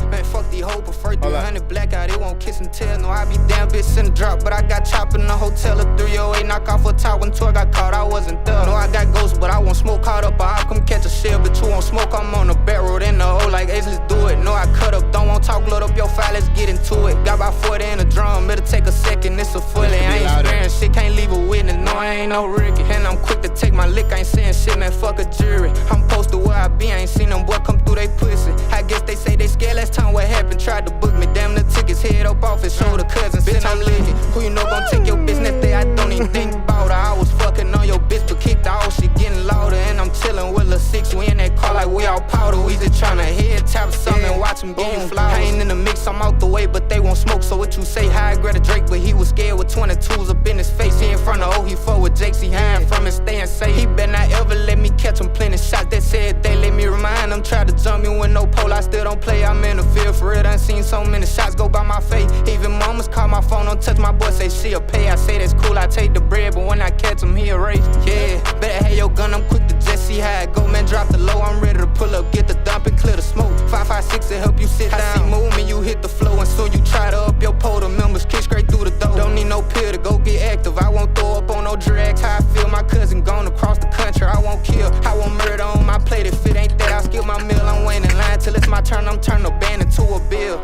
[SPEAKER 7] Man, fuck the hoe, prefer 300 blackout. They won't kiss and tell. No, I be down, bitch, in the drop, but I got chopped in the hotel at 308. Knock off a top when tour got caught. I wasn't there. No, I got ghosts, but I won't smoke caught up. I'll come catch a shell, but you won't smoke. I'm on the back road in the hole like Ace, let's do it. No, I cut up, don't want talk, load up your file, let's get into it. Got about 40 in the drum, it'll take a second, it's a fully. I ain't sparing shit, can't leave a witness. No, I ain't no Ricky. And I'm quick to take my lick, I ain't saying shit, man, fuck a jury. I'm posted where I be, I ain't seen them boy come through they pussy. I guess they say they scared, last time what happened, tried to book me, damn the tickets, head up off his shoulder, cousins, bitch, I'm legit. Who you know gon' take your business day, I don't even think about her. I was fucking on your bitch, but kicked out, she getting louder, and I'm chillin' with a 6, we in that car like we all powder, we just tryna head tap something and watch him getting flowers. I ain't in the mix, I'm out the way, but they won't smoke, so what you say, high grade of Drake, but he was scared with 22s up in his face, he in front of he fought with Jakes, he hiding from his staying safe, he better not ever let me catch him plenty shots, that said they let me remind him, try to jump me with no pole, I still don't play, I'm in the field for real, done seen so many shots go by my face, even mamas call my phone, don't touch my boy, say she'll pay, I say that's cool, I take the bread, but when I catch him, he erase, yeah, better have your gun, I'm quick to just see how it go, man, drop the low, I'm ready to pull up, get the dump and clear the smoke, 556 to help you sit down, I see movement, you hit the flow, and soon you try to up your pole, the members kick straight through the door, don't need no pill to go get active, I won't throw up on no drags, how I feel, my cousin gone across the country, I won't kill, I won't murder on my plate, if it ain't that, I'll skip my meal, I'm waiting in line till it's my turn, I'm turning a band into a bill.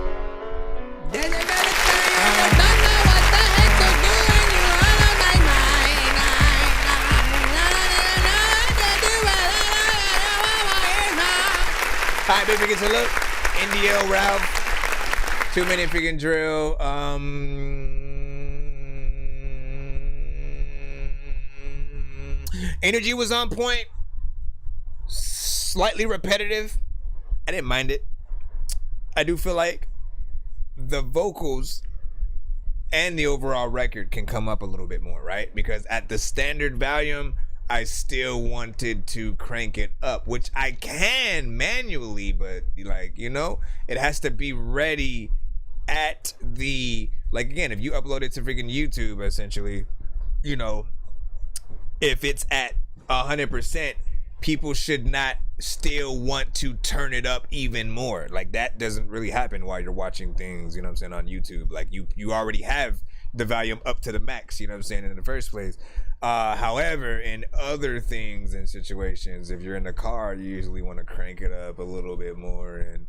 [SPEAKER 3] Alright, baby, get a look. Indio Ralph, 2-Minute freaking Drill. Energy was on point. Slightly repetitive. I didn't mind it. I do feel like the vocals and the overall record can come up a little bit more, right? Because at the standard volume, I still wanted to crank it up, which I can manually, but like, you know, it has to be ready at the, like, again, if you upload it to freaking YouTube, essentially, you know, if it's at 100%, people should not still want to turn it up even more. Like, that doesn't really happen while you're watching things, you know what I'm saying, on YouTube. Like, you already have the volume up to the max, you know what I'm saying, in the first place. However, in other things and situations, if you're in the car, you usually want to crank it up a little bit more and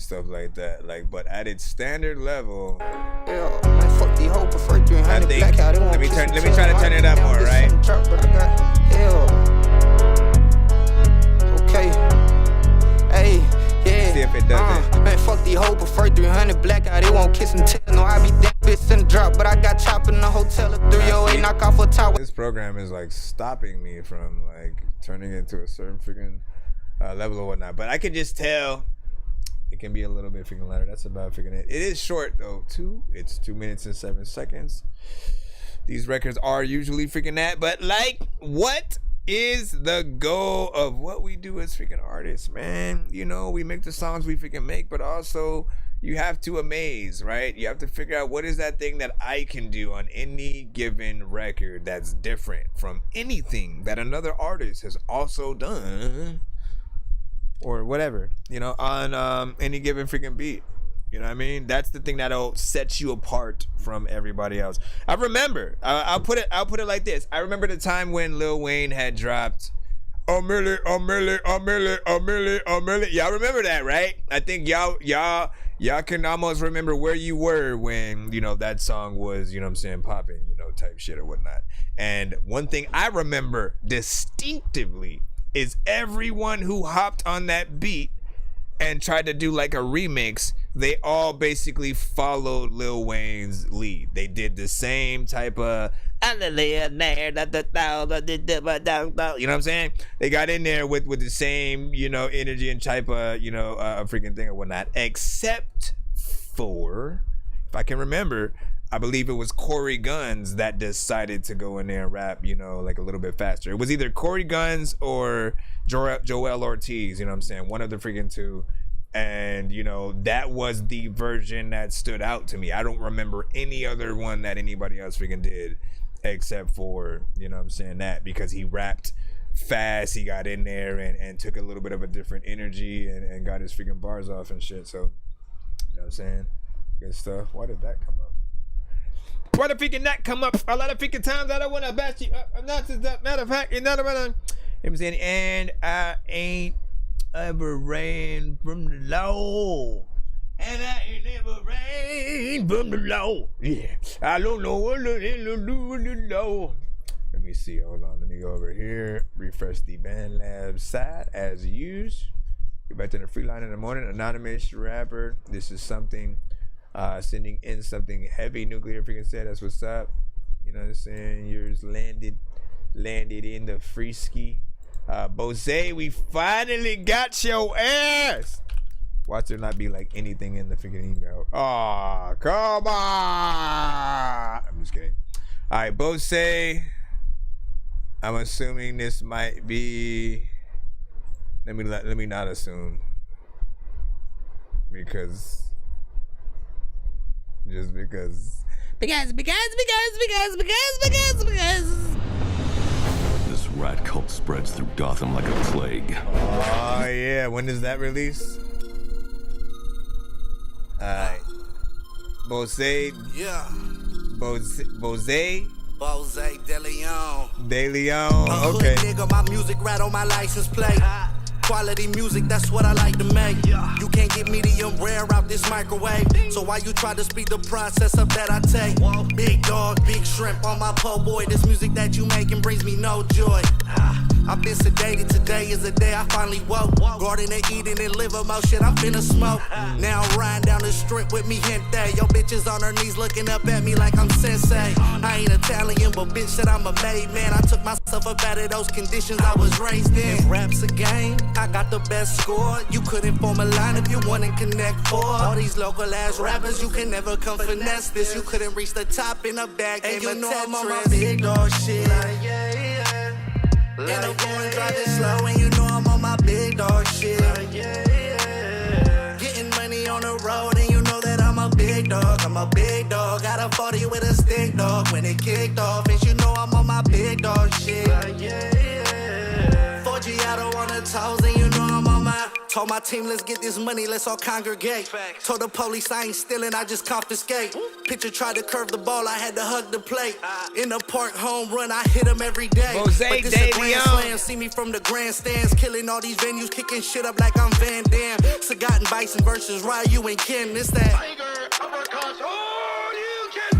[SPEAKER 3] stuff like that. Like, but at its standard level,
[SPEAKER 7] fuck the whole prefer 300
[SPEAKER 3] I think,
[SPEAKER 7] black out.
[SPEAKER 3] let me try to turn it up more, right?
[SPEAKER 7] Okay. Hey, yeah.
[SPEAKER 3] See if it does it.
[SPEAKER 7] Man, fuck the whole prefer 300 black out. It won't kiss and tell. No, I be that bitch in the drop, but I got chopped in the hotel at 308. Knock off a tower.
[SPEAKER 3] This program is like stopping me from like turning it to a certain freaking level or whatnot. But I can just tell it can be a little bit freaking louder. That's about freaking it. It is short though too. It's 2 minutes and 7 seconds. These records are usually freaking that. But like, what is the goal of what we do as freaking artists, man? You know, we make the songs we freaking make, but also you have to amaze, right? You have to figure out what is that thing that I can do on any given record that's different from anything that another artist has also done or whatever, you know, on any given freaking beat. You know what I mean? That's the thing that'll set you apart from everybody else. I remember, I'll put it like this. I remember the time when Lil Wayne had dropped a million. Y'all remember that, right? I think y'all can almost remember where you were when, you know, that song was, you know what I'm saying, popping, you know, type shit or whatnot. And one thing I remember distinctively is everyone who hopped on that beat and tried to do like a remix, they all basically followed Lil Wayne's lead. They did the same type of, you know what I'm saying? They got in there with the same, you know, energy and type of, you know, a freaking thing or whatnot, except for, if I can remember, I believe it was Corey Guns that decided to go in there and rap, you know, like a little bit faster. It was either Corey Guns or Joel Ortiz, you know what I'm saying? One of the freaking two. And, you know, that was the version that stood out to me. I don't remember any other one that anybody else freaking did except for, you know what I'm saying, that, because he rapped fast, he got in there and took a little bit of a different energy and got his freaking bars off and shit. So, you know what I'm saying? Good stuff. Why did that come up? Why the freaking that come up? A lot of freaking times I don't want to bash you up. Matter of fact, another one. I'm saying, and I ain't ever ran from the law. And I ain't never ran from the law. Yeah. I don't know what to do with the law. Let me see. Hold on. Let me go over here. Refresh the BandLab site as used. Get back to the free line in the morning. Anonymous rapper. This is something. Sending in something heavy. Nuclear freaking said, that's what's up. You know what I'm saying? Yours landed in the free ski. Bose, we finally got your ass. Watch there not be like anything in the freaking email. Oh, come on. I'm just kidding. All right, Bose. I'm assuming this might be. Let me not assume, because. Just because. Because.
[SPEAKER 6] This rat cult spreads through Gotham like a plague.
[SPEAKER 3] Oh yeah, when does that release? Alright. Bose.
[SPEAKER 8] Yeah.
[SPEAKER 3] Bose.
[SPEAKER 8] Bose De Leon.
[SPEAKER 3] De Leon. Okay.
[SPEAKER 8] Nigga, my music right on my license plate. Quality music, that's what I like to make. You can't get medium rare out this microwave. So why you try to speed the process up that I take? Big dog, big shrimp on my po' boy. This music that you making brings me no joy. I've been sedated, today is the day I finally woke. Garden and eating and liver mouth shit, I'm finna smoke. Now I'm riding down the the strip with me, gente. Yo, bitches on her knees looking up at me like I'm sensei. I ain't Italian, but bitch said I'm a made man. I took myself up out of those conditions I was raised in. If rap's a game, I got the best score. You couldn't form a line if you wanted connect four. All these local ass rappers, you can never come finesse this. You couldn't reach the top in a bag game. And you know I'm on my big dog shit. Like, yeah. And I'm going driving slow, and you know I'm on my big dog shit. Like, yeah. Getting money on the road, and you know that I'm a big dog. I'm a big dog. Got a 40 with a stick dog when it kicked off. And you know I'm on my big dog shit. Like, yeah. 4G, I don't want to toes, and you know I'm on my. Told my team, let's get this money, let's all congregate. Told the police I ain't stealing, I just confiscate. Pitcher tried to curve the ball, I had to hug the plate. In the park, home run, I hit him every day.
[SPEAKER 3] Jose
[SPEAKER 8] but this
[SPEAKER 3] De
[SPEAKER 8] a grand
[SPEAKER 3] Leon.
[SPEAKER 8] slam, see me from the grandstands. Killing all these venues, kicking shit up like I'm Van Damme. Sagat and Bison versus Ryu and Ken, it's that.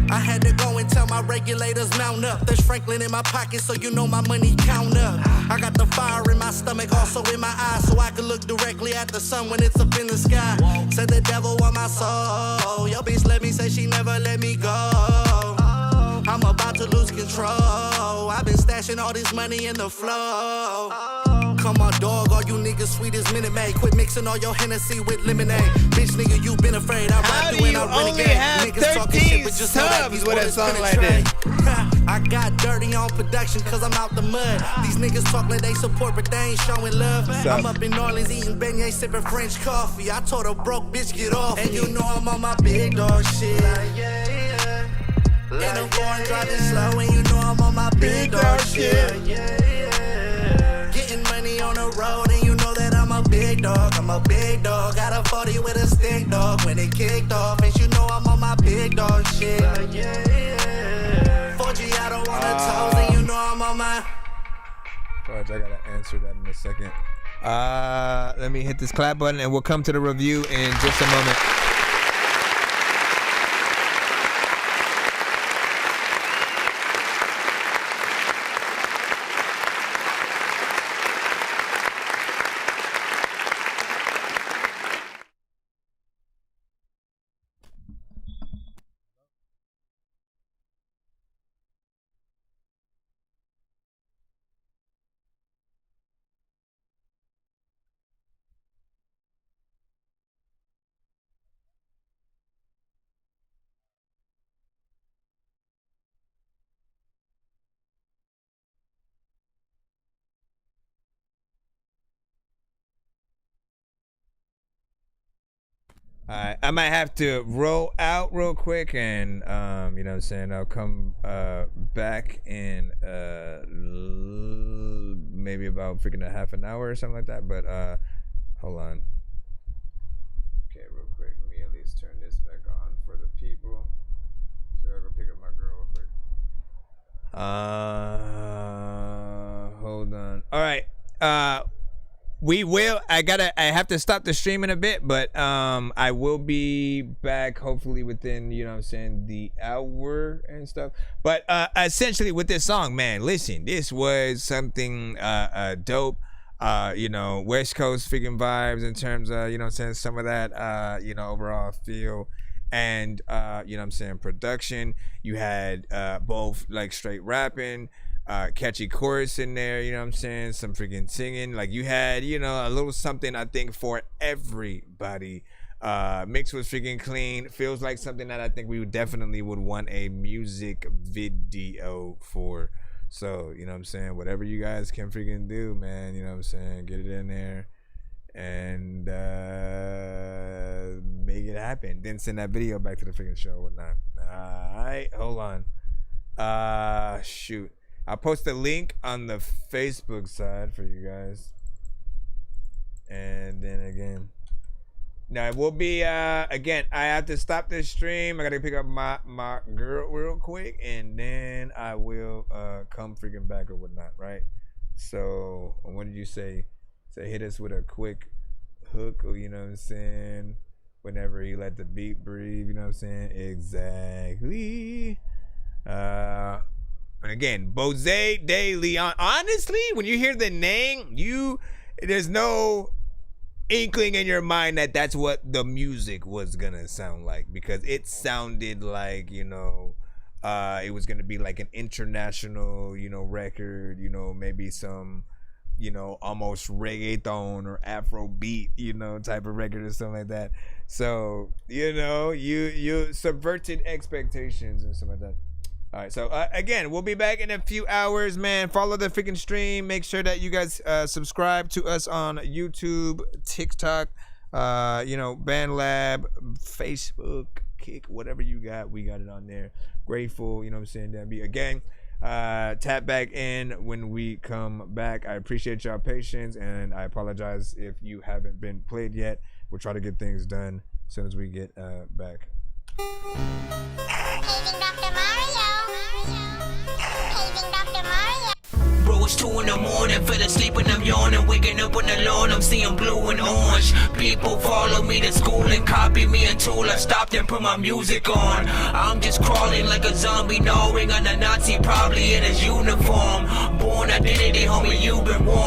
[SPEAKER 8] I had to go and tell my regulators mount up. There's Franklin in my pocket, so you know my money count up. I got the fire in my stomach, also in my eyes, so I can look directly at the sun when it's up in the sky. Said the devil on my soul. Yo, bitch let me say she never let me go. I'm about to lose control. I've been stashing all this money in the flow. Come on, dog, all you niggas sweet as Minute Maid. Quit mixing all your Hennessy with lemonade. Bitch, nigga, you been afraid. I rap you and I renegade. Niggas talking shit, but just know that these bullets penetrate. I got dirty on production cause I'm out the mud. These niggas talk like they support, but they ain't showing love. I'm up in New Orleans eating beignets, sipping French coffee. I told a broke bitch, get off. And you know I'm on my big dog shit. And I'm going driving slow, and you know I'm on my big dog shit. Getting money on the road, and you know that I'm a big dog. I'm a big dog. Got a 40 with a stick dog when it kicked off, and you know I'm on my big dog shit. 4G, I don't want to toes, and you know I'm on my.
[SPEAKER 3] Fudge, I gotta answer that in a second. Let me hit this clap button, and we'll come to the review in just a moment. Alright, I might have to roll out real quick and you know what I'm saying, I'll come back in maybe about freaking a half an hour or something like that, but hold on. Okay, real quick, let me at least turn this back on for the people. So I'll go pick up my girl real quick. Hold on. Alright. We will. I have to stop the stream in a bit, but I will be back hopefully within, you know what I'm saying, the hour and stuff. But essentially with this song, man, listen, this was something dope. You know, West Coast freaking vibes in terms of, you know what I'm saying, some of that you know, overall feel and you know what I'm saying, production. You had both like straight rapping, catchy chorus in there, you know what I'm saying, some freaking singing, like you had, you know, a little something I think for everybody. Mix was freaking clean, feels like something that I think we definitely would want a music video for. So, you know what I'm saying, whatever you guys can freaking do, man, you know what I'm saying, get it in there and make it happen. Then send that video back to the freaking show or whatnot. Alright, hold on. Shoot, I'll post a link on the Facebook side for you guys. And then again, now it will be again, I have to stop this stream. I gotta pick up my girl real quick, and then I will come freaking back or whatnot, right? So what did you say? Say hit us with a quick hook, or you know what I'm saying, whenever you let the beat breathe, you know what I'm saying? Exactly. And again, Jose De Leon. Honestly, when you hear the name, there's no inkling in your mind that that's what the music was gonna sound like, because it sounded like, you know, it was gonna be like an international, you know, record, you know, maybe some, you know, almost reggaeton or Afro beat, you know, type of record or something like that. So, you know, you subverted expectations and stuff like that. All right, so again, we'll be back in a few hours, man. Follow the freaking stream. Make sure that you guys subscribe to us on YouTube, TikTok, you know, BandLab, Facebook, Kick, whatever you got, we got it on there. Grateful, you know what I'm saying? That'd be again. Tap back in when we come back. I appreciate y'all patience, and I apologize if you haven't been played yet. We'll try to get things done as soon as we get back.
[SPEAKER 18] Paging Dr. Mario. Paging Dr. Mario.
[SPEAKER 9] Bro, it's 2 in the morning, fell asleep and I'm yawning. Waking up on the lawn, I'm seeing blue and orange. People follow me to school and copy me until I stopped and put my music on. I'm just crawling like a zombie, gnawing on a Nazi, probably in his uniform. Born identity, homie, you've been warned.